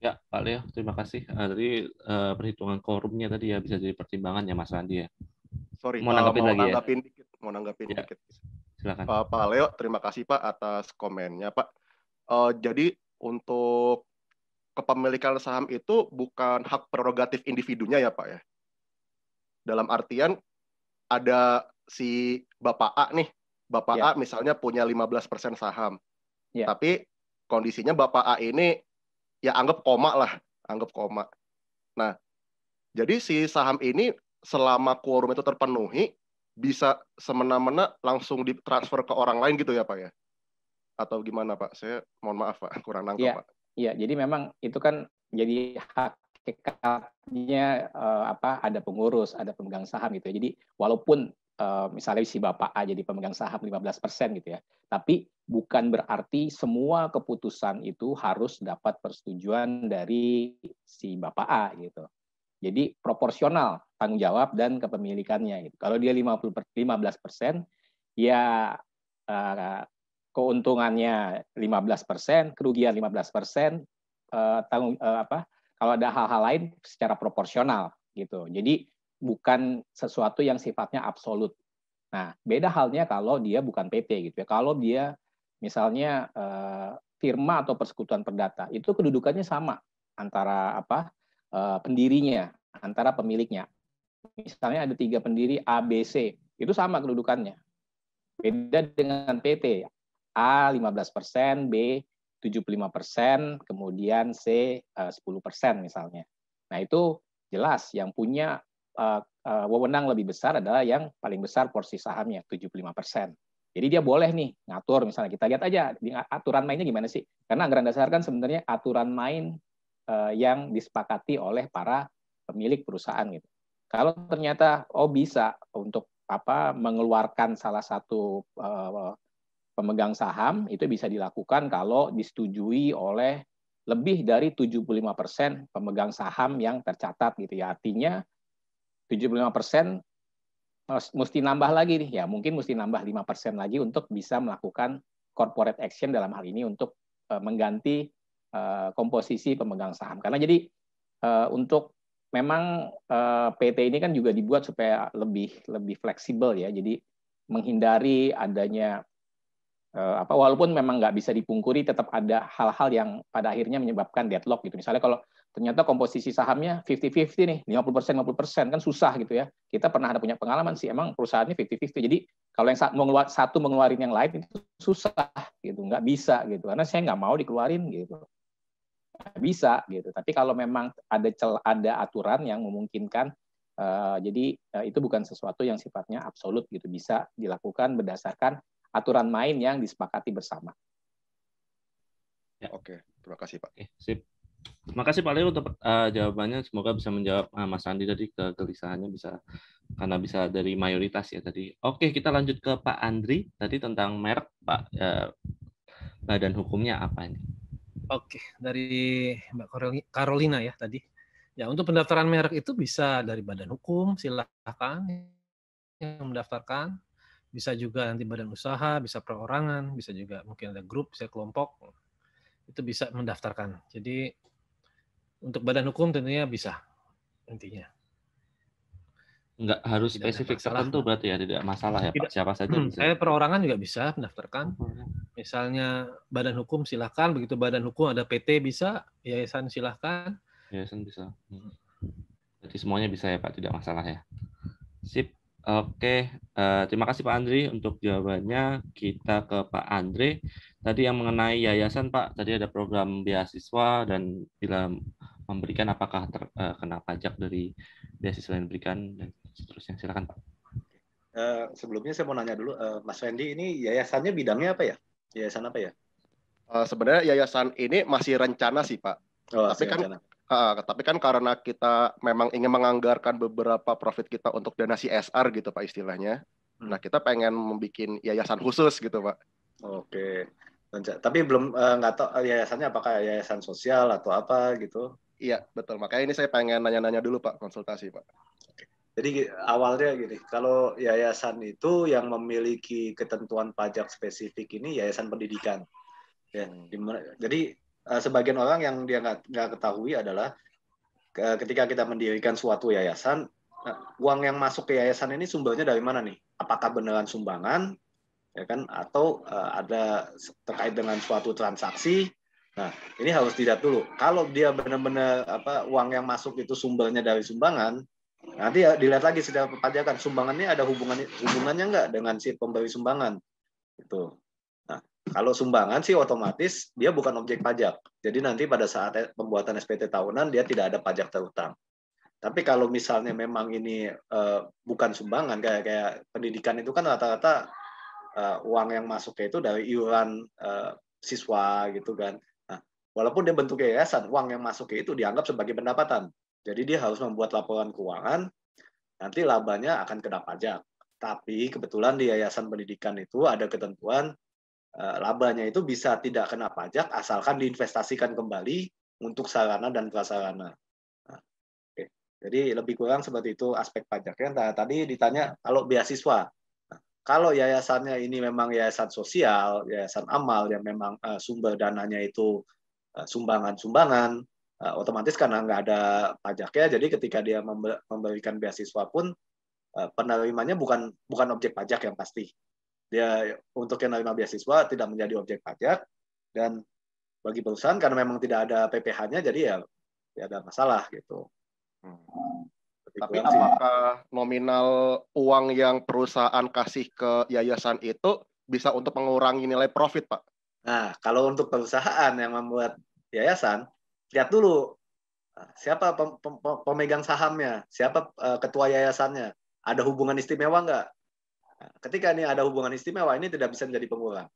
Speaker 1: Ya, Pak Leo, terima kasih. Tadi perhitungan quorumnya tadi ya bisa jadi pertimbangan ya, Mas Randi ya.
Speaker 8: Sorry,
Speaker 1: mau nanggapin lagi ya?
Speaker 8: Mau nanggapin
Speaker 1: ya.
Speaker 8: dikit.
Speaker 1: Silakan.
Speaker 8: Pak Leo, terima kasih Pak atas komennya Pak. Jadi untuk kepemilikan saham itu bukan hak prerogatif individunya ya Pak ya. Dalam artian ada si Bapak A nih, Bapak A misalnya punya 15% saham. Tapi kondisinya Bapak A ini ya anggap koma. Nah, jadi si saham ini selama quorum itu terpenuhi bisa semena-mena langsung ditransfer ke orang lain gitu ya Pak ya? Atau gimana Pak? Saya mohon maaf Pak, kurang nangkep Pak.
Speaker 2: Iya, jadi memang itu kan jadi hakikatnya ada pengurus, ada pemegang saham gitu ya. Jadi walaupun misalnya si Bapak A jadi pemegang saham 15% gitu ya, tapi bukan berarti semua keputusan itu harus dapat persetujuan dari si Bapak A gitu. Jadi proporsional tanggung jawab dan kepemilikannya gitu. Kalau dia 15%, ya keuntungannya 15%, kerugian 15%, kalau ada hal-hal lain secara proporsional gitu. Jadi bukan sesuatu yang sifatnya absolut. Nah, beda halnya kalau dia bukan PT gitu ya. Kalau dia misalnya firma atau persekutuan perdata, itu kedudukannya sama antara pendirinya, antara pemiliknya. Misalnya ada 3 pendiri A, B, C, itu sama kedudukannya. Beda dengan PT. A 15%, B 75%, kemudian C 10% misalnya. Nah, itu jelas yang punya wewenang lebih besar adalah yang paling besar porsi sahamnya, 75%. Jadi dia boleh nih ngatur, misalnya kita lihat aja aturan mainnya gimana sih? Karena anggaran dasar kan sebenarnya aturan main yang disepakati oleh para pemilik perusahaan gitu. Kalau ternyata bisa untuk mengeluarkan salah satu pemegang saham, itu bisa dilakukan kalau disetujui oleh lebih dari 75% pemegang saham yang tercatat gitu ya. Artinya 75% mesti nambah lagi nih ya, mungkin mesti nambah 5% lagi untuk bisa melakukan corporate action dalam hal ini untuk mengganti komposisi pemegang saham. Karena jadi untuk memang PT ini kan juga dibuat supaya lebih fleksibel ya. Jadi menghindari adanya walaupun memang nggak bisa dipungkiri, tetap ada hal-hal yang pada akhirnya menyebabkan deadlock gitu. Misalnya kalau ternyata komposisi sahamnya 50-50 nih, 50% kan susah gitu ya. Kita pernah punya pengalaman sih, emang perusahaannya 50-50. Jadi kalau yang satu mengeluarin yang lain itu susah gitu, nggak bisa gitu. Karena saya nggak mau dikeluarin gitu. Nggak bisa gitu. Tapi kalau memang ada aturan yang memungkinkan, jadi itu bukan sesuatu yang sifatnya absolut gitu, bisa dilakukan berdasarkan aturan main yang disepakati bersama.
Speaker 8: Ya. Oke, terima kasih Pak.
Speaker 1: Sip. Terima kasih Pak Leo untuk jawabannya. Semoga bisa menjawab Mas Andi tadi kegelisahannya karena bisa dari mayoritas ya tadi. Oke, kita lanjut ke Pak Andri tadi tentang merek Pak. Badan hukumnya apa ini?
Speaker 3: Oke, dari Mbak Carolina ya tadi. Ya, untuk pendaftaran merek itu bisa dari badan hukum, silakan yang mendaftarkan. Bisa juga nanti badan usaha, bisa perorangan, bisa juga mungkin ada grup, bisa kelompok. Itu bisa mendaftarkan. Jadi untuk badan hukum tentunya bisa intinya.
Speaker 1: Enggak harus tidak spesifik tertentu berarti ya, tidak masalah ya Pak, siapa saja bisa.
Speaker 3: Saya perorangan juga bisa mendaftarkan. Misalnya badan hukum silakan, begitu badan hukum ada PT bisa, yayasan silakan.
Speaker 1: Yayasan bisa. Jadi semuanya bisa ya Pak, tidak masalah ya. Sip. Oke, terima kasih Pak Andri untuk jawabannya. Kita ke Pak Andre. Tadi yang mengenai yayasan Pak, tadi ada program beasiswa dan bila memberikan apakah terkena pajak dari beasiswa yang diberikan dan seterusnya. Silakan Pak.
Speaker 4: Sebelumnya saya mau nanya dulu, Mas Wendy, ini yayasannya bidangnya apa ya? Yayasan apa ya?
Speaker 8: Sebenarnya yayasan ini masih rencana sih Pak.
Speaker 4: Oh,
Speaker 8: tapi kan
Speaker 4: rencana.
Speaker 8: Tapi kan karena kita memang ingin menganggarkan beberapa profit kita untuk dana CSR gitu Pak istilahnya. Nah kita pengen membuat yayasan khusus gitu Pak.
Speaker 4: Oke. Tapi belum nggak tahu yayasannya apakah yayasan sosial atau apa gitu.
Speaker 8: Iya betul. Makanya ini saya pengen nanya-nanya dulu Pak, konsultasi Pak.
Speaker 4: Jadi awalnya gini, kalau yayasan itu yang memiliki ketentuan pajak spesifik ini yayasan pendidikan. Ya, jadi sebagian orang yang dia nggak ketahui adalah ketika kita mendirikan suatu yayasan, uang yang masuk ke yayasan ini sumbernya dari mana nih? Apakah beneran sumbangan, ya kan? Atau ada terkait dengan suatu transaksi? Nah, ini harus dilihat dulu. Kalau dia benar-benar uang yang masuk itu sumbernya dari sumbangan, nanti ya dilihat lagi secara perpajakan sumbangannya ada hubungannya nggak dengan si pemberi sumbangan. Itu. Nah, kalau sumbangan sih otomatis dia bukan objek pajak. Jadi nanti pada saat pembuatan SPT tahunan dia tidak ada pajak terutang. Tapi kalau misalnya memang ini bukan sumbangan kayak pendidikan itu kan rata-rata uang yang masuknya itu dari iuran siswa gitu kan. Nah, walaupun dia bentuk yayasan, uang yang masuknya itu dianggap sebagai pendapatan. Jadi dia harus membuat laporan keuangan, nanti labanya akan kena pajak. Tapi kebetulan di yayasan pendidikan itu ada ketentuan labanya itu bisa tidak kena pajak asalkan diinvestasikan kembali untuk sarana dan prasarana. Nah, oke. Jadi lebih kurang seperti itu aspek pajaknya. Nah, tadi ditanya kalau beasiswa. Nah, kalau yayasannya ini memang yayasan sosial, yayasan amal yang memang sumber dananya itu sumbangan-sumbangan, otomatis karena nggak ada pajaknya, jadi ketika dia memberikan beasiswa pun penerimanya bukan objek pajak yang pasti. Dia untuk yang menerima beasiswa tidak menjadi objek pajak, dan bagi perusahaan karena memang tidak ada PPh-nya, jadi ya tidak ada masalah gitu.
Speaker 8: Tapi apakah nominal uang yang perusahaan kasih ke yayasan itu bisa untuk mengurangi nilai profit, Pak?
Speaker 4: Nah, kalau untuk perusahaan yang membuat yayasan, lihat dulu siapa pemegang sahamnya, siapa ketua yayasannya, ada hubungan istimewa nggak? Ketika ini ada hubungan istimewa, ini tidak bisa menjadi pengurang.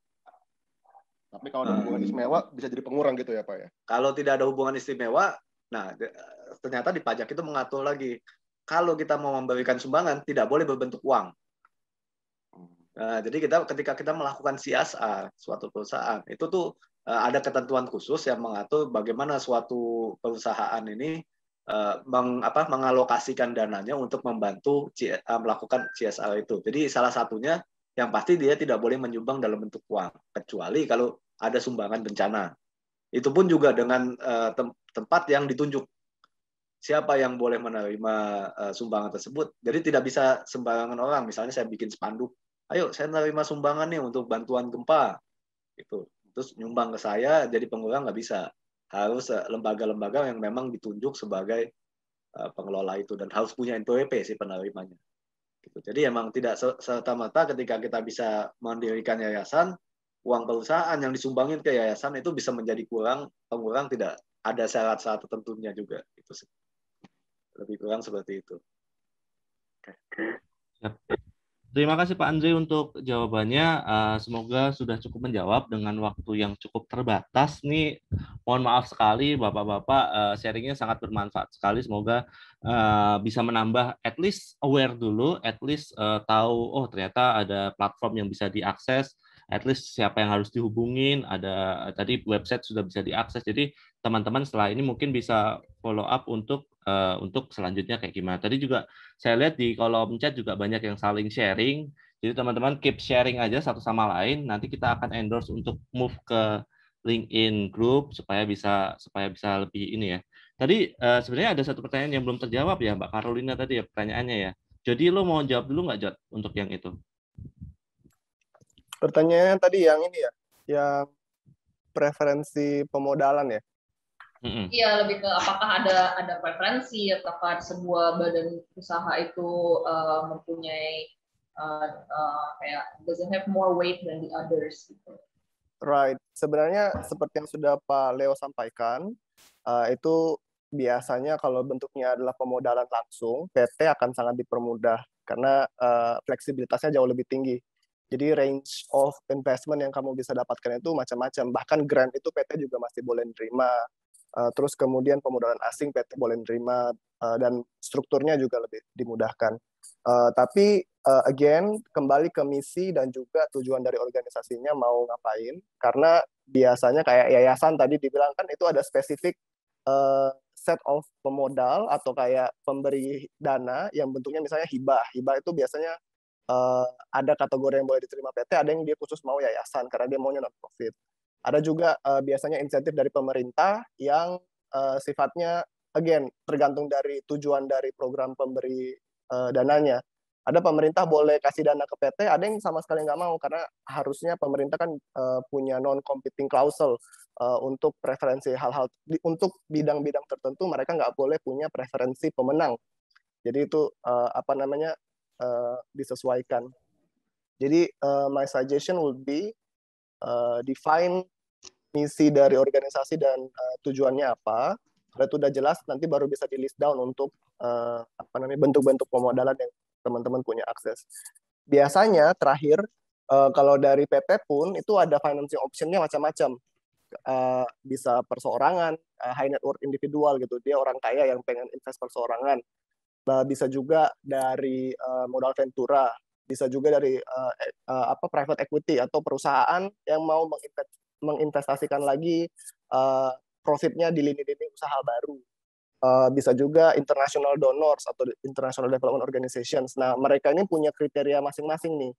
Speaker 8: Tapi kalau ada hubungan istimewa, bisa jadi pengurang gitu ya, Pak ya?
Speaker 4: Kalau tidak ada hubungan istimewa, nah ternyata di pajak itu mengatur lagi. Kalau kita mau memberikan sumbangan, tidak boleh berbentuk uang. Nah, jadi ketika kita melakukan CSR, suatu perusahaan, itu tuh ada ketentuan khusus yang mengatur bagaimana suatu perusahaan ini mengalokasikan dananya untuk membantu melakukan CSR itu. Jadi salah satunya yang pasti dia tidak boleh menyumbang dalam bentuk uang, kecuali kalau ada sumbangan bencana. Itu pun juga dengan tempat yang ditunjuk. Siapa yang boleh menerima sumbangan tersebut. Jadi tidak bisa sembarangan orang. Misalnya saya bikin spanduk, ayo saya menerima sumbangan nih untuk bantuan gempa. Gitu. Terus nyumbang ke saya, jadi pengurang nggak bisa. Harus lembaga-lembaga yang memang ditunjuk sebagai pengelola itu, dan harus punya NPWP si penerimanya. Gitu. Jadi emang tidak serta-merta ketika kita bisa mendirikan yayasan, uang perusahaan yang disumbangin ke yayasan itu bisa menjadi pengurang, tidak ada syarat-syarat tertentunya juga. Itu sih. Lebih kurang seperti itu.
Speaker 1: Terima kasih Pak Andre untuk jawabannya. Semoga sudah cukup menjawab dengan waktu yang cukup terbatas nih. Mohon maaf sekali Bapak-bapak, sharingnya sangat bermanfaat sekali. Semoga bisa menambah at least aware dulu, at least tahu oh ternyata ada platform yang bisa diakses, at least siapa yang harus dihubungin, ada tadi website sudah bisa diakses. Jadi teman-teman setelah ini mungkin bisa follow up untuk selanjutnya kayak gimana. Tadi juga saya lihat di kolom chat juga banyak yang saling sharing. Jadi teman-teman keep sharing aja satu sama lain. Nanti kita akan endorse untuk move ke LinkedIn group supaya bisa lebih ini ya. Tadi sebenarnya ada satu pertanyaan yang belum terjawab ya Mbak Carolina tadi ya pertanyaannya ya. Jadi lo mau jawab dulu nggak Jod untuk yang itu?
Speaker 9: Pertanyaannya tadi yang ini ya, yang preferensi pemodalan ya.
Speaker 7: Iya, lebih ke apakah ada preferensi, apakah sebuah badan usaha itu mempunyai kayak doesn't have more weight than the others gitu.
Speaker 9: Right. Sebenarnya seperti yang sudah Pak Leo sampaikan, itu biasanya kalau bentuknya adalah pemodalan langsung, PT akan sangat dipermudah karena fleksibilitasnya jauh lebih tinggi. Jadi range of investment yang kamu bisa dapatkan itu macam-macam. Bahkan grant itu PT juga masih boleh menerima. Terus kemudian pemodalan asing PT boleh nerima, dan strukturnya juga lebih dimudahkan. Tapi again, kembali ke misi dan juga tujuan dari organisasinya mau ngapain, karena biasanya kayak yayasan tadi dibilang kan itu ada spesifik set of pemodal atau kayak pemberi dana yang bentuknya misalnya hibah. Hibah itu biasanya ada kategori yang boleh diterima PT, ada yang dia khusus mau yayasan karena dia maunya non-profit. Ada juga biasanya insentif dari pemerintah yang sifatnya again tergantung dari tujuan dari program pemberi dananya. Ada pemerintah boleh kasih dana ke PT, ada yang sama sekali nggak mau karena harusnya pemerintah kan punya non-competing clause untuk preferensi hal-hal untuk bidang-bidang tertentu mereka nggak boleh punya preferensi pemenang. Jadi itu disesuaikan. Jadi my suggestion would be define misi dari organisasi dan tujuannya apa. Kalau itu udah jelas, nanti baru bisa di list down untuk bentuk-bentuk pemodalan yang teman-teman punya akses. Biasanya terakhir kalau dari PT pun itu ada financing option-nya macam-macam. Bisa perseorangan, high net worth individual gitu. Dia orang kaya yang pengen invest perseorangan. Bisa juga dari modal ventura, bisa juga dari private equity atau perusahaan yang mau menginvestasikan lagi profitnya di lini-lini usaha baru. Bisa juga international donors atau international development organizations. Nah, mereka ini punya kriteria masing-masing nih.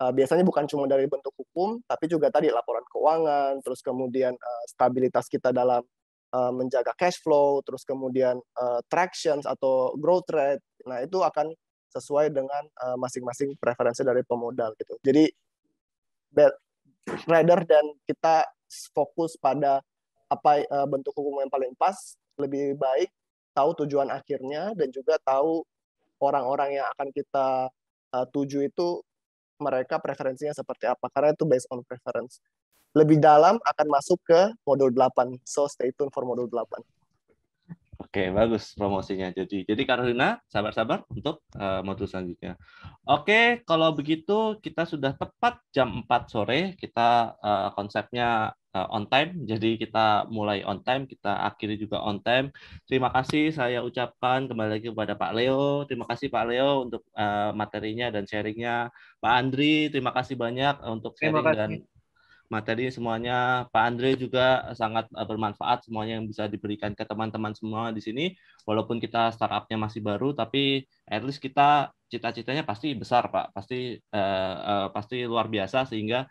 Speaker 9: Biasanya bukan cuma dari bentuk hukum, tapi juga tadi laporan keuangan, terus kemudian stabilitas kita dalam menjaga cash flow, terus kemudian tractions atau growth rate. Nah, itu akan sesuai dengan masing-masing preferensi dari pemodal gitu. Jadi rather than kita fokus pada apa bentuk hukum yang paling pas, lebih baik tahu tujuan akhirnya dan juga tahu orang-orang yang akan kita tuju itu mereka preferensinya seperti apa, karena itu based on preference. Lebih dalam akan masuk ke modul 8, so stay tuned for modul 8.
Speaker 1: Oke, bagus promosinya. Jadi Carolina, sabar-sabar untuk modul selanjutnya. Oke, kalau begitu kita sudah tepat jam 4 sore. Kita konsepnya on time, jadi kita mulai on time, kita akhiri juga on time. Terima kasih saya ucapkan kembali lagi kepada Pak Leo. Terima kasih Pak Leo untuk materinya dan sharingnya. Pak Andri, terima kasih banyak untuk sharing dan materi semuanya. Pak Andre juga sangat bermanfaat semuanya yang bisa diberikan ke teman-teman semua di sini. Walaupun kita startup-nya masih baru, tapi at least kita cita-citanya pasti besar, Pak. Pasti luar biasa sehingga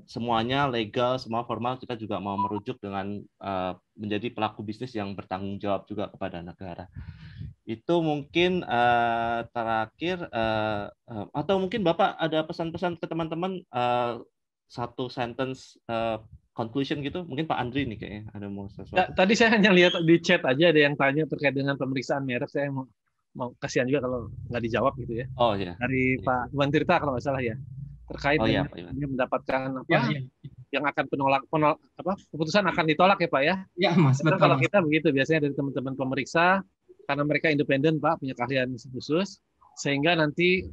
Speaker 1: semuanya legal, semua formal, kita juga mau merujuk dengan menjadi pelaku bisnis yang bertanggung jawab juga kepada negara. Itu mungkin terakhir, atau mungkin Bapak ada pesan-pesan ke teman-teman, satu sentence conclusion gitu, mungkin Pak Andri nih kayaknya ada mau sesuatu.
Speaker 3: Ya, tadi saya hanya lihat di chat aja ada yang tanya terkait dengan pemeriksaan merek. Saya mau kasihan juga kalau nggak dijawab gitu ya.
Speaker 1: Oh iya.
Speaker 3: Dari Pak Iwan Tirta kalau nggak salah ya, terkait dengan dia mendapatkan yang akan keputusan akan ditolak ya Pak ya.
Speaker 10: Ya Mas. Betul,
Speaker 3: kalau
Speaker 10: Mas.
Speaker 3: kita begitu biasanya dari teman-teman pemeriksa karena mereka independen Pak, punya keahlian khusus, sehingga nanti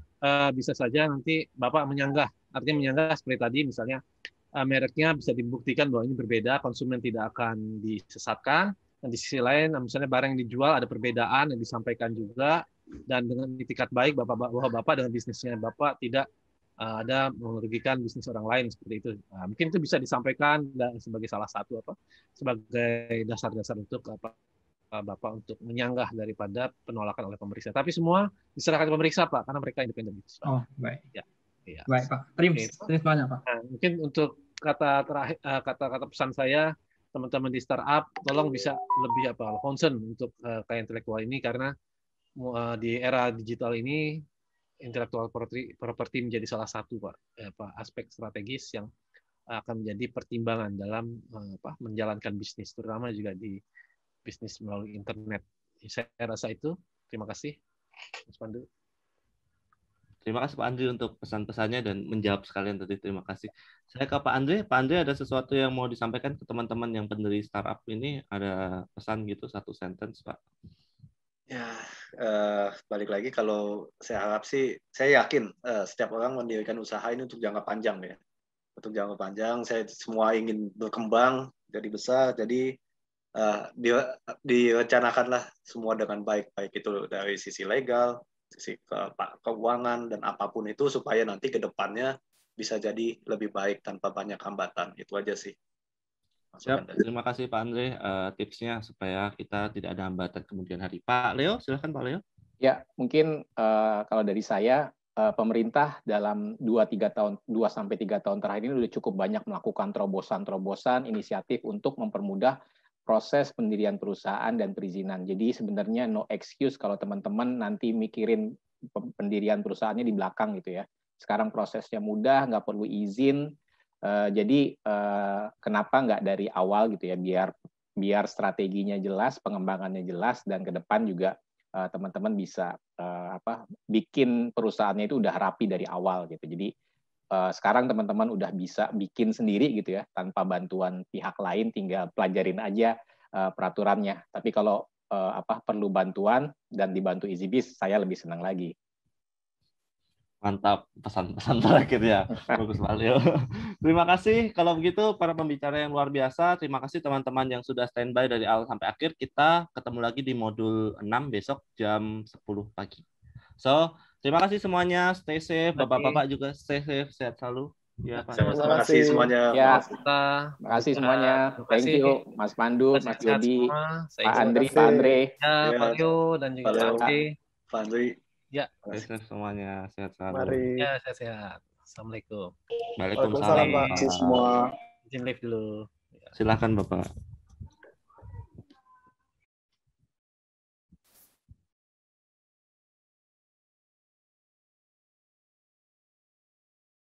Speaker 3: bisa saja nanti Bapak menyanggah. Artinya menyanggah seperti tadi, misalnya mereknya bisa dibuktikan bahwa ini berbeda, konsumen tidak akan disesatkan, dan di sisi lain, misalnya barang yang dijual ada perbedaan yang disampaikan juga, dan dengan itikat baik bahwa Bapak dengan bisnisnya Bapak tidak ada merugikan bisnis orang lain seperti itu. Nah, mungkin itu bisa disampaikan sebagai salah satu sebagai dasar-dasar untuk Bapak untuk menyanggah daripada penolakan oleh pemeriksa. Tapi semua diserahkan ke pemeriksa Pak, karena mereka independen.
Speaker 10: Oh baik.
Speaker 3: Ya. Ya.
Speaker 10: Baik Pak. Terima kasih Pak.
Speaker 3: Nah, mungkin untuk kata-kata pesan saya, teman-teman di startup, tolong bisa lebih concern untuk kekayaan intelektual ini, karena di era digital ini intellectual property menjadi salah satu aspek strategis yang akan menjadi pertimbangan dalam menjalankan bisnis, terutama juga di bisnis melalui internet. Saya rasa itu. Terima kasih, Mas Pandu.
Speaker 1: Terima kasih Pak Andri untuk pesan-pesannya dan menjawab sekalian tadi. Terima kasih. Saya ke Pak Andri. Pak Andri, ada sesuatu yang mau disampaikan ke teman-teman yang pendiri startup ini? Ada pesan gitu, satu sentence, Pak?
Speaker 4: Ya, balik lagi kalau saya harap sih, saya yakin setiap orang mendirikan usaha ini untuk jangka panjang ya. Untuk jangka panjang, saya semua ingin berkembang, jadi besar. Jadi direncanakanlah semua dengan baik, baik itu dari sisi legal, sisi keuangan, dan apapun itu supaya nanti ke depannya bisa jadi lebih baik tanpa banyak hambatan. Itu aja sih.
Speaker 1: Siap, terima kasih Pak Andre tipsnya supaya kita tidak ada hambatan kemudian hari. Pak Leo, silakan Pak Leo.
Speaker 2: Ya, mungkin kalau dari saya, pemerintah dalam 2-3 tahun terakhir ini sudah cukup banyak melakukan terobosan-terobosan inisiatif untuk mempermudah proses pendirian perusahaan dan perizinan. Jadi sebenarnya no excuse kalau teman-teman nanti mikirin pendirian perusahaannya di belakang gitu ya. Sekarang prosesnya mudah, nggak perlu izin. Jadi kenapa nggak dari awal gitu ya, biar strateginya jelas, pengembangannya jelas, dan ke depan juga teman-teman bisa bikin perusahaannya itu udah rapi dari awal gitu. Jadi sekarang teman-teman udah bisa bikin sendiri gitu ya, tanpa bantuan pihak lain, tinggal pelajarin aja peraturannya. Tapi kalau perlu bantuan dan dibantu EasyBiz, saya lebih senang lagi.
Speaker 1: Mantap, pesan-pesan terakhir ya. Bagus Pak Leo. Terima kasih. Kalau begitu, para pembicara yang luar biasa. Terima kasih teman-teman yang sudah standby dari awal sampai akhir. Kita ketemu lagi di modul 6 besok jam 10 pagi. So, terima kasih semuanya. Stay safe. Bapak-bapak juga stay safe. Sehat selalu. Ya, Pak.
Speaker 4: Terima kasih semuanya.
Speaker 2: Ya, terima kasih semuanya. Thank you, Mas Pandu, Mas Jody, Pak Andre.
Speaker 3: Ya, Pak Leo, dan juga Pak Andre.
Speaker 4: Pak Andre.
Speaker 3: Ya,
Speaker 1: sehat semuanya, sehat selalu.
Speaker 9: Mari.
Speaker 3: Ya, sehat-sehat. Assalamualaikum.
Speaker 1: Waalaikumsalam.
Speaker 9: Pak. Semua.
Speaker 3: Izin live dulu.
Speaker 1: Silakan Bapak.